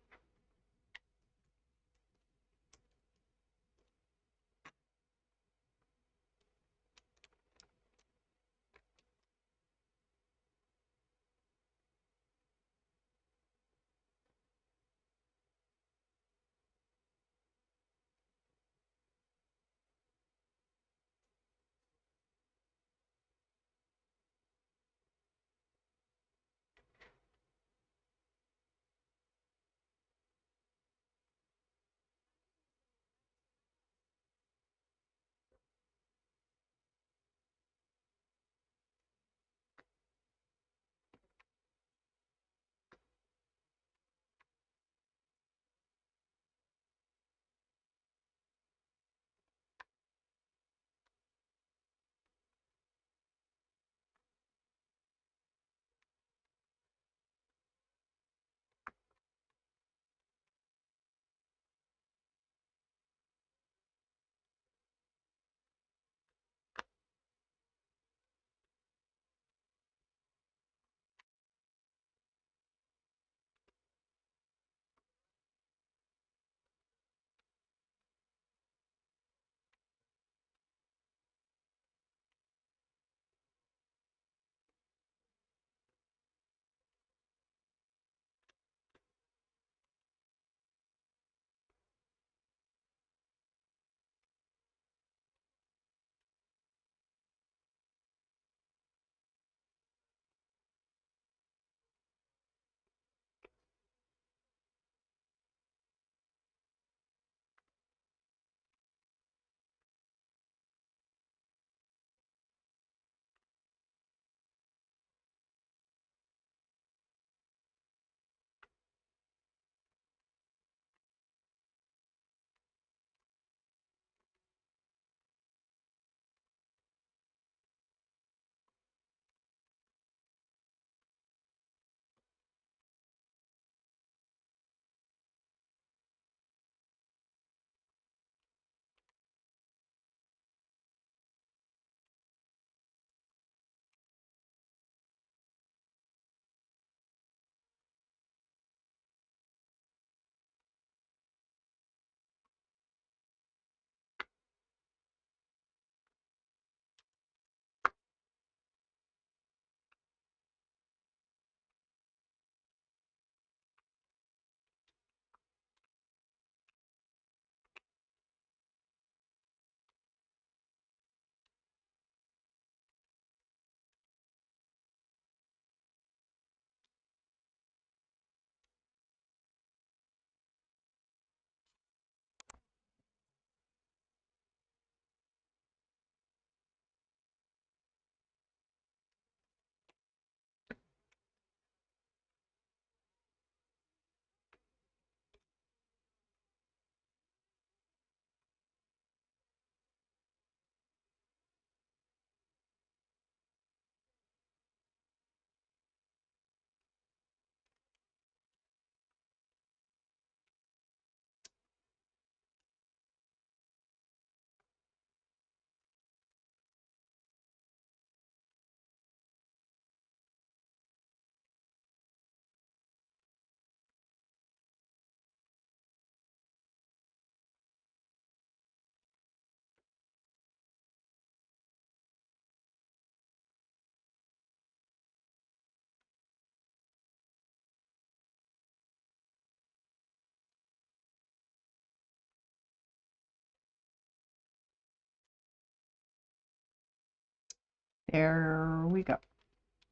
There we go.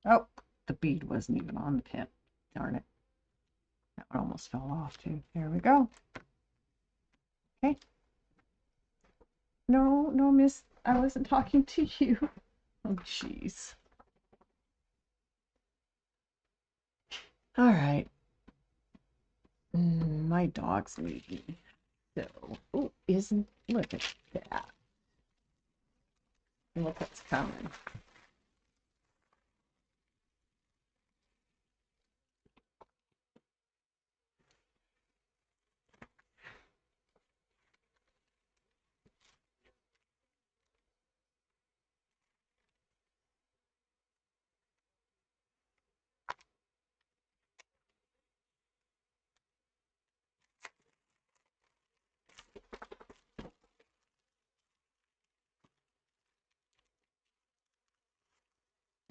Oh, the bead wasn't even on the pin. Darn it. That one almost fell off too. There we go. Okay. No, no, miss. I wasn't talking to you. Oh, jeez. All right. My dog's leaving. So, oh, look at that. Look what's coming.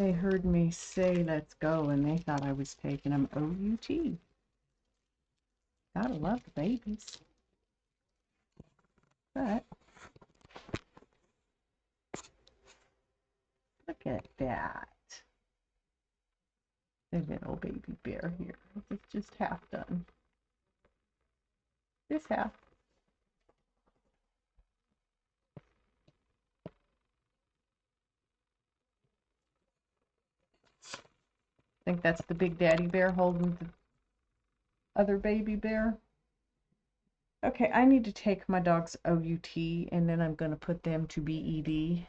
They heard me say let's go and they thought I was taking them OUT. Gotta love the babies. But look at that. The little baby bear here. It's just half done. This half. I think that's the big daddy bear holding the other baby bear. Okay, I need to take my dog's OUT and then I'm going to put them to BED.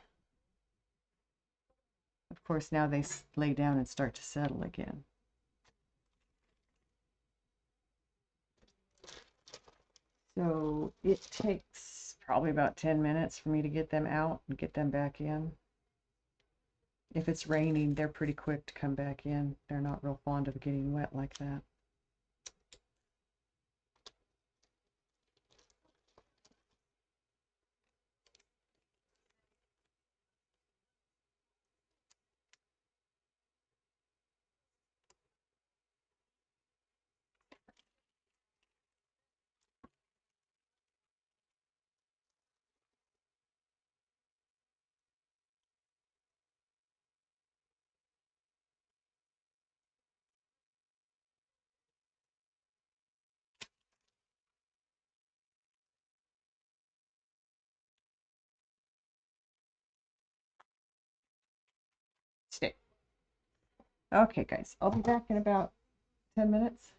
Of course, now they lay down and start to settle again. So it takes probably about 10 minutes for me to get them out and get them back in. If it's raining, they're pretty quick to come back in. They're not real fond of getting wet like that. Stay. Okay, guys, I'll be back in about 10 minutes.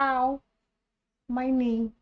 Ow, my knee.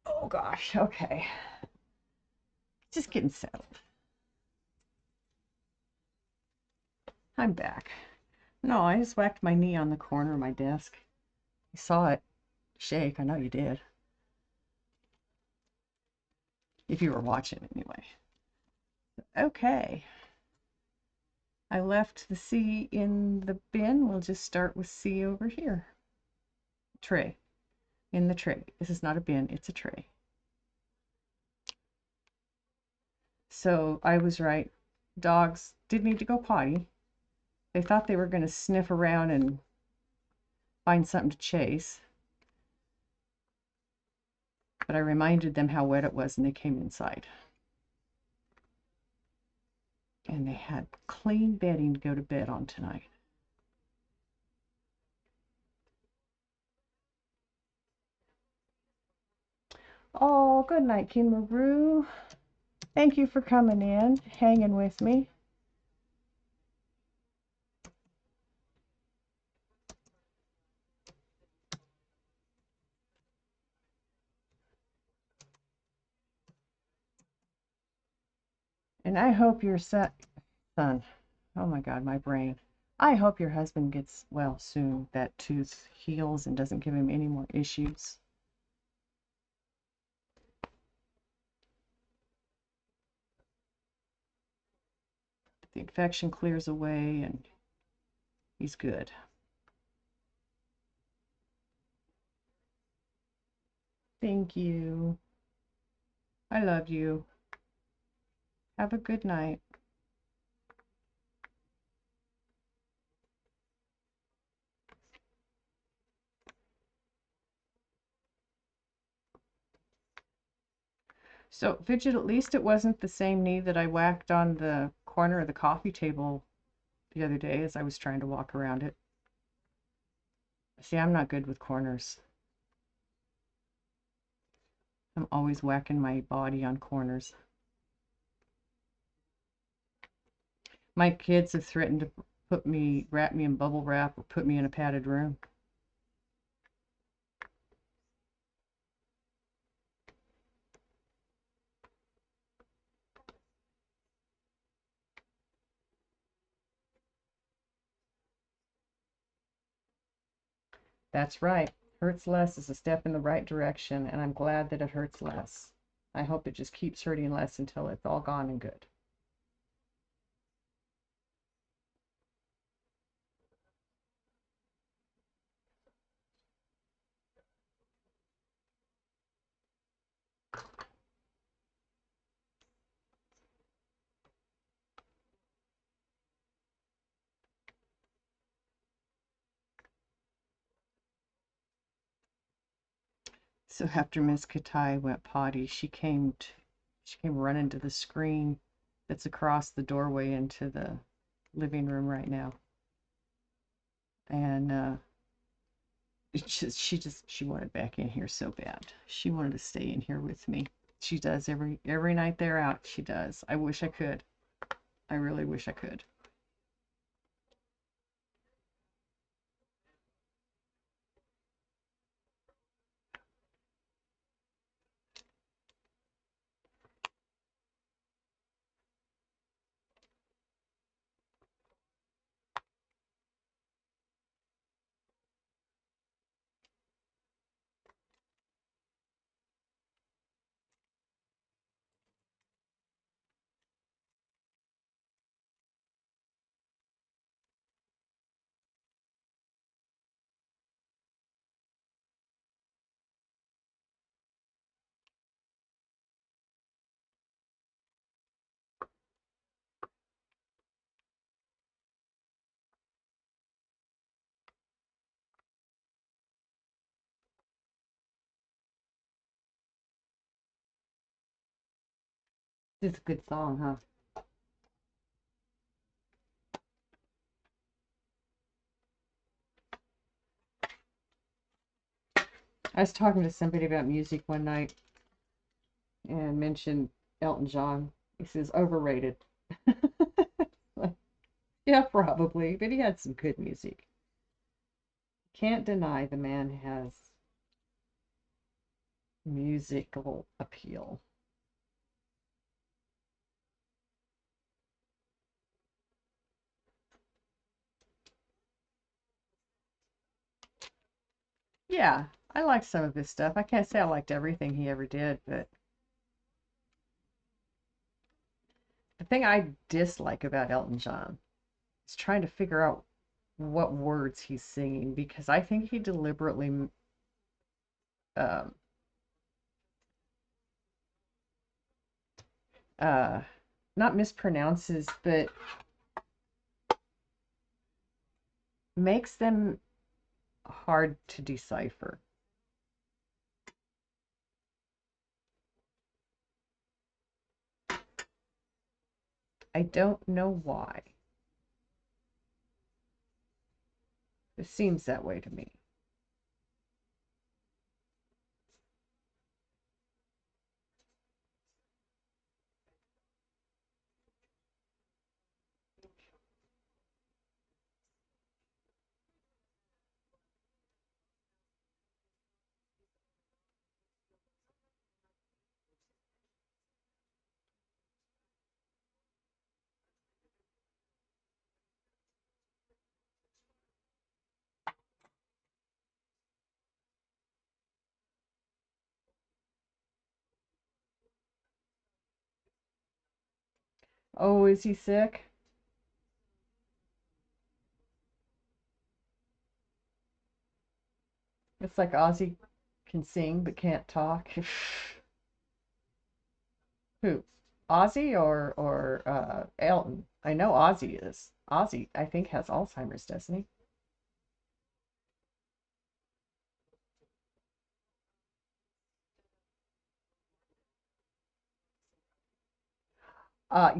Oh gosh, okay. Just getting settled. I'm back. No, I just whacked my knee on the corner of my desk. You saw it shake. I know you did. If you were watching anyway. Okay. I left the C in the bin. We'll just start with C over here. Tray. In the tray. This is not a bin, it's a tray. So I was right. Dogs did need to go potty. They thought they were going to sniff around and find something to chase. But I reminded them how wet it was and they came inside. And they had clean bedding to go to bed on tonight. Oh, good night, Kinmaru. Thank you for coming in, hanging with me. And I hope your son, oh my God, my brain. I hope your husband gets well soon, that tooth heals and doesn't give him any more issues. The infection clears away and he's good. Thank you. I love you. Have a good night. So, Fidget, at least it wasn't the same knee that I whacked on the corner of the coffee table the other day as I was trying to walk around it. See, I'm not good with corners. I'm always whacking my body on corners. My kids have threatened to wrap me in bubble wrap or put me in a padded room. That's right. Hurts less is a step in the right direction, and I'm glad that it hurts less. I hope it just keeps hurting less until it's all gone and good. So after Miss Katai went potty, she came running to the screen that's across the doorway into the living room right now. And she wanted back in here so bad. She wanted to stay in here with me. She does every night they're out. She does. I wish I could. I really wish I could. This is a good song, huh? I was talking to somebody about music one night and mentioned Elton John. He says overrated. Yeah, probably, but he had some good music. Can't deny the man has musical appeal. Yeah, I like some of his stuff. I can't say I liked everything he ever did, but the thing I dislike about Elton John is trying to figure out what words he's singing because I think he deliberately um, uh, not mispronounces, but makes them hard to decipher. I don't know why. It seems that way to me. Oh, is he sick? It's like Ozzy can sing but can't talk. Who? Ozzy or Elton? I know Ozzy is. Ozzy, I think, has Alzheimer's, doesn't he?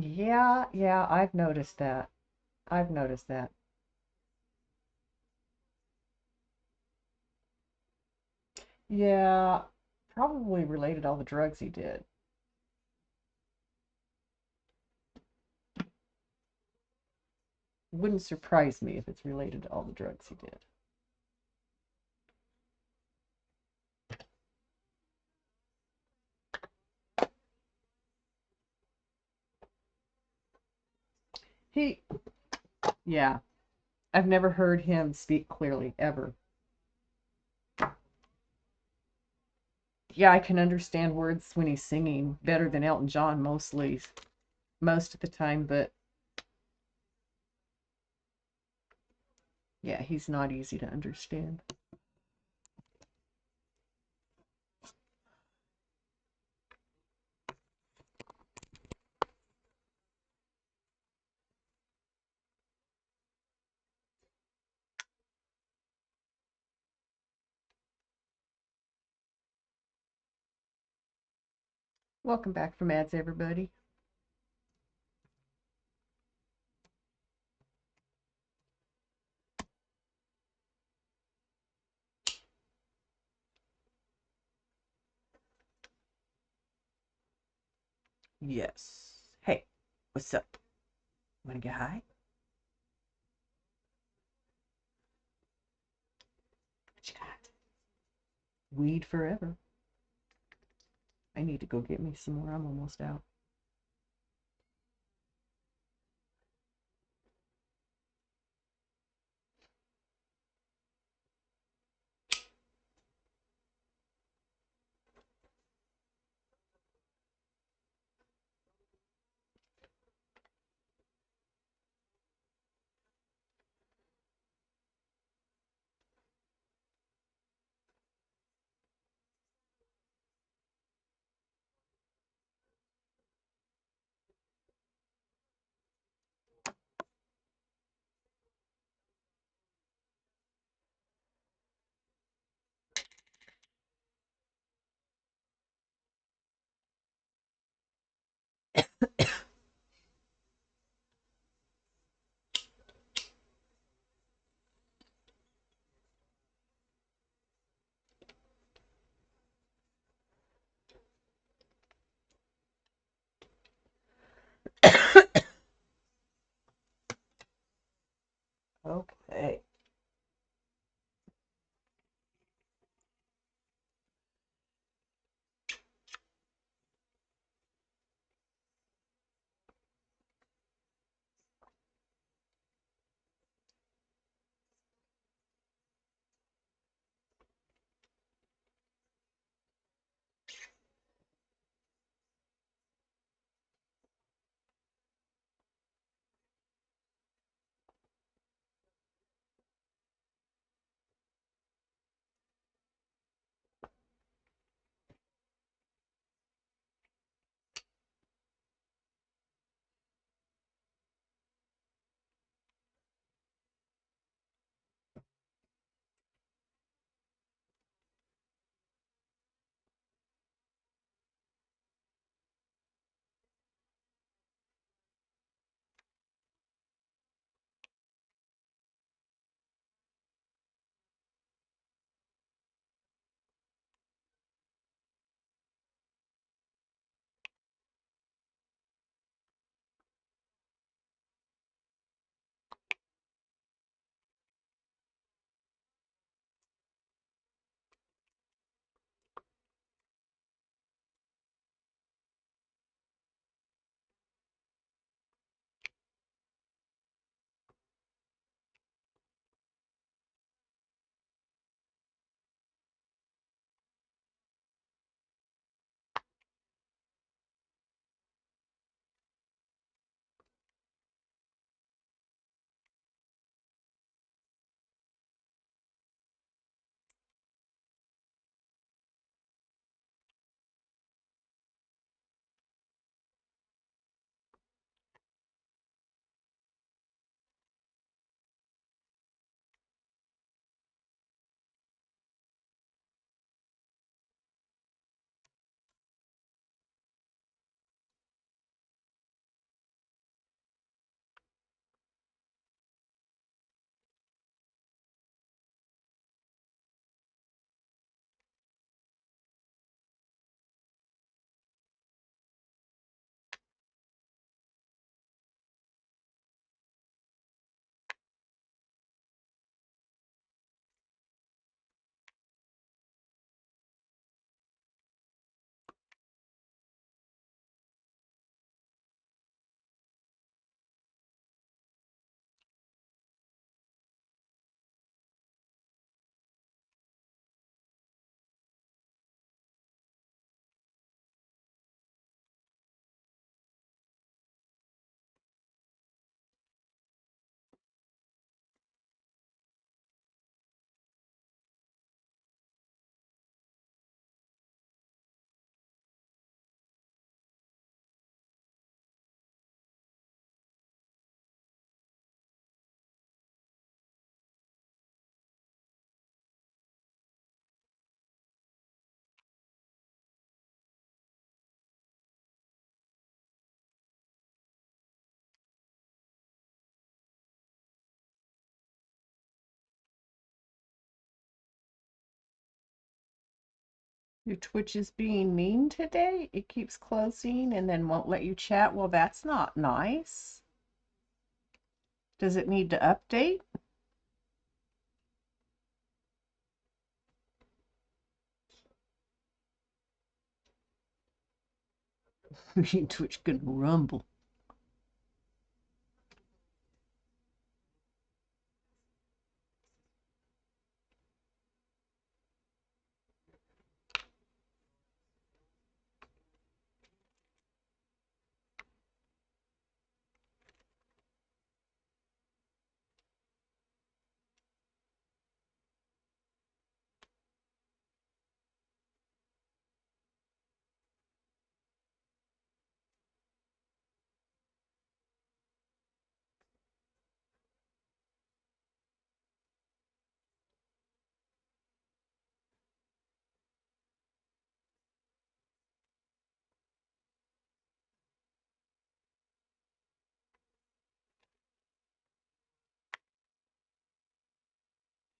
Yeah, yeah, I've noticed that. I've noticed that. Yeah, probably related to all the drugs he did. Wouldn't surprise me if it's related to all the drugs he did. He, yeah, I've never heard him speak clearly ever. Yeah, I can understand words when he's singing better than Elton John mostly, most of the time, but yeah, he's not easy to understand. Welcome back from ads, everybody. Yes. Hey, what's up? Wanna get high? What you got? Weed forever. I need to go get me some more. I'm almost out. Okay. Your Twitch is being mean today? It keeps closing and then won't let you chat? Well, that's not nice. Does it need to update? Twitch gonna rumble.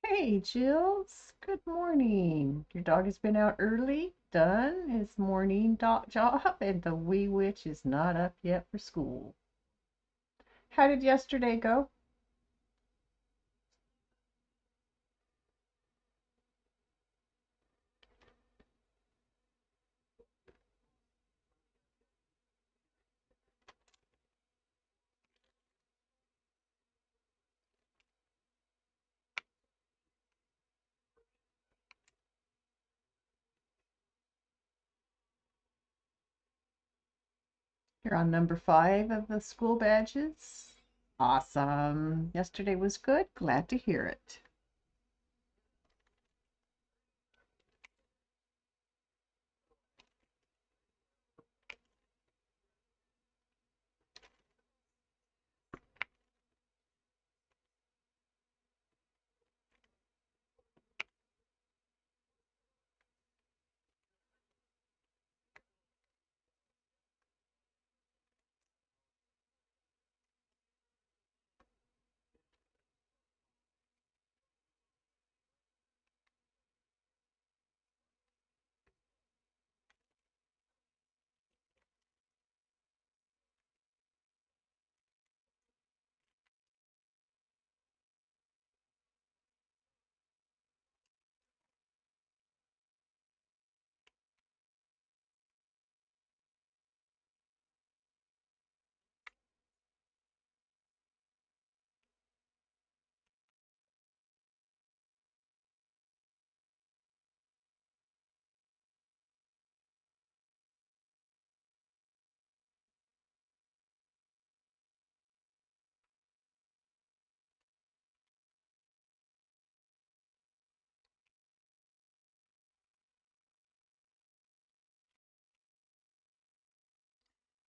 Hey, Jills. Good morning. Your dog has been out early, done his morning dog job, and the wee witch is not up yet for school. How did yesterday go? You're on number 5 of the school badges. Awesome. Yesterday was good. Glad to hear it.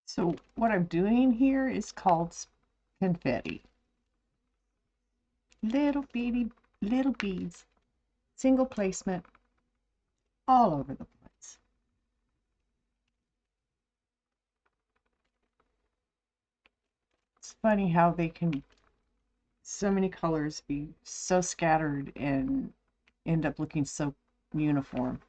So what I'm doing here is called confetti. Little bitty little beads. Single placement all over the place. It's funny how they can, so many colors, be so scattered and end up looking so uniform.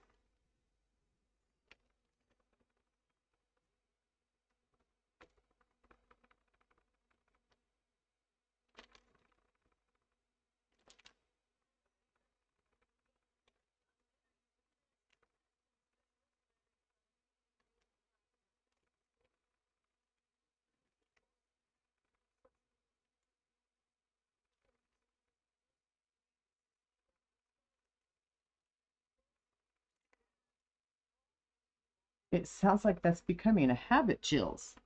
It sounds like that's becoming a habit, Jills.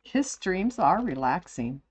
His streams are relaxing.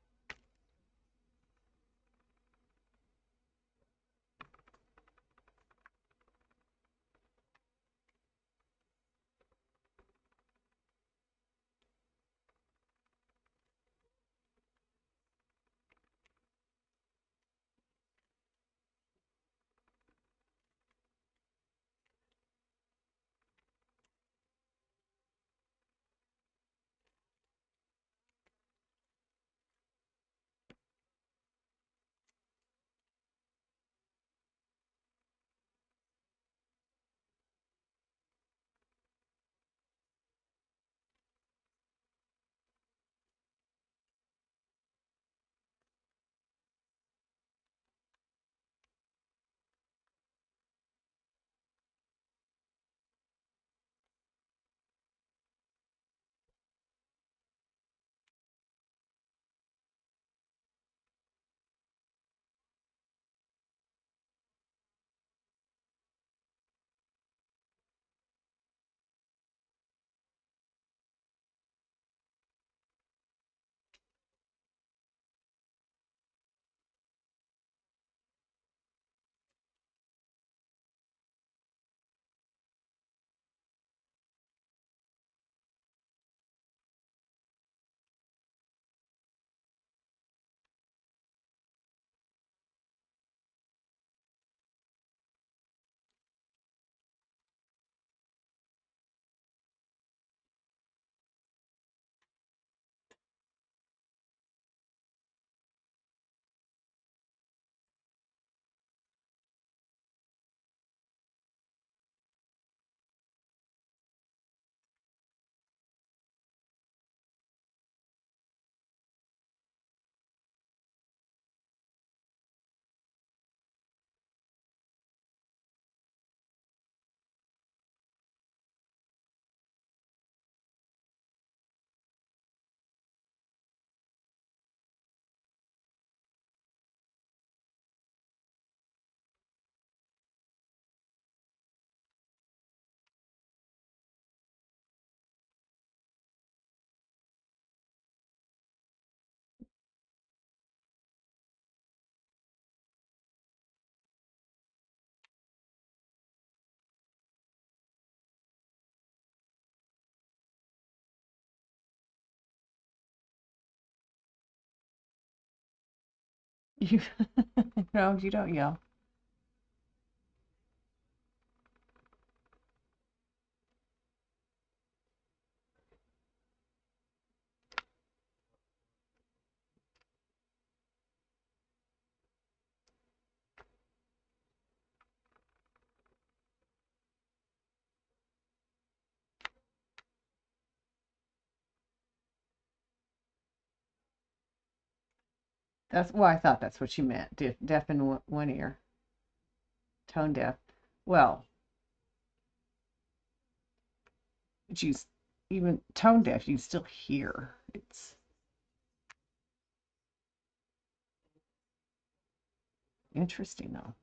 You, no, you don't yell. Well, I thought that's what you meant. Deaf in one ear, tone deaf. Well, but you even tone deaf, you still hear. It's interesting though.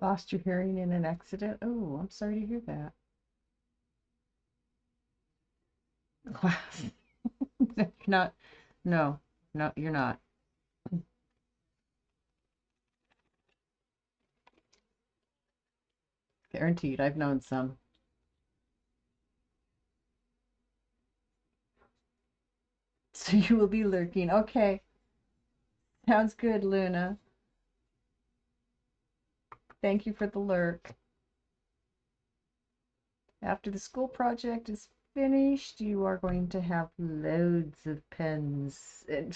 Lost your hearing in an accident? Oh, I'm sorry to hear that. Glass. You're not. No, no, you're not. Guaranteed. I've known some. So you will be lurking. Okay. Sounds good, Luna. Thank you for the lurk. After the school project is finished, you are going to have loads of pens and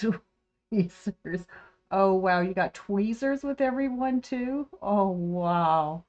tweezers. Oh, wow. You got tweezers with everyone, too? Oh, wow.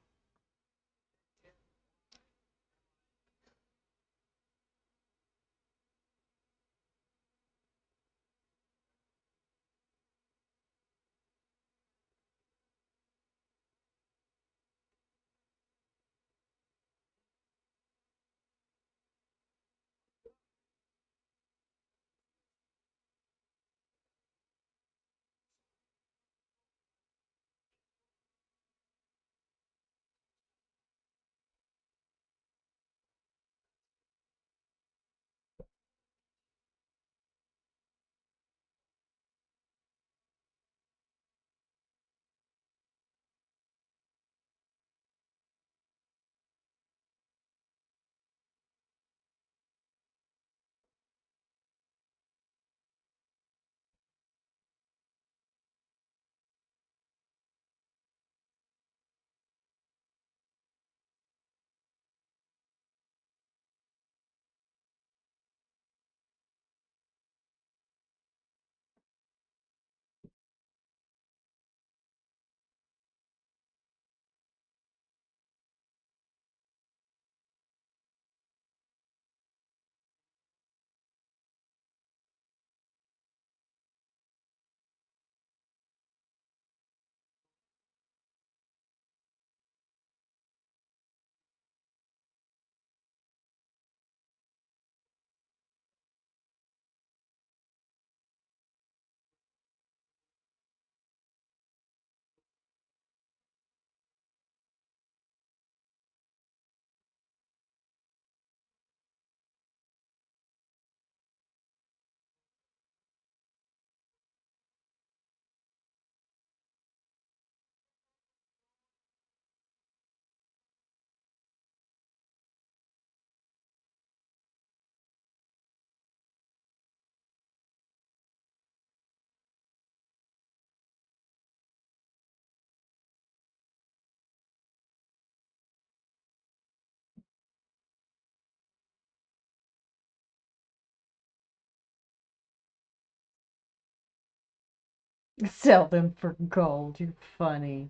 Sell them for gold. You're funny.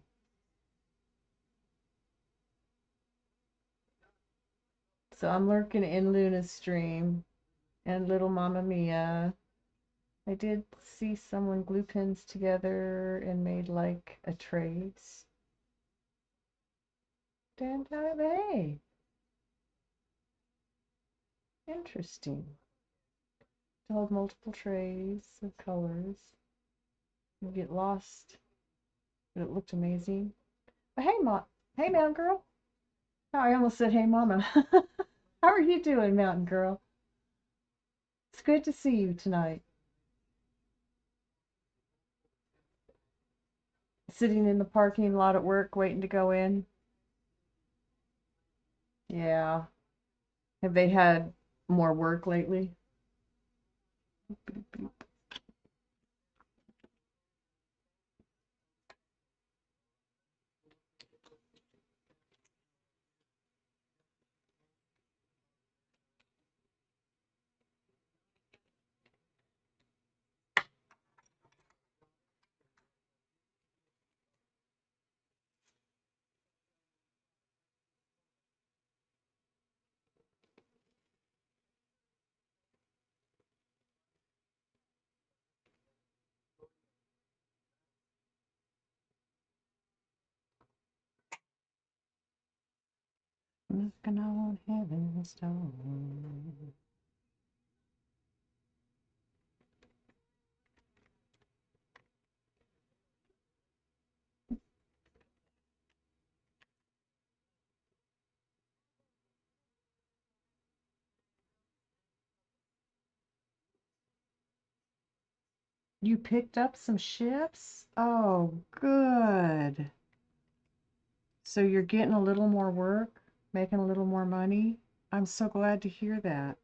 So I'm lurking in Luna's stream and Little Mama Mia. I did see someone glue pins together and made like a trace. Hey, interesting. To hold multiple trays of colors. You get lost, but it looked amazing. But hey, hey, Mountain Girl. Oh, I almost said, hey, Mama. How are you doing, Mountain Girl? It's good to see you tonight. Sitting in the parking lot at work, waiting to go in. Yeah. Have they had more work lately? Knocking on heaven's door. You picked up some ships? Oh, good. So you're getting a little more work, making a little more money? I'm so glad to hear that.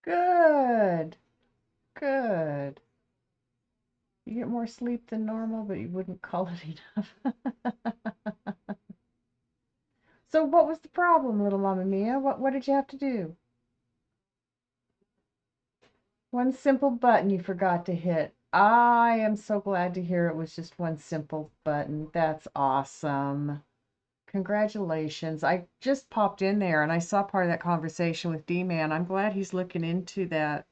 Good, good. You get more sleep than normal, but you wouldn't call it enough. So what was the problem, little Mama Mia? What did you have to do? One simple button you forgot to hit. I am so glad to hear it was just one simple button. That's awesome. Congratulations. I just popped in there and I saw part of that conversation with D-Man. I'm glad he's looking into that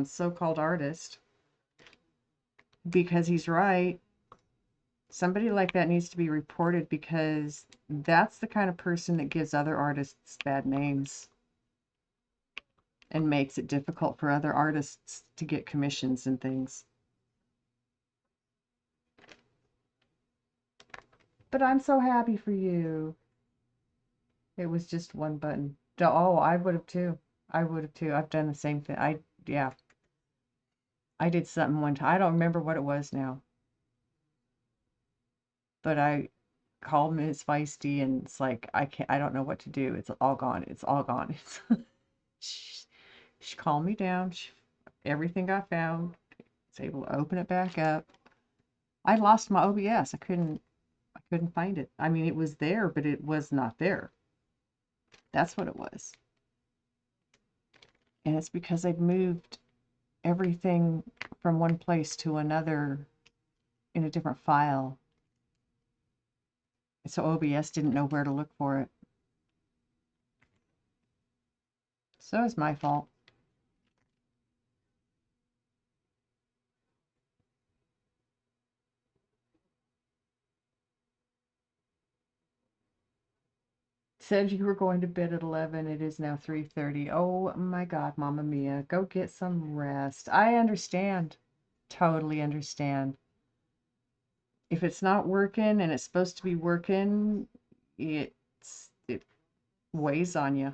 so-called artist because he's right. Somebody like that needs to be reported because that's the kind of person that gives other artists bad names and makes it difficult for other artists to get commissions and things. But I'm so happy for you. It was just one button. Oh, I would have too. I would have too. I've done the same thing. Yeah, I did something one time. I don't remember what it was now, but I called Ms. Feisty and it's like, I don't know what to do. It's all gone. It's all gone. She, she calmed me down. Everything got found. Was able to open it back up. I lost my OBS. I couldn't find it. I mean, it was there, but it was not there. That's what it was. And it's because I'd moved everything from one place to another in a different file. So OBS didn't know where to look for it. So it's my fault. Said you were going to bed at 11. It is now 3:30. Oh my God, Mama Mia, go get some rest. I understand. Totally understand. If it's not working and it's supposed to be working, it weighs on you.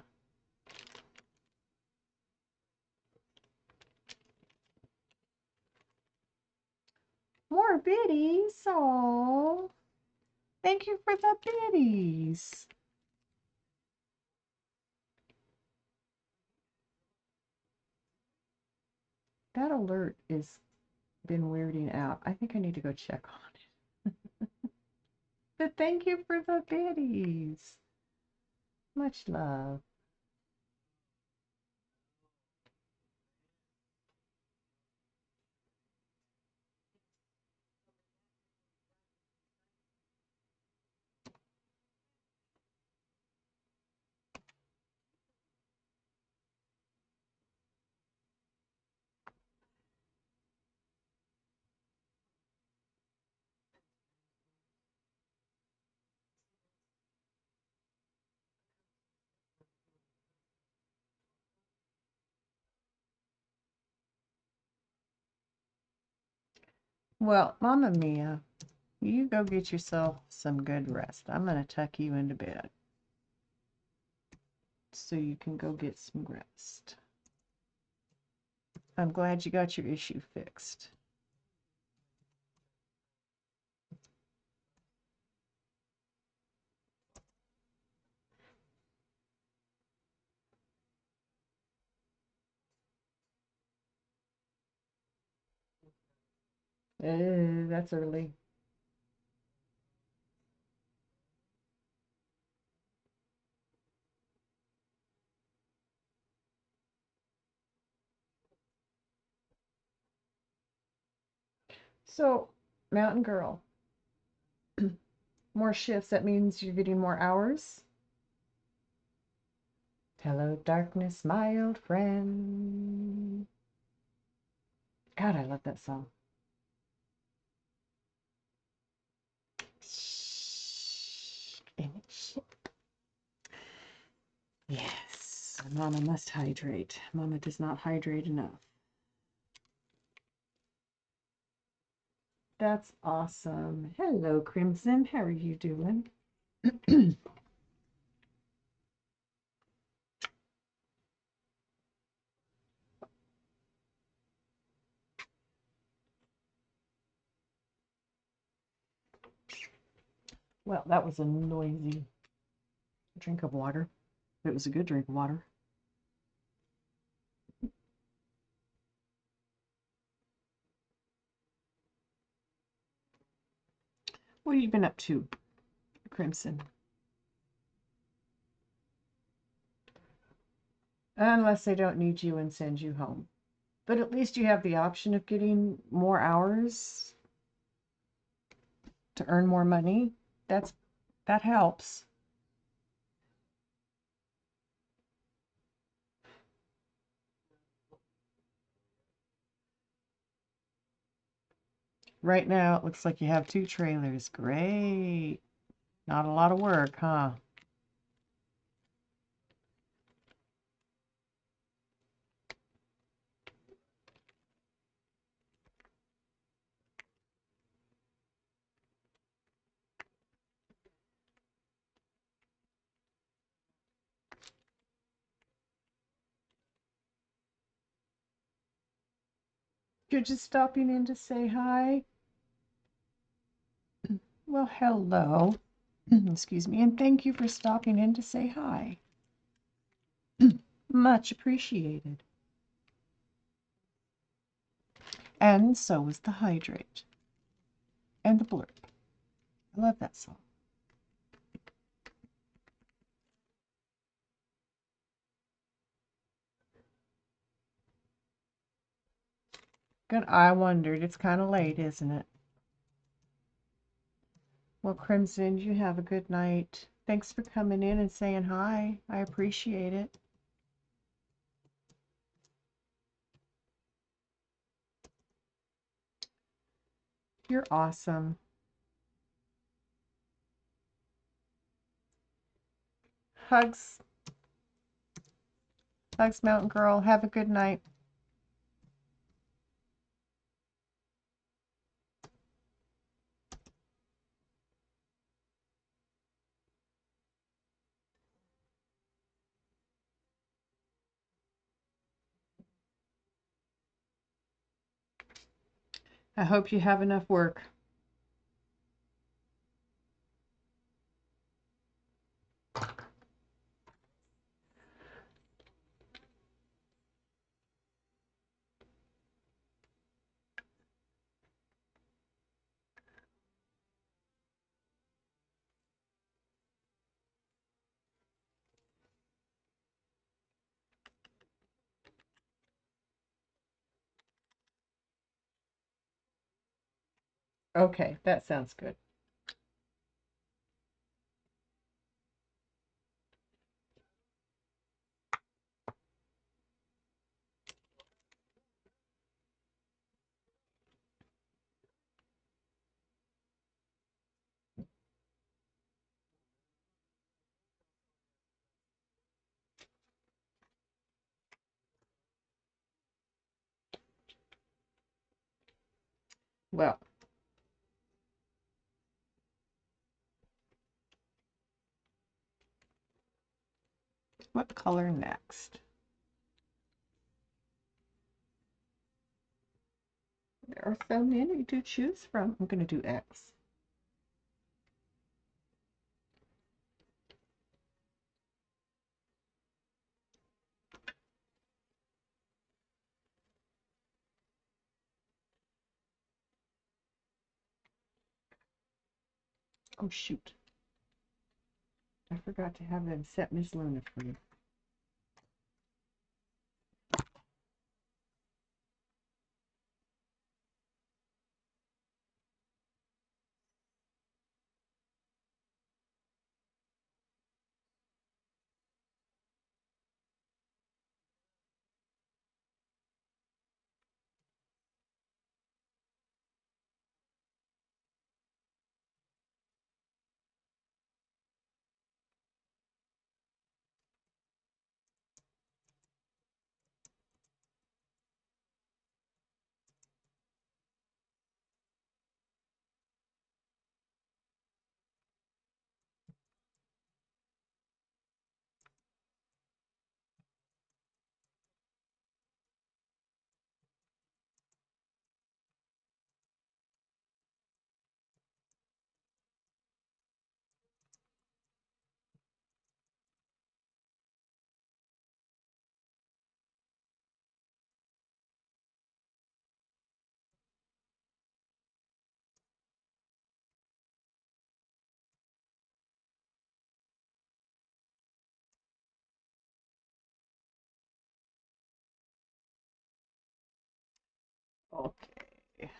More biddies. Oh, thank you for the biddies. That alert has been weirding out. I think I need to go check on it. But thank you for the biddies. Much love. Well, Mama Mia, you go get yourself some good rest. I'm going to tuck you into bed so you can go get some rest. I'm glad you got your issue fixed. That's early. So, Mountain Girl, more shifts, that means you're getting more hours? Hello, darkness, my old friend. God, I love that song. Yes, Mama must hydrate. Mama does not hydrate enough. That's awesome. Hello, Crimson. How are you doing? Well, that was a noisy drink of water. It was a good drink of water. What have you been up to, Crimson? Unless they don't need you and send you home. But at least you have the option of getting more hours to earn more money. That helps. Right now, it looks like you have 2 trailers. Great. Not a lot of work, huh? You're just stopping in to say hi? Well, hello. Excuse me, and thank you for stopping in to say hi. Much appreciated. And so was the hydrate. And the blurb. I love that song. Good. I wondered. It's kind of late, isn't it? Well, Crimson, you have a good night. Thanks for coming in and saying hi. I appreciate it. You're awesome. Hugs. Hugs, Mountain Girl. Have a good night. I hope you have enough work. Okay, that sounds good. Well, what color next? There are so many to choose from. I'm going to do X. Oh, shoot. I forgot to have them set Miss Luna free. Okay.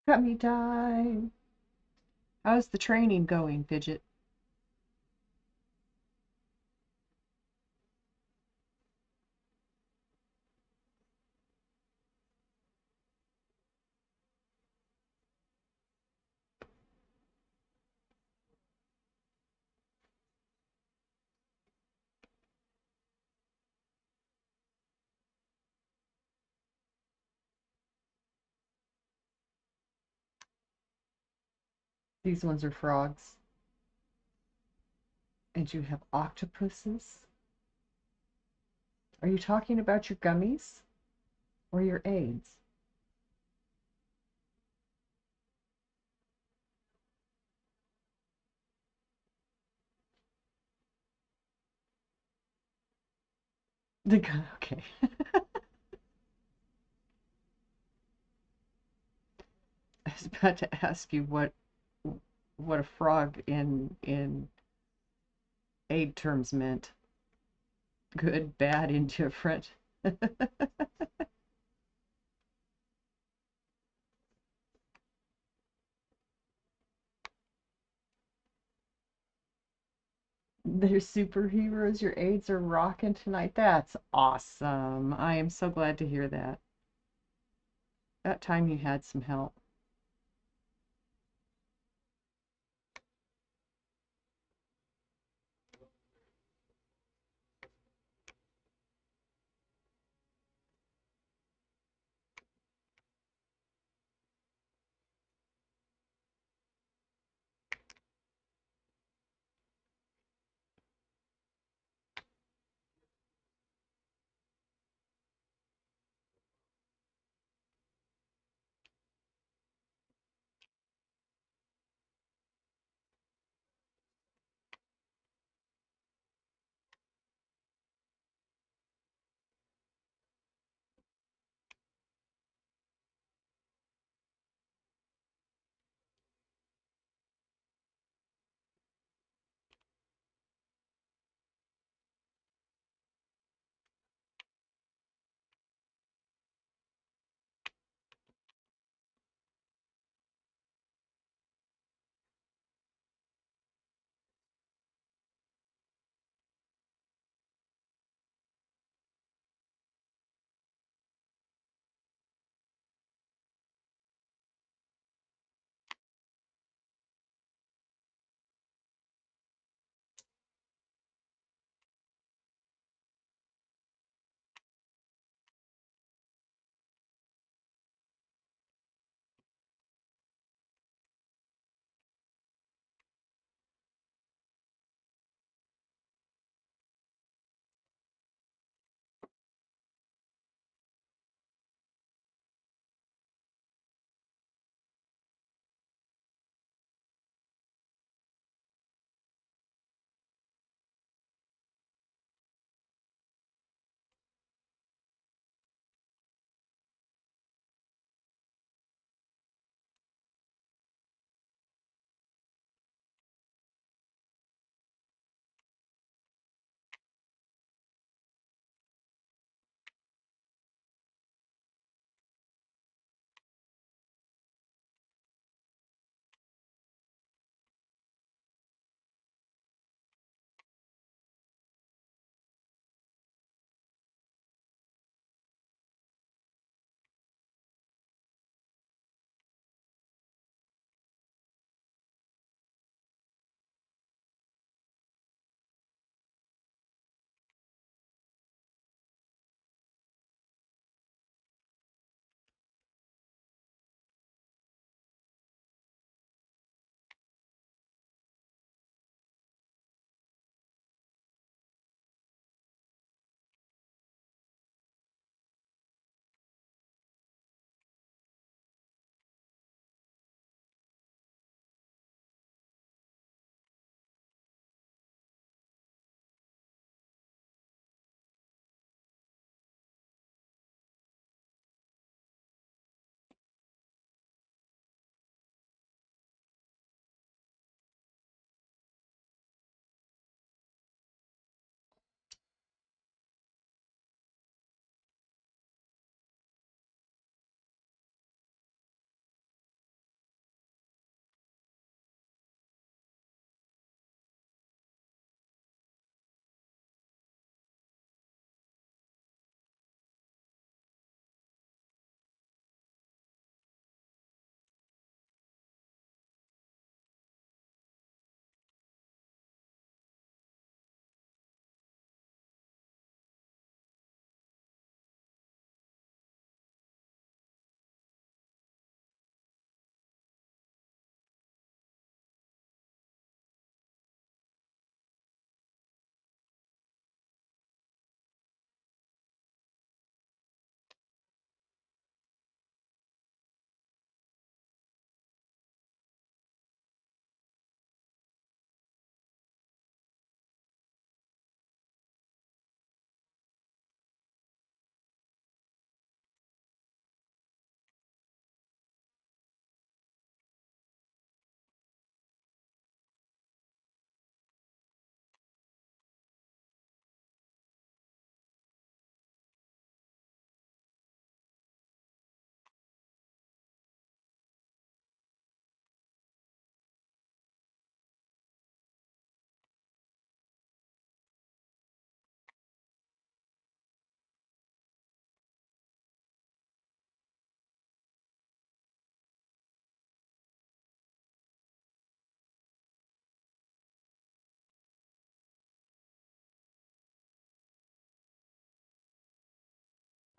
Gummy time. How's the training going, Fidget? These ones are frogs. And you have octopuses? Are you talking about your gummies or your aids? Okay. I was about to ask you what a frog in aid terms meant. Good, bad, indifferent. They're superheroes. Your aides are rocking tonight. That's awesome. I am so glad to hear that. That time you had some help.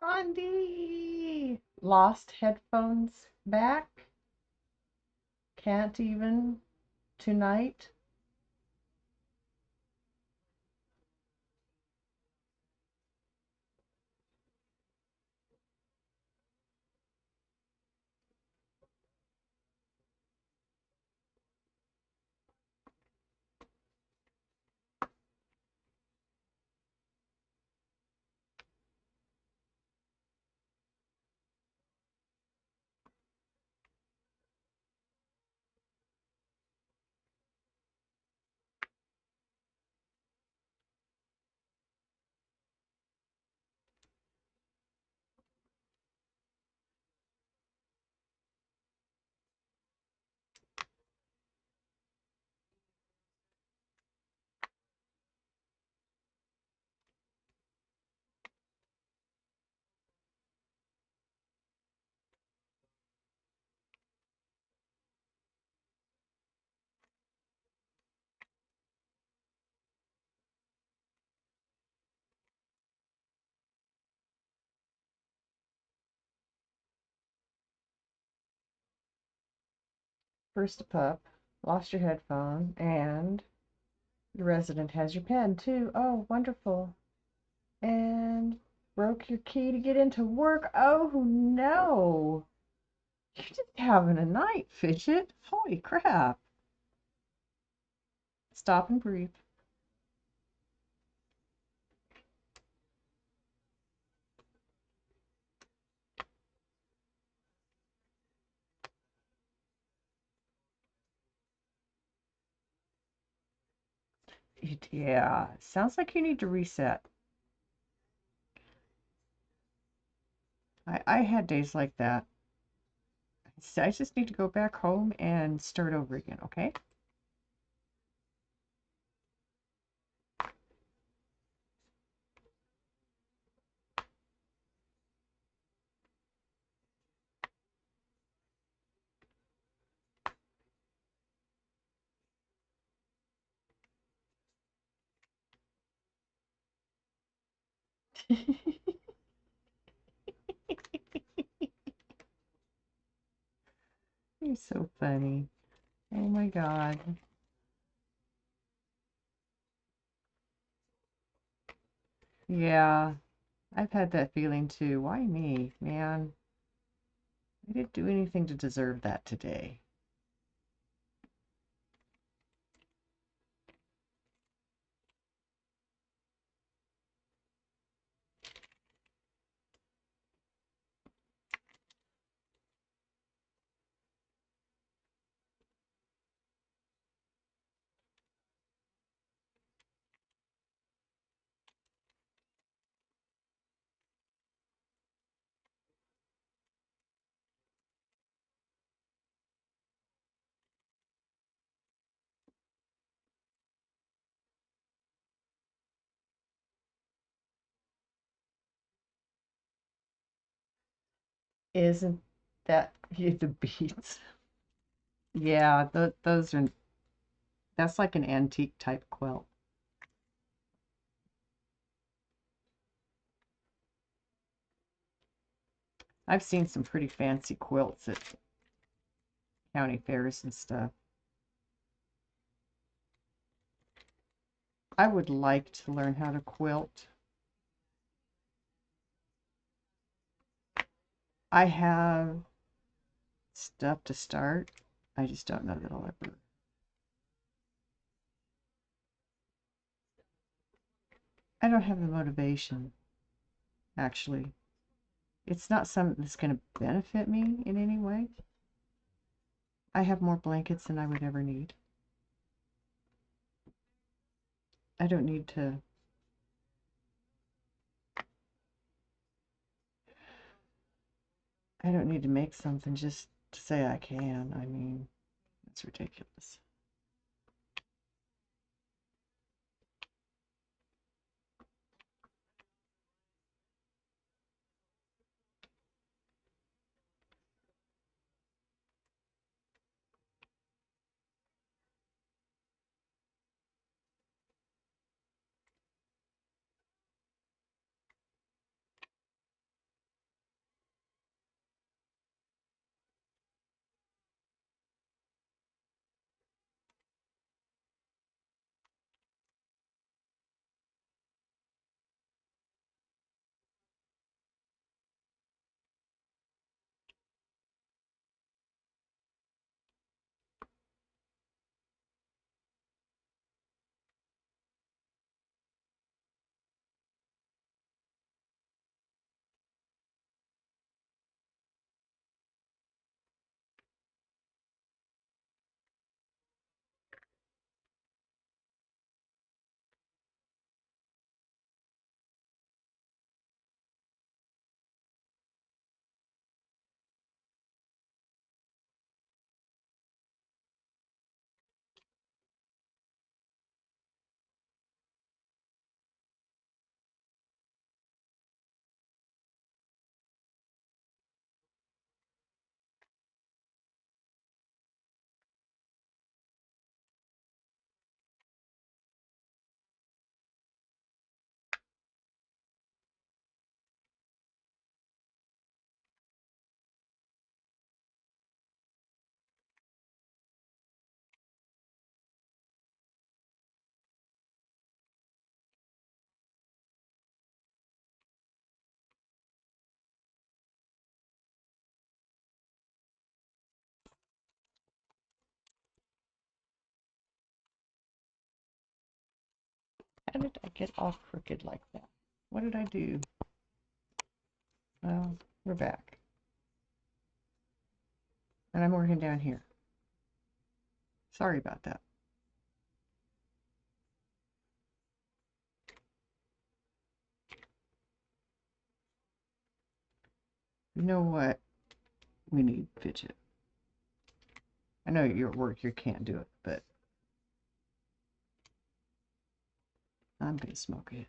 Andy! Lost headphones back? Can't even tonight? First a pup, lost your headphone, and the resident has your pen too. Oh, wonderful. And broke your key to get into work. Oh no. You're just having a night, Fidget. Holy crap. Stop and breathe. Yeah, sounds like you need to reset. I had days like that. I just need to go back home and start over again, okay? You're so funny. Oh my God. Yeah, I've had that feeling too. Why me, man? I didn't do anything to deserve that today. Isn't that the beats? Yeah, those are, that's like an antique type quilt. I've seen some pretty fancy quilts at county fairs and stuff. I would like to learn how to quilt. I have stuff to start. I just don't know that I'll ever. I don't have the motivation, actually. It's not something that's going to benefit me in any way. I have more blankets than I would ever need. I don't need to. I don't need to make something just to say I can. I mean, it's ridiculous. How did I get all crooked like that? What did I do? Well, we're back. And I'm working down here. Sorry about that. You know what? We need fidget. I know you're at work, you can't do it, but I'm gonna smoke it.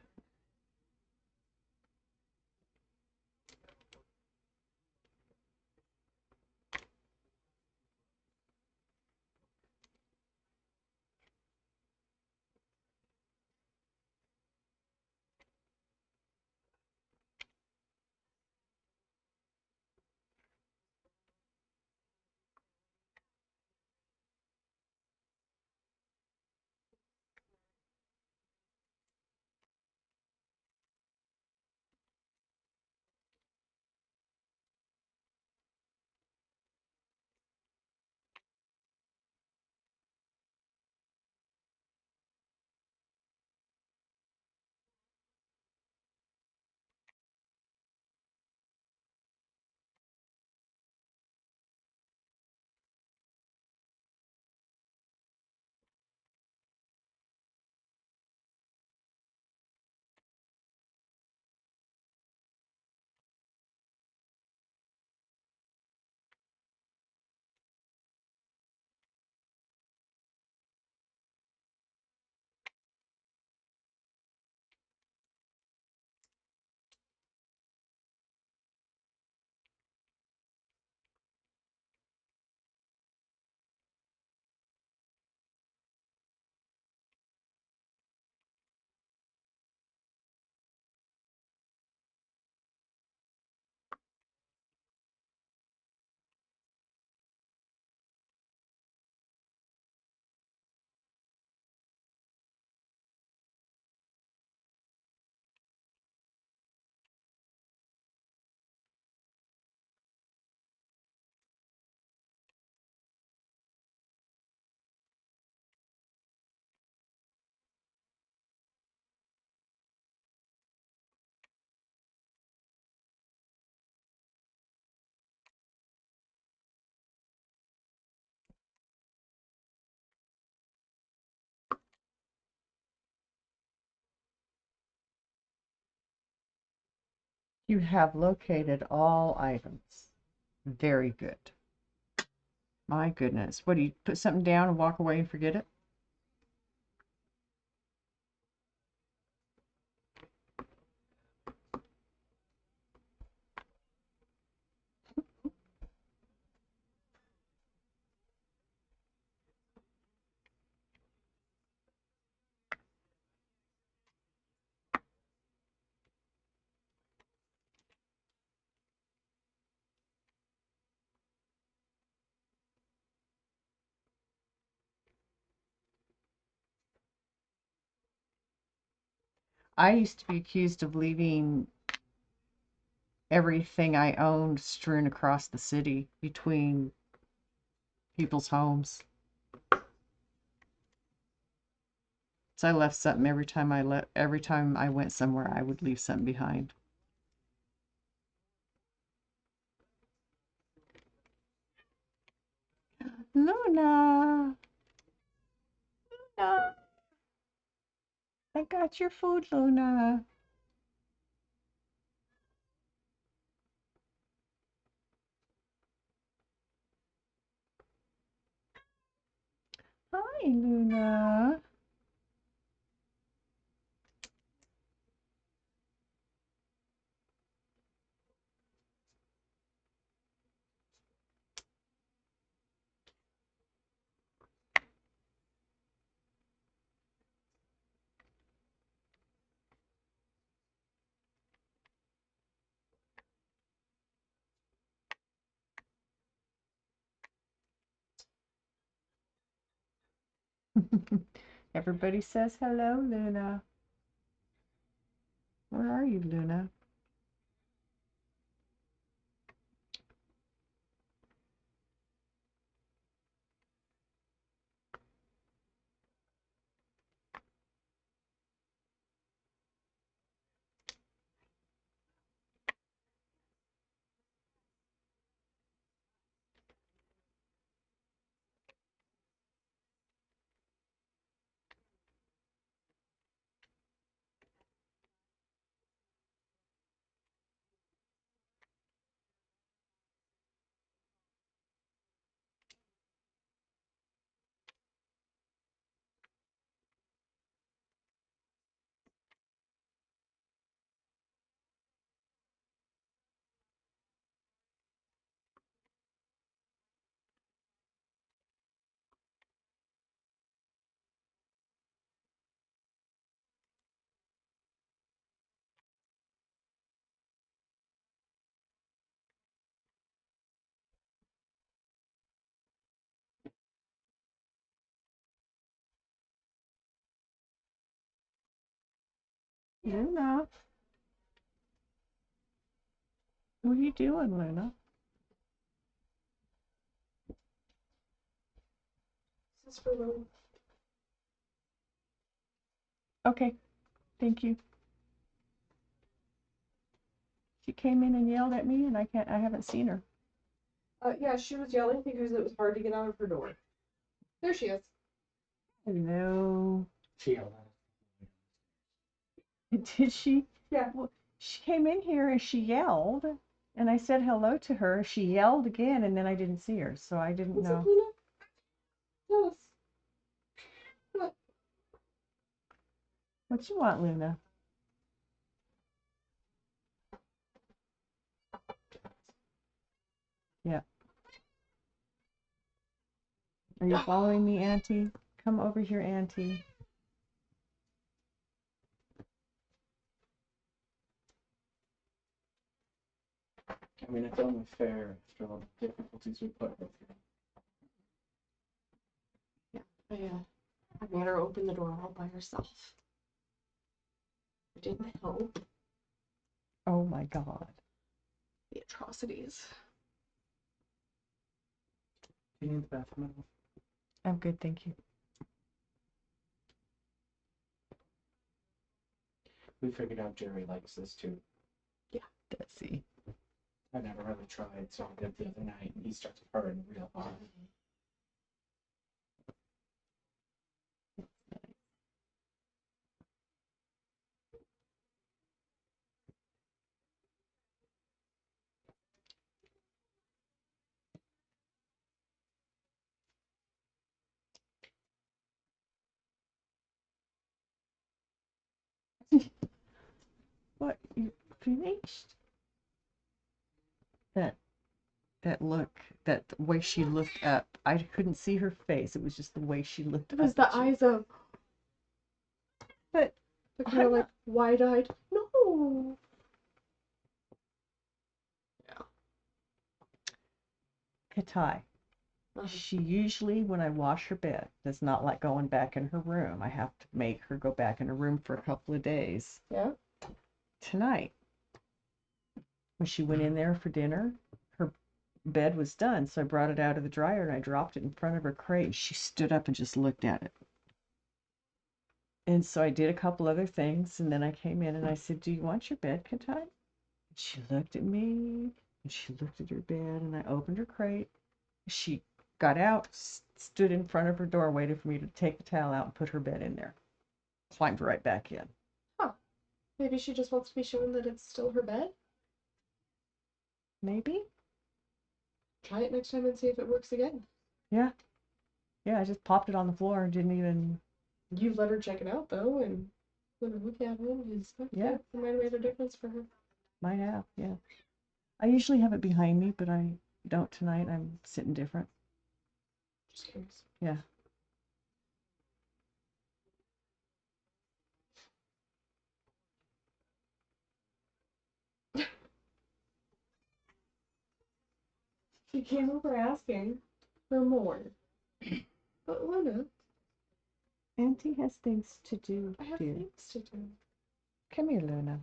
You have located all items. Very good. My goodness. What, do you put something down and walk away and forget it? I used to be accused of leaving everything I owned strewn across the city between people's homes. So I left something every time every time I went somewhere, I would leave something behind. Luna, Luna, I got your food, Luna. Hi, Luna. Everybody says hello, Luna. Where are you, Luna? Luna. What are you doing, Luna? This is for Luna. Okay, thank you. She came in and yelled at me, and I haven't seen her. Yeah, she was yelling because it was hard to get out of her door. There she is. Hello. She yelled Did she? Yeah. Well, she came in here and she yelled, and I said hello to her. She yelled again, and then I didn't see her, so I didn't What's know. up, Luna? Tell us. What? What you want, Luna? Yeah. Are you following me, Auntie? Come over here, Auntie. I mean, it's only fair after all the difficulties we put her through. I made her open the door all by herself. It didn't help. Oh my God. The atrocities. Do you need the bathroom? I'm good, thank you. We figured out Jerry likes this too. Let's see. I never really tried, so I did the other night, and he starts purring real hard. What? You finished? That look, that way she looked up. I couldn't see her face. It was just the way she looked It up. was the at you. eyes of. But The kind of like wide-eyed. No. Katai. She usually, when I wash her bed, does not like going back in her room. I have to make her go back in her room for a couple of days. Yeah. Tonight, when she went in there for dinner, her bed was done, so I brought it out of the dryer and I dropped it in front of her crate. She stood up and just looked at it. And so I did a couple other things, and then I came in and I said, "Do you want your bed, Katai?" And she looked at me, and she looked at her bed, and I opened her crate. She got out, stood in front of her door, waited for me to take the towel out and put her bed in there. Climbed right back in. Huh. Maybe she just wants to be shown that it's still her bed. Maybe? Try it next time and see if it works again. Yeah. Yeah, I just popped it on the floor and didn't even... You let her check it out though, and let her look at it. Yeah. It might have made a difference for her. Might have, yeah. I usually have it behind me, but I don't tonight. I'm sitting different. Just curious. Yeah. She came over asking for more. But Luna, Auntie has things to do, I have dear. things to do. Come here, Luna.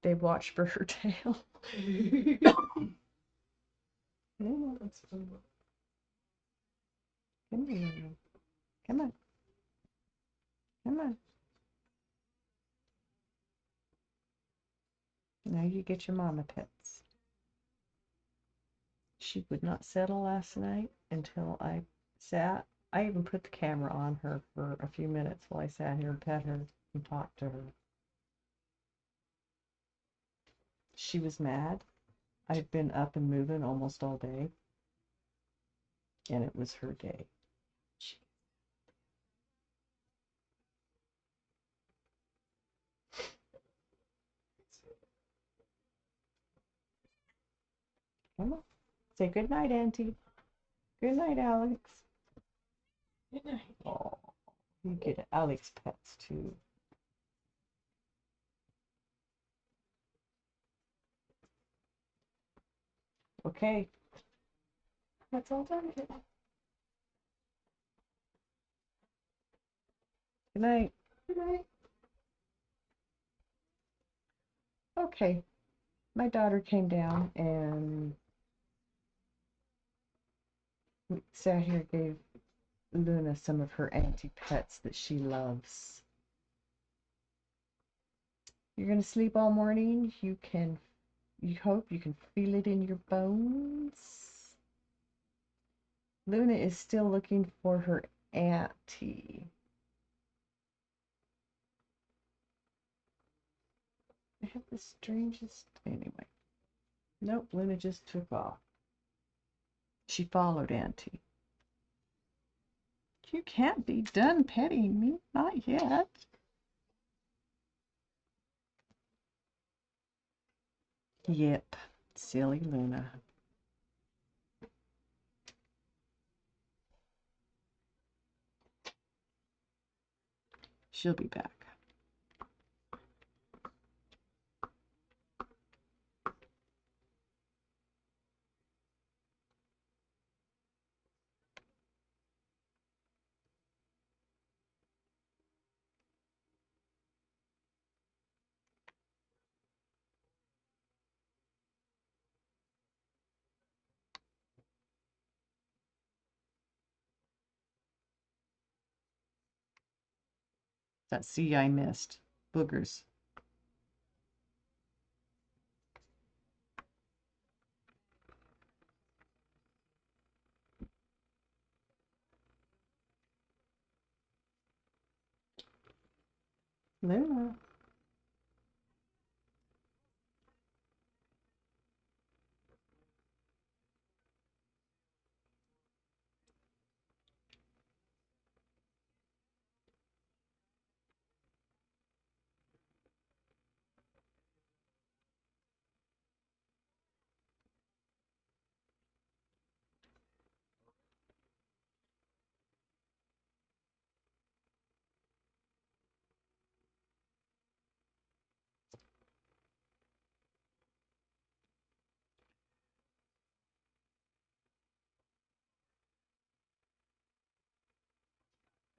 They watch for her tail. Luna, That's fun. come here, Luna. Come on. Come on. Now you get your mama pets. She would not settle last night until I sat. I even put the camera on her for a few minutes while I sat here and pet her and talked to her. She was mad. I'd been up and moving almost all day, and it was her day. Come on. Say good night, Auntie. Good night, Alex. Good night. Oh, you get Alex pets too. Okay. That's all done. Good night. Good night. Okay, my daughter came down and sat here, gave Luna some of her anti-pets that she loves. You're gonna sleep all morning. You hope you can feel it in your bones. Luna is still looking for her auntie. I have the strangest. Anyway. Nope, Luna just took off. She followed Auntie. You can't be done petting me. Not yet. Yep. Silly Luna. She'll be back. That C I missed. Boogers. Luna.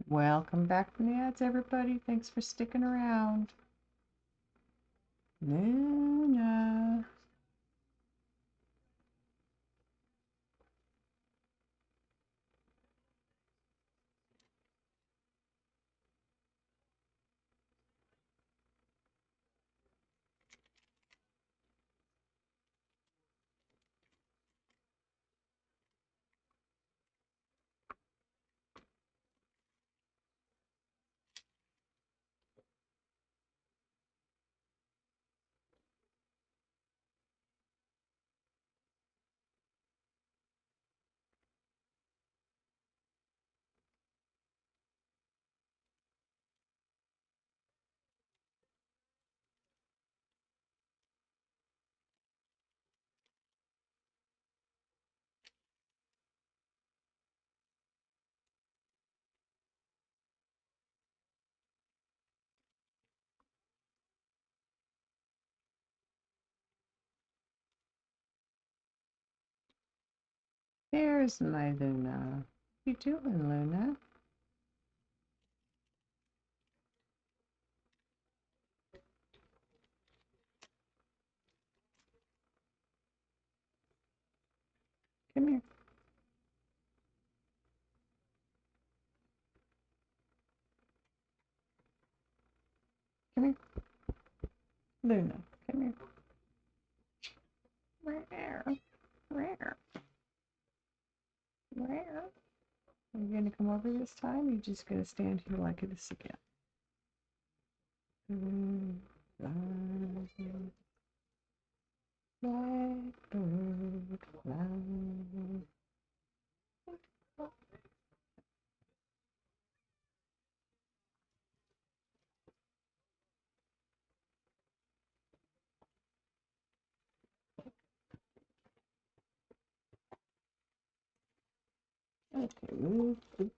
Welcome back from the ads, everybody. Thanks for sticking around. Luna. There's my Luna. What you doing, Luna? Come here. Come here. Luna, come here. Where? Where? Where? Are you gonna come over this time? You're just gonna stand here like this again. Blackbird fly. Okay, move the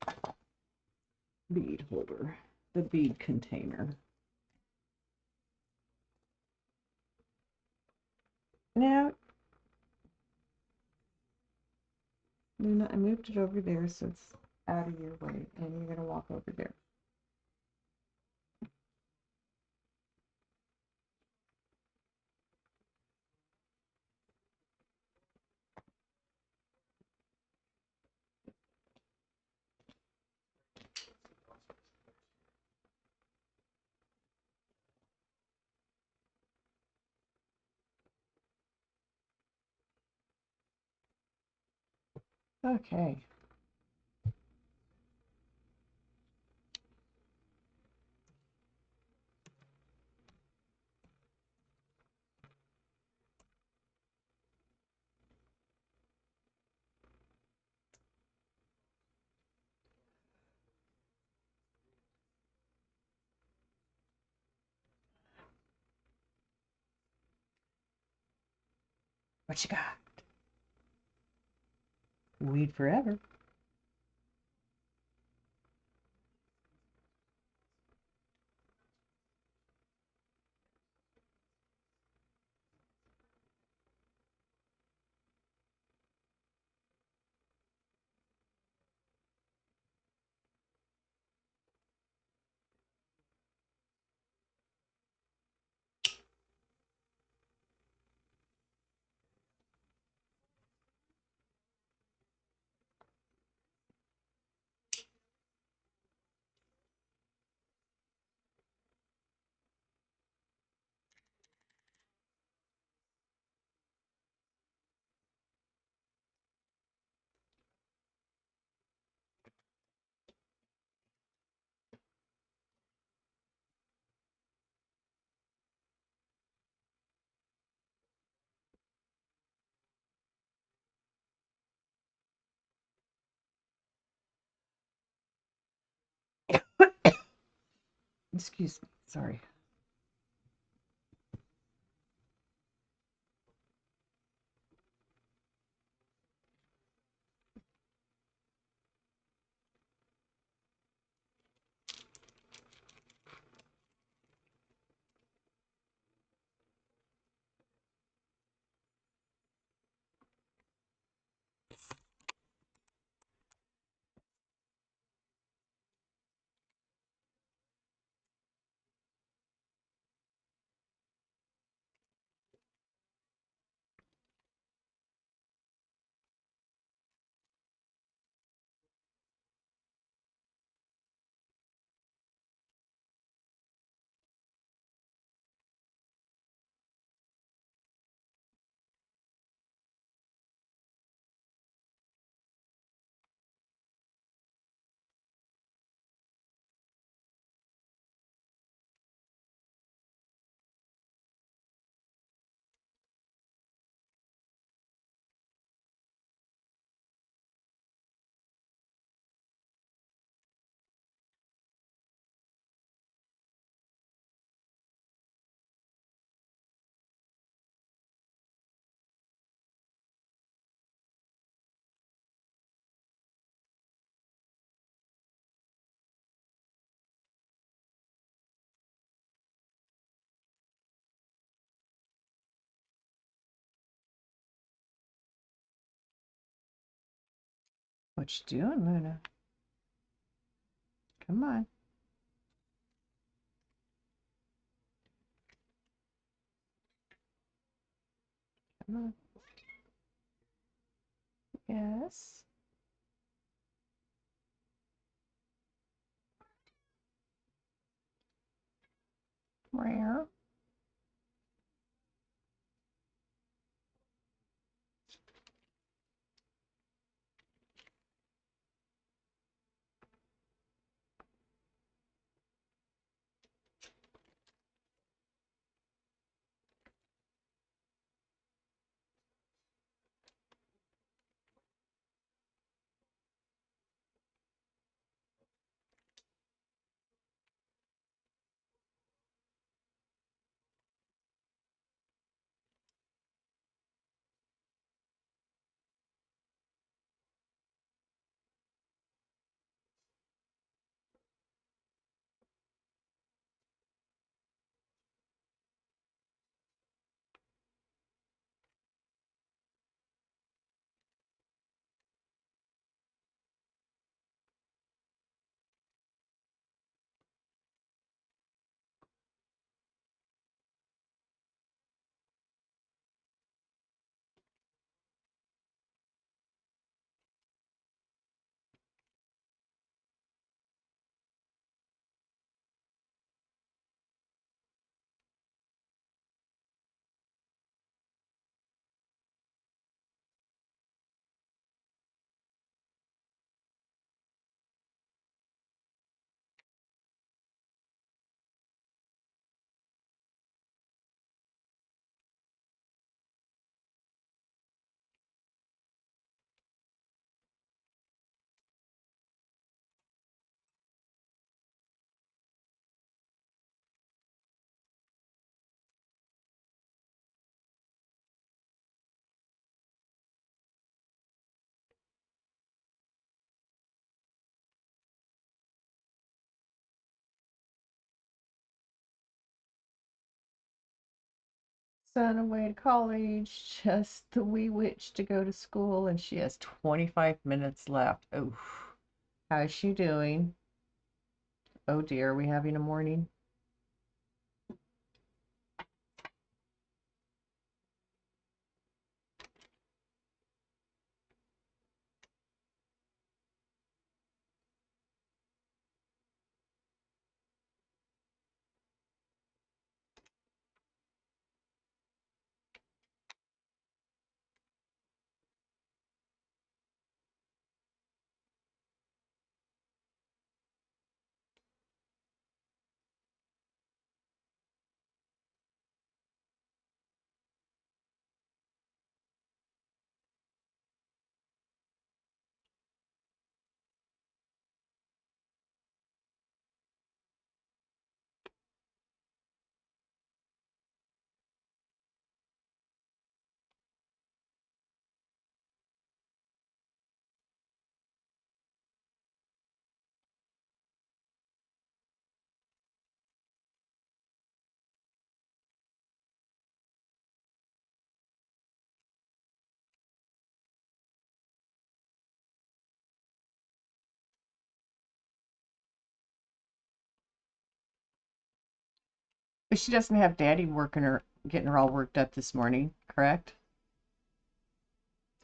bead holder, the bead container. Now, Luna, I moved it over there so it's out of your way, and you're gonna walk over there. Okay. What you got? Weed forever. Excuse me. Sorry. What you doing, Luna? Come on. Come on. Yes. Rare. son away to college, just the wee witch to go to school, and she has 25 minutes left. Oh, how's she doing? Oh dear, are we having a morning? But she doesn't have Daddy working her, getting her all worked up this morning, correct?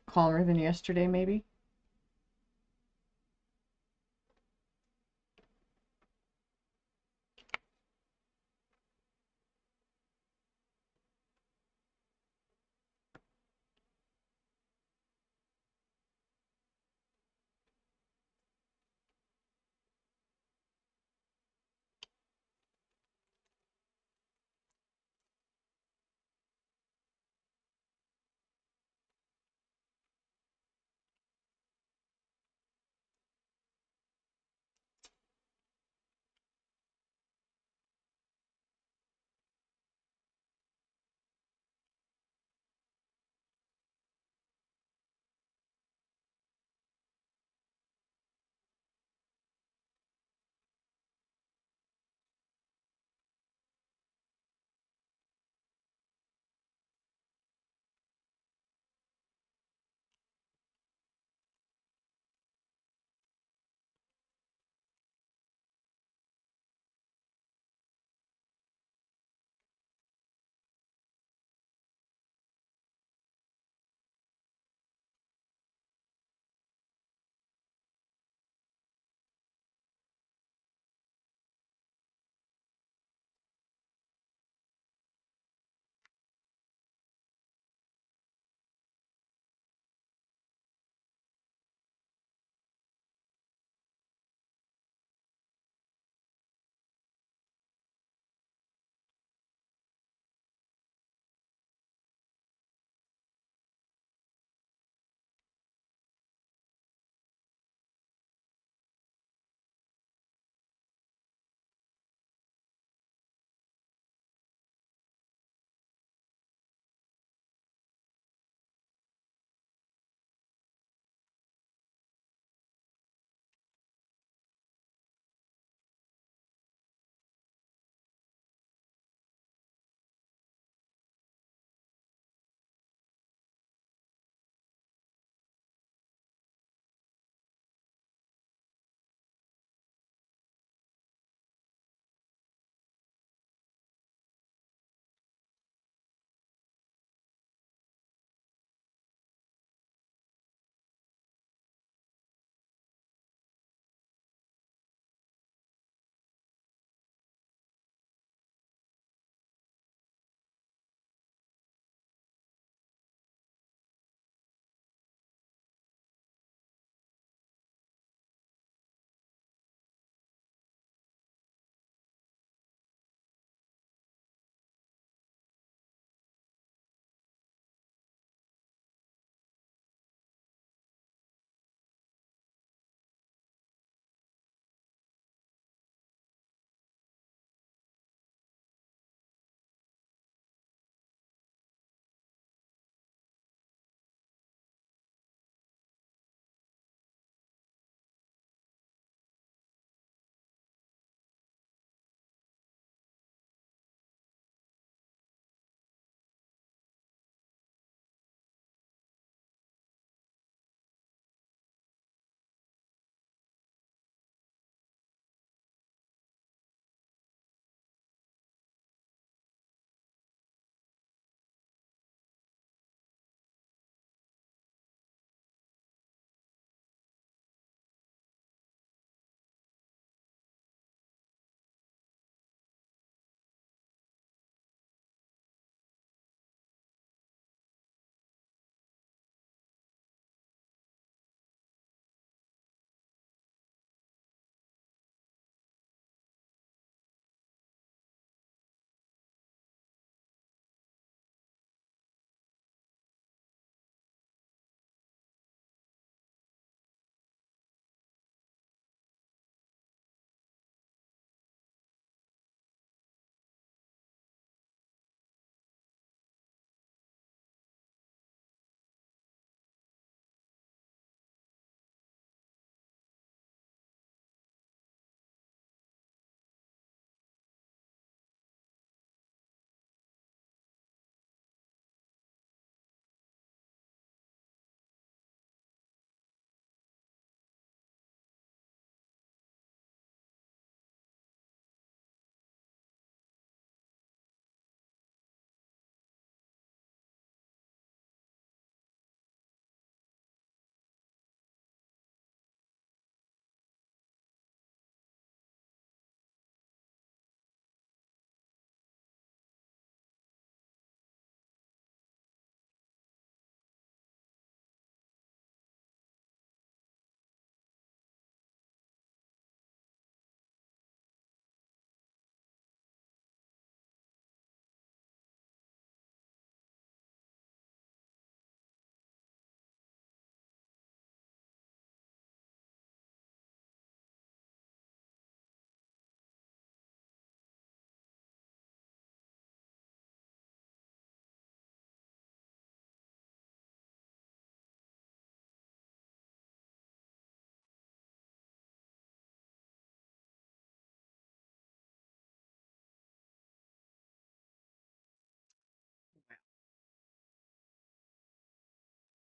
Calmer than yesterday, maybe?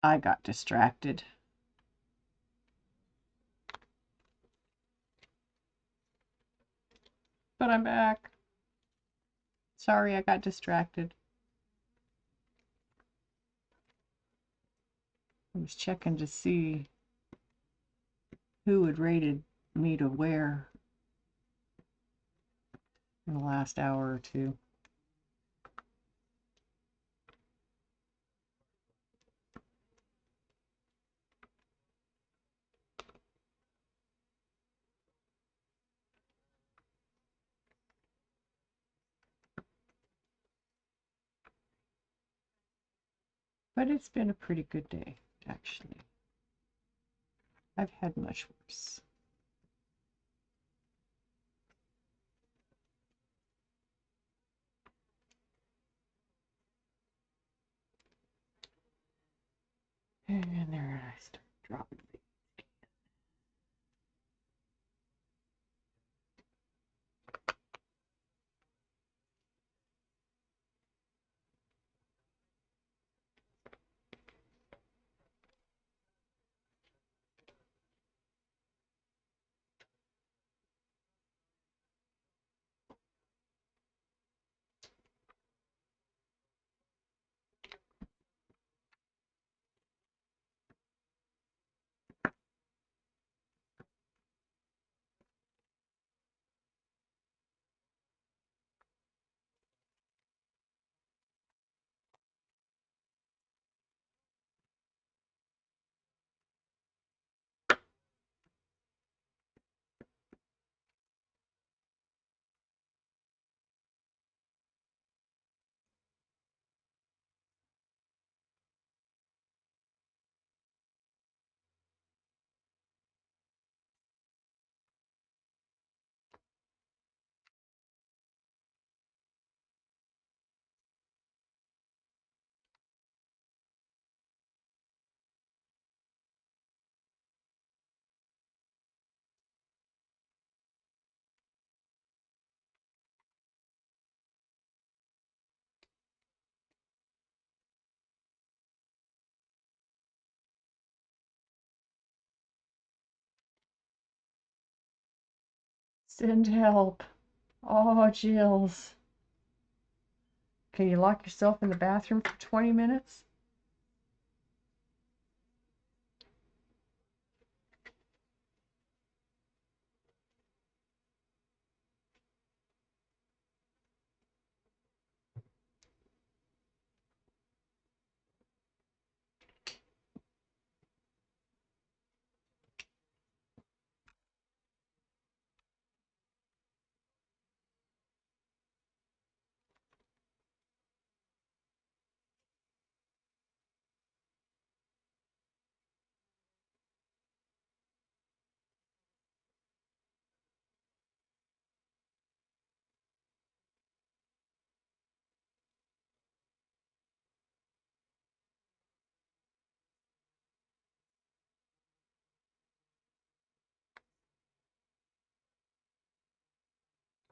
I got distracted. But I'm back. Sorry, I got distracted. I was checking to see who had rated me to wear in the last hour or two. But it's been a pretty good day, actually. I've had much worse. And there I start dropping things. Send help. Oh, Jills. Can you lock yourself in the bathroom for 20 minutes?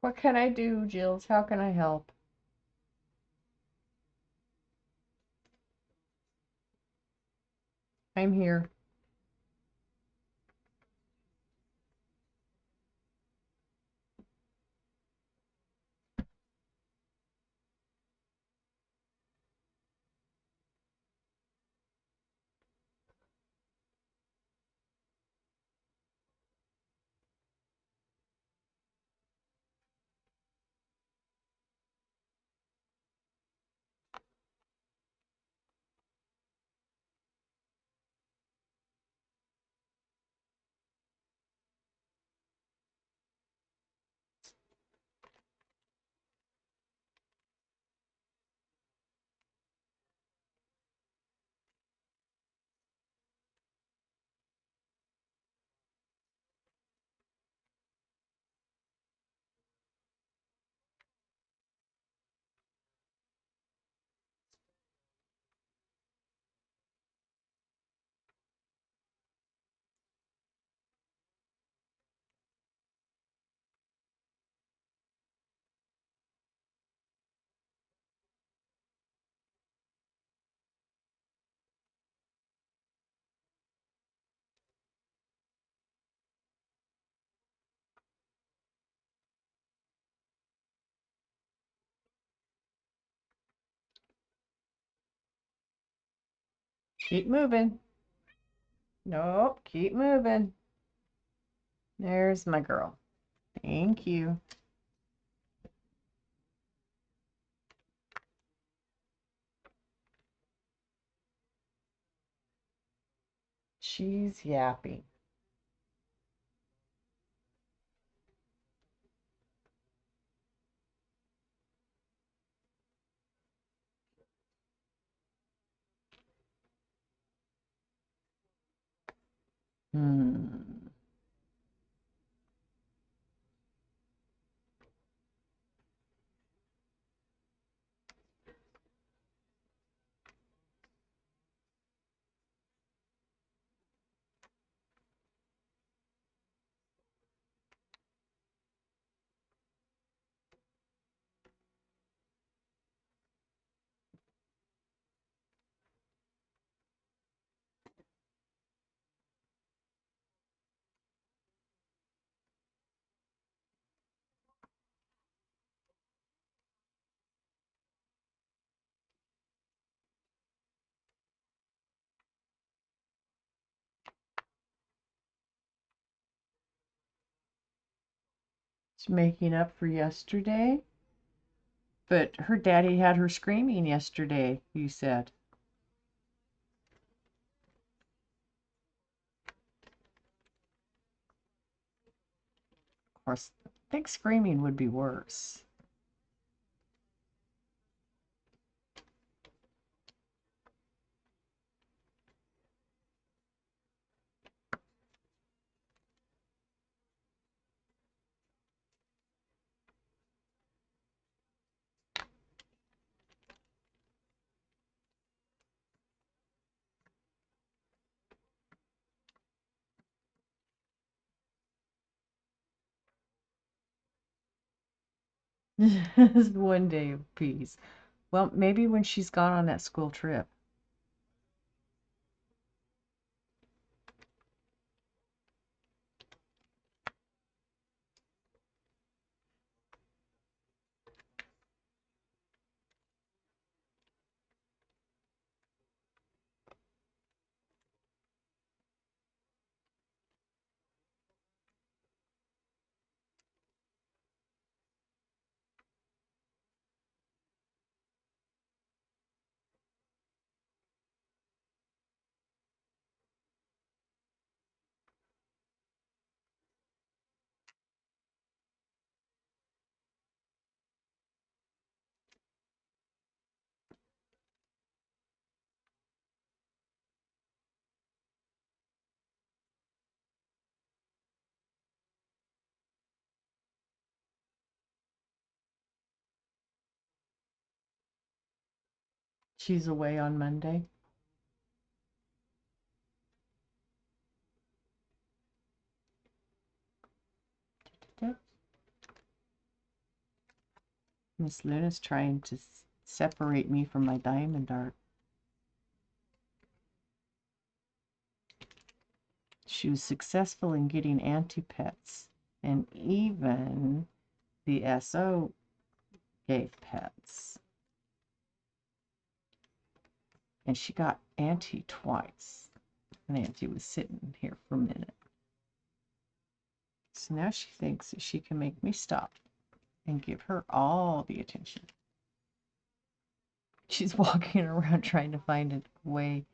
What can I do, Jills? How can I help? I'm here. Keep moving. Nope, keep moving. There's my girl. Thank you. She's yapping. Hmm. She's making up for yesterday. But her daddy had her screaming yesterday, you said. Of course, I think screaming would be worse. Just one day of peace. Well, maybe when she's gone on that school trip. She's away on Monday. Miss Luna's trying to separate me from my diamond art. She was successful in getting Auntie pets, and even the SO gave pets. And she got Auntie twice. And Auntie was sitting here for a minute. So now she thinks that she can make me stop and give her all the attention. She's walking around trying to find a way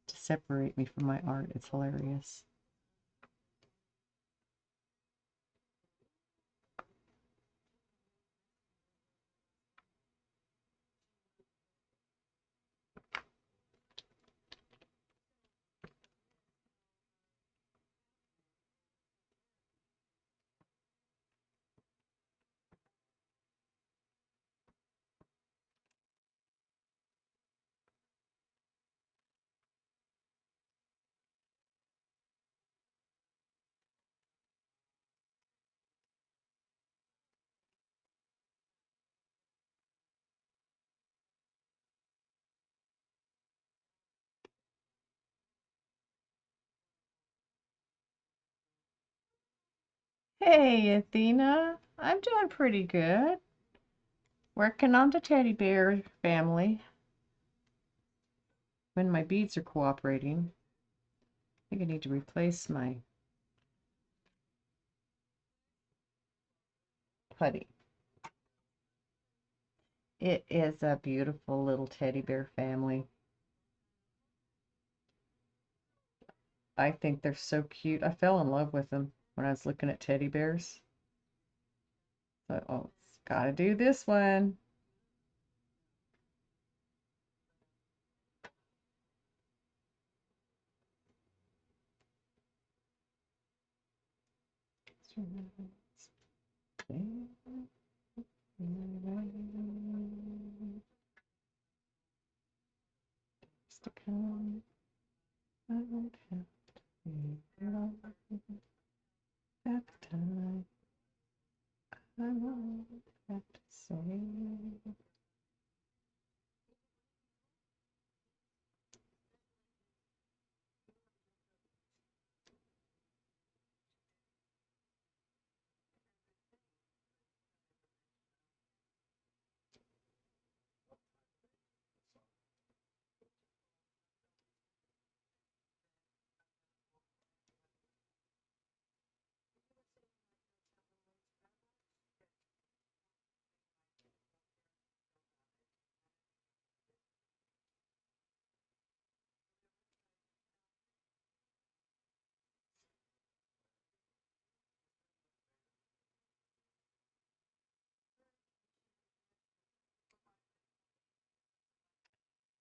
to separate me from my art. It's hilarious. Hey, Athena. I'm doing pretty good. Working on the teddy bear family. when my beads are cooperating. I think I need to replace my putty. It is a beautiful little teddy bear family. I think they're so cute. I fell in love with them when I was looking at teddy bears. So, oh, it's gotta do this one. Stick on. I won't have to be alone at the time. I won't have to say.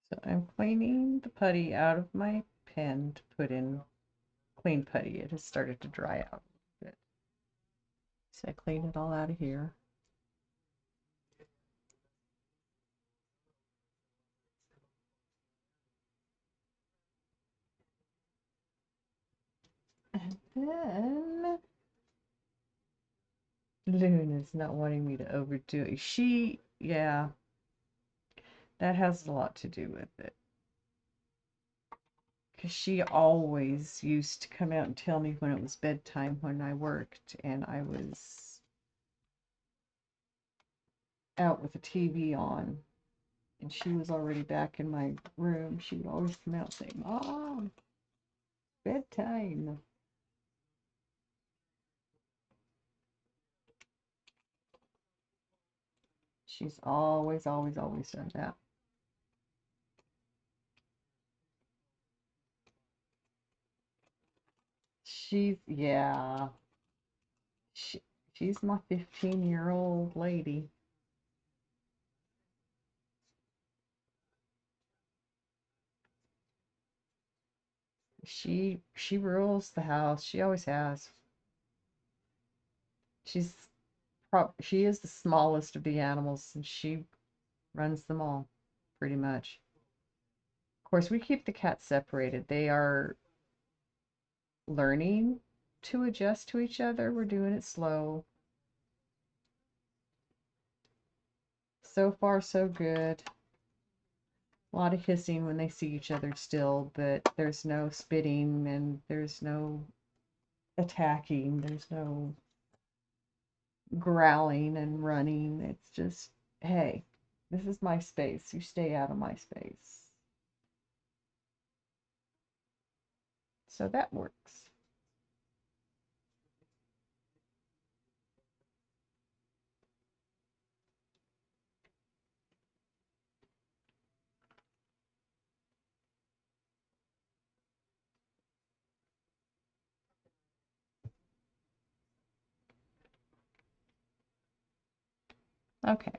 So I'm cleaning the putty out of my pen to put in clean putty. It has started to dry out a bit. So I clean it all out of here. And then Luna's not wanting me to overdo it. Yeah, that has a lot to do with it. Because she always used to come out and tell me when it was bedtime when I worked and I was out with the TV on and she was already back in my room. She would always come out and say, "Mom, bedtime." She's always, always, always done that. Yeah, she's my 15-year-old lady. She rules the house. She always has. She is the smallest of the animals, and she runs them all, pretty much. Of course, we keep the cats separated. They are learning to adjust to each other. We're doing it slow. So far, so good. A lot of hissing when they see each other still, but there's no spitting and there's no attacking. There's no growling and running. It's just, hey, this is my space. You stay out of my space. So that works. Okay.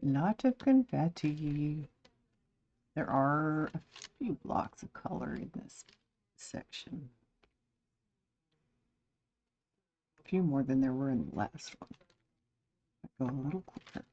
Lot of confetti. There are a few blocks of color in this section. A few more than there were in the last one. Go a little quicker.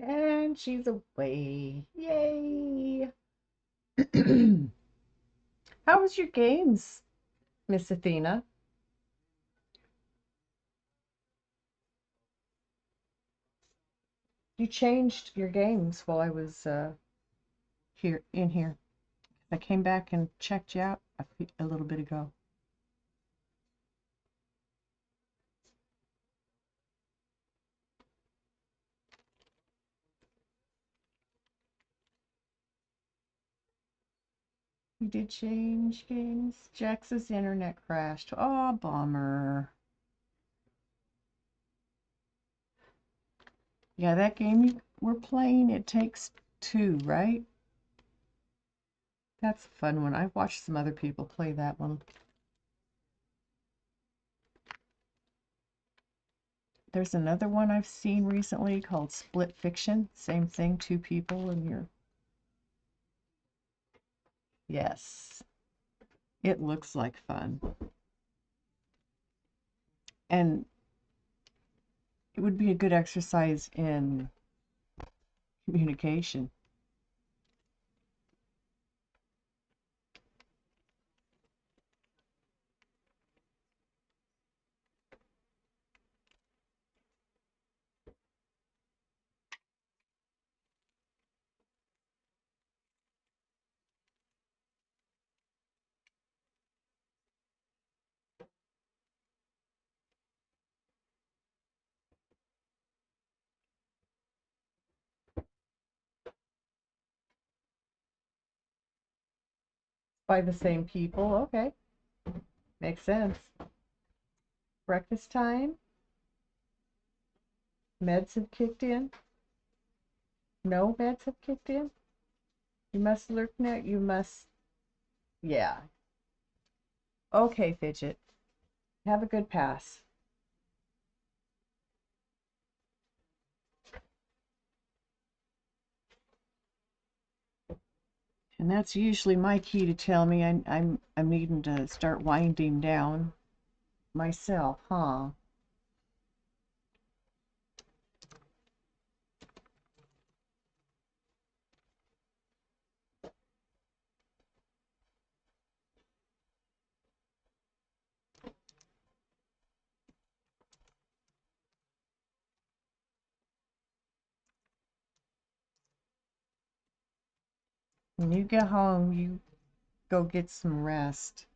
And she's away. Yay! How was your games, Miss Athena? You changed your games while I was here. I came back and checked you out a little bit ago. You did change games? Jax's internet crashed. Oh, bummer. Yeah, that game you were playing, It Takes Two, right? That's a fun one. I've watched some other people play that one. There's another one I've seen recently called Split Fiction. Same thing, two people and you're... Yes. It looks like fun. And it would be a good exercise in communication. By the same people, okay. Makes sense. Breakfast time? Meds have kicked in? No meds have kicked in? You must lurk now. You must... Yeah. Okay, Fidget. Have a good pass. And that's usually my key to tell me I'm needing to start winding down myself, huh? When you get home, you go get some rest.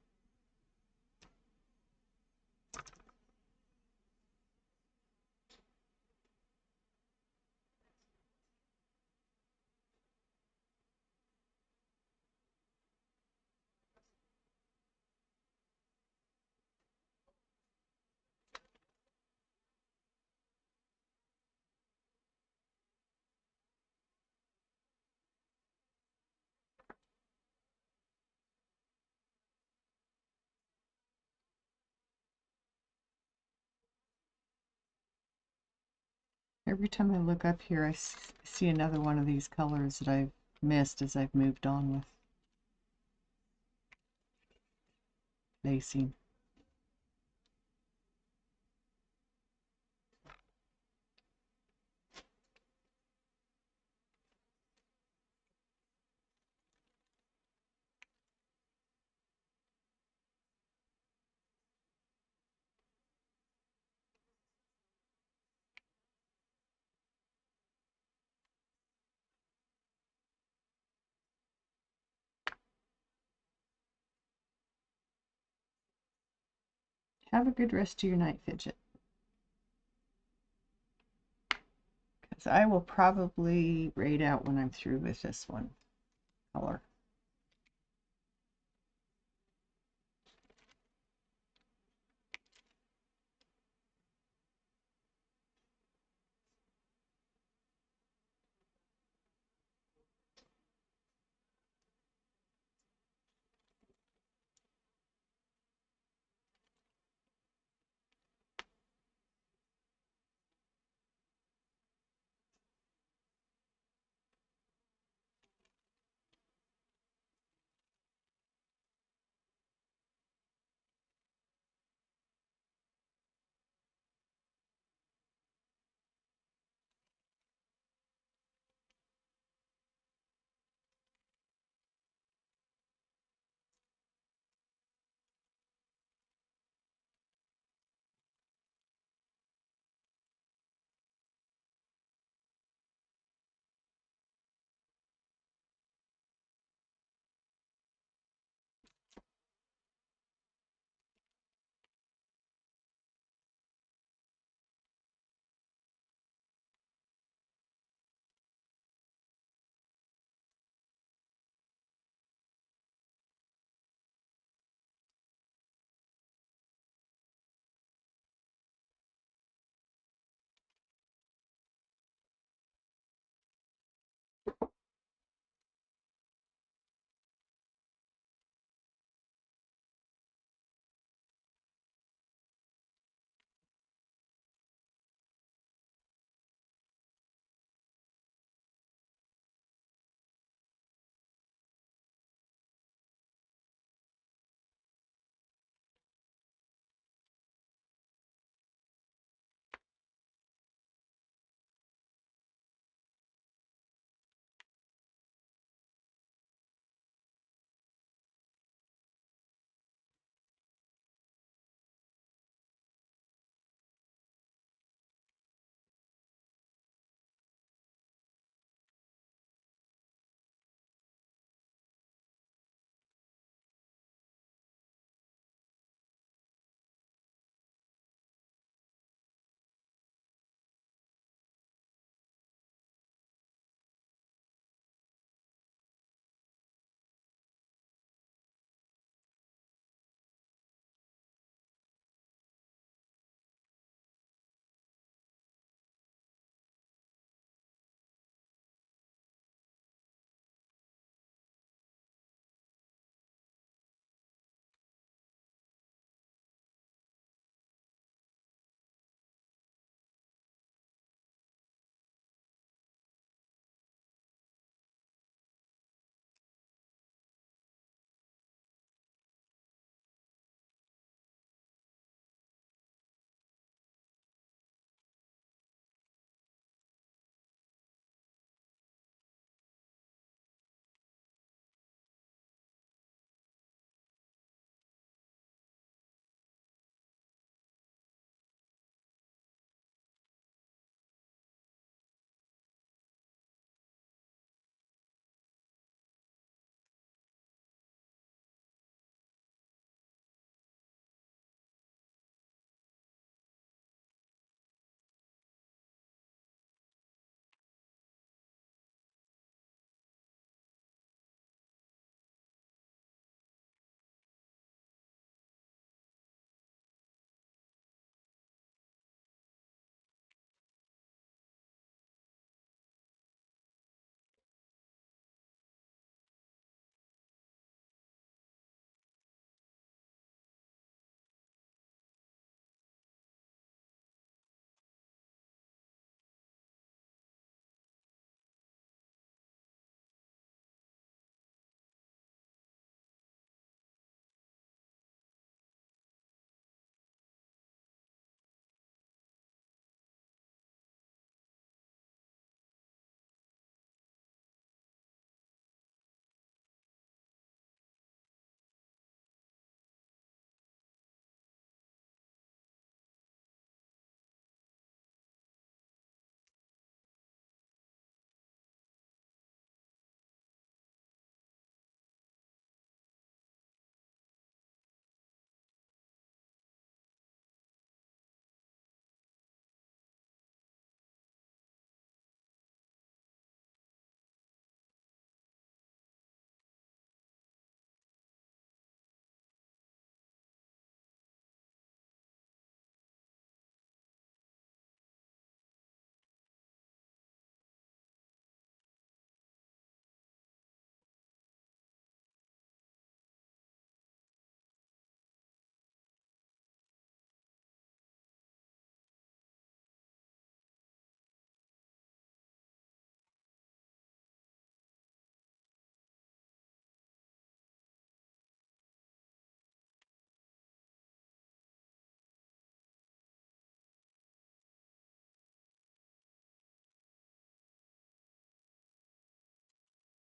Every time I look up here, I see another one of these colors that I've missed as I've moved on with lacing. Have a good rest of your night, Fidget. Because I will probably braid out when I'm through with this one color.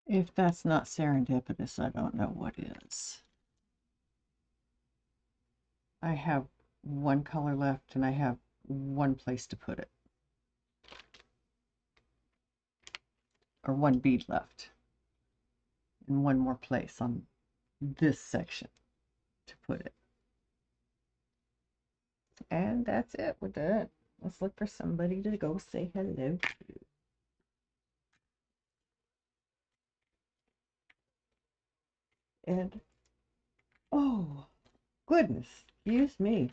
If that's not serendipitous, I don't know what is. I have one color left and I have one place to put it. Or one bead left. And one more place on this section to put it. And that's it. We're done. Let's look for somebody to go say hello to. And, oh, goodness, excuse me.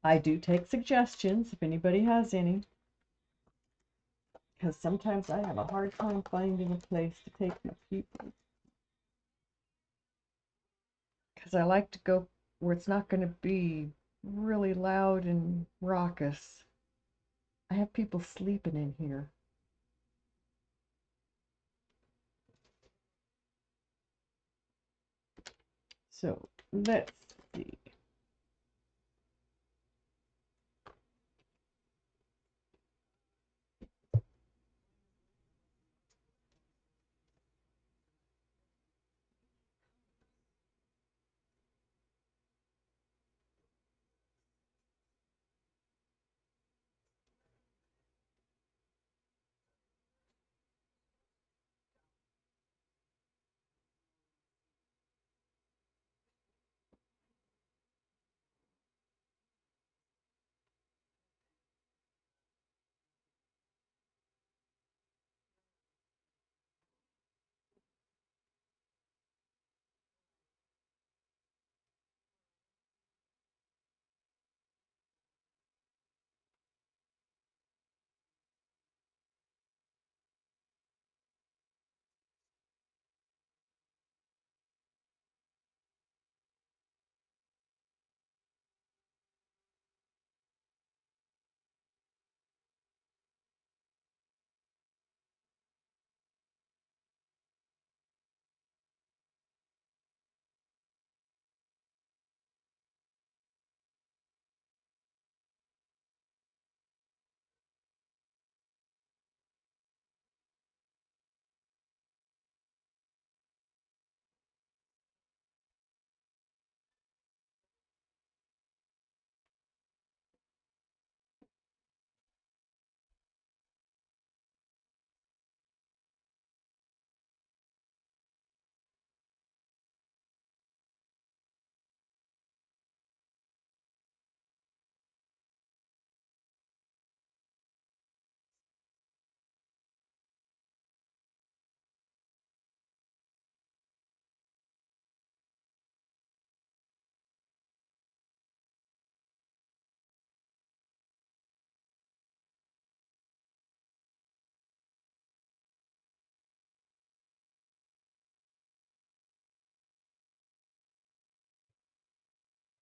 I do take suggestions if anybody has any. Because sometimes I have a hard time finding a place to take my people. Because I like to go where it's not going to be really loud and raucous. I have people sleeping in here. So let's see.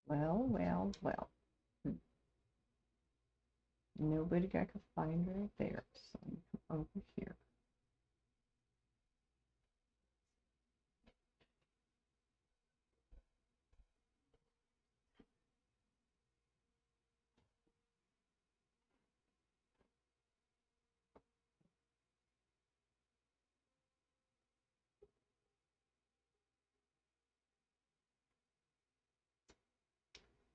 Well, well, well. Nobody I could find right there. So I'm over here.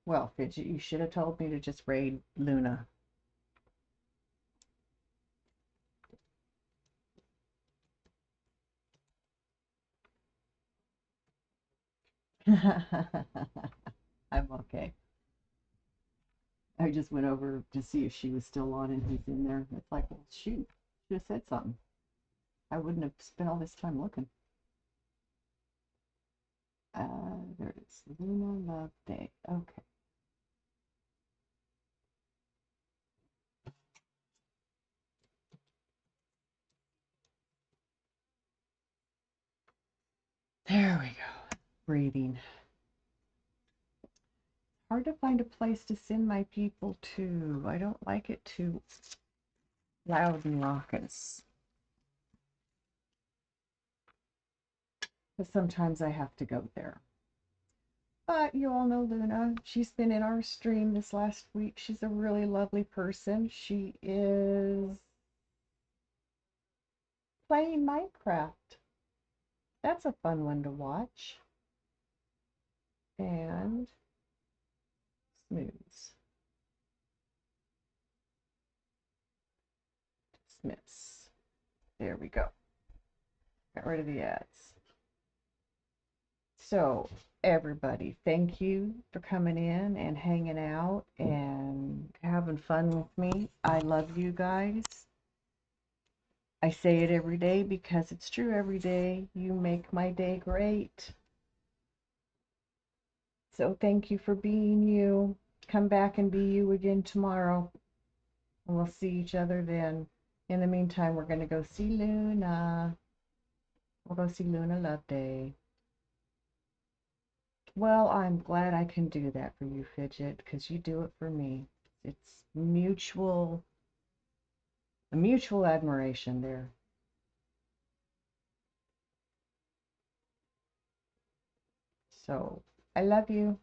Well, Fidget, you should have told me to just raid Luna. I'm okay. I just went over to see if she was still on and who's in there. It's like, well, shoot, should have said something. I wouldn't have spent all this time looking. There it is. Luna Love Day. Okay. There we go. Breathing. Hard to find a place to send my people to. I don't like it too loud and raucous. But sometimes I have to go there. But you all know Luna. She's been in our stream this last week. She's a really lovely person. She is playing Minecraft. That's a fun one to watch. And snooze. Dismiss. There we go. Got rid of the ads. So, everybody, thank you for coming in and hanging out and having fun with me. I love you guys. I say it every day because it's true every day. You make my day great. So thank you for being you. Come back and be you again tomorrow. And we'll see each other then. In the meantime, we're going to go see Luna. We'll go see Luna Loveday. Well, I'm glad I can do that for you, Fidget, because you do it for me. It's mutual admiration there. So, I love you.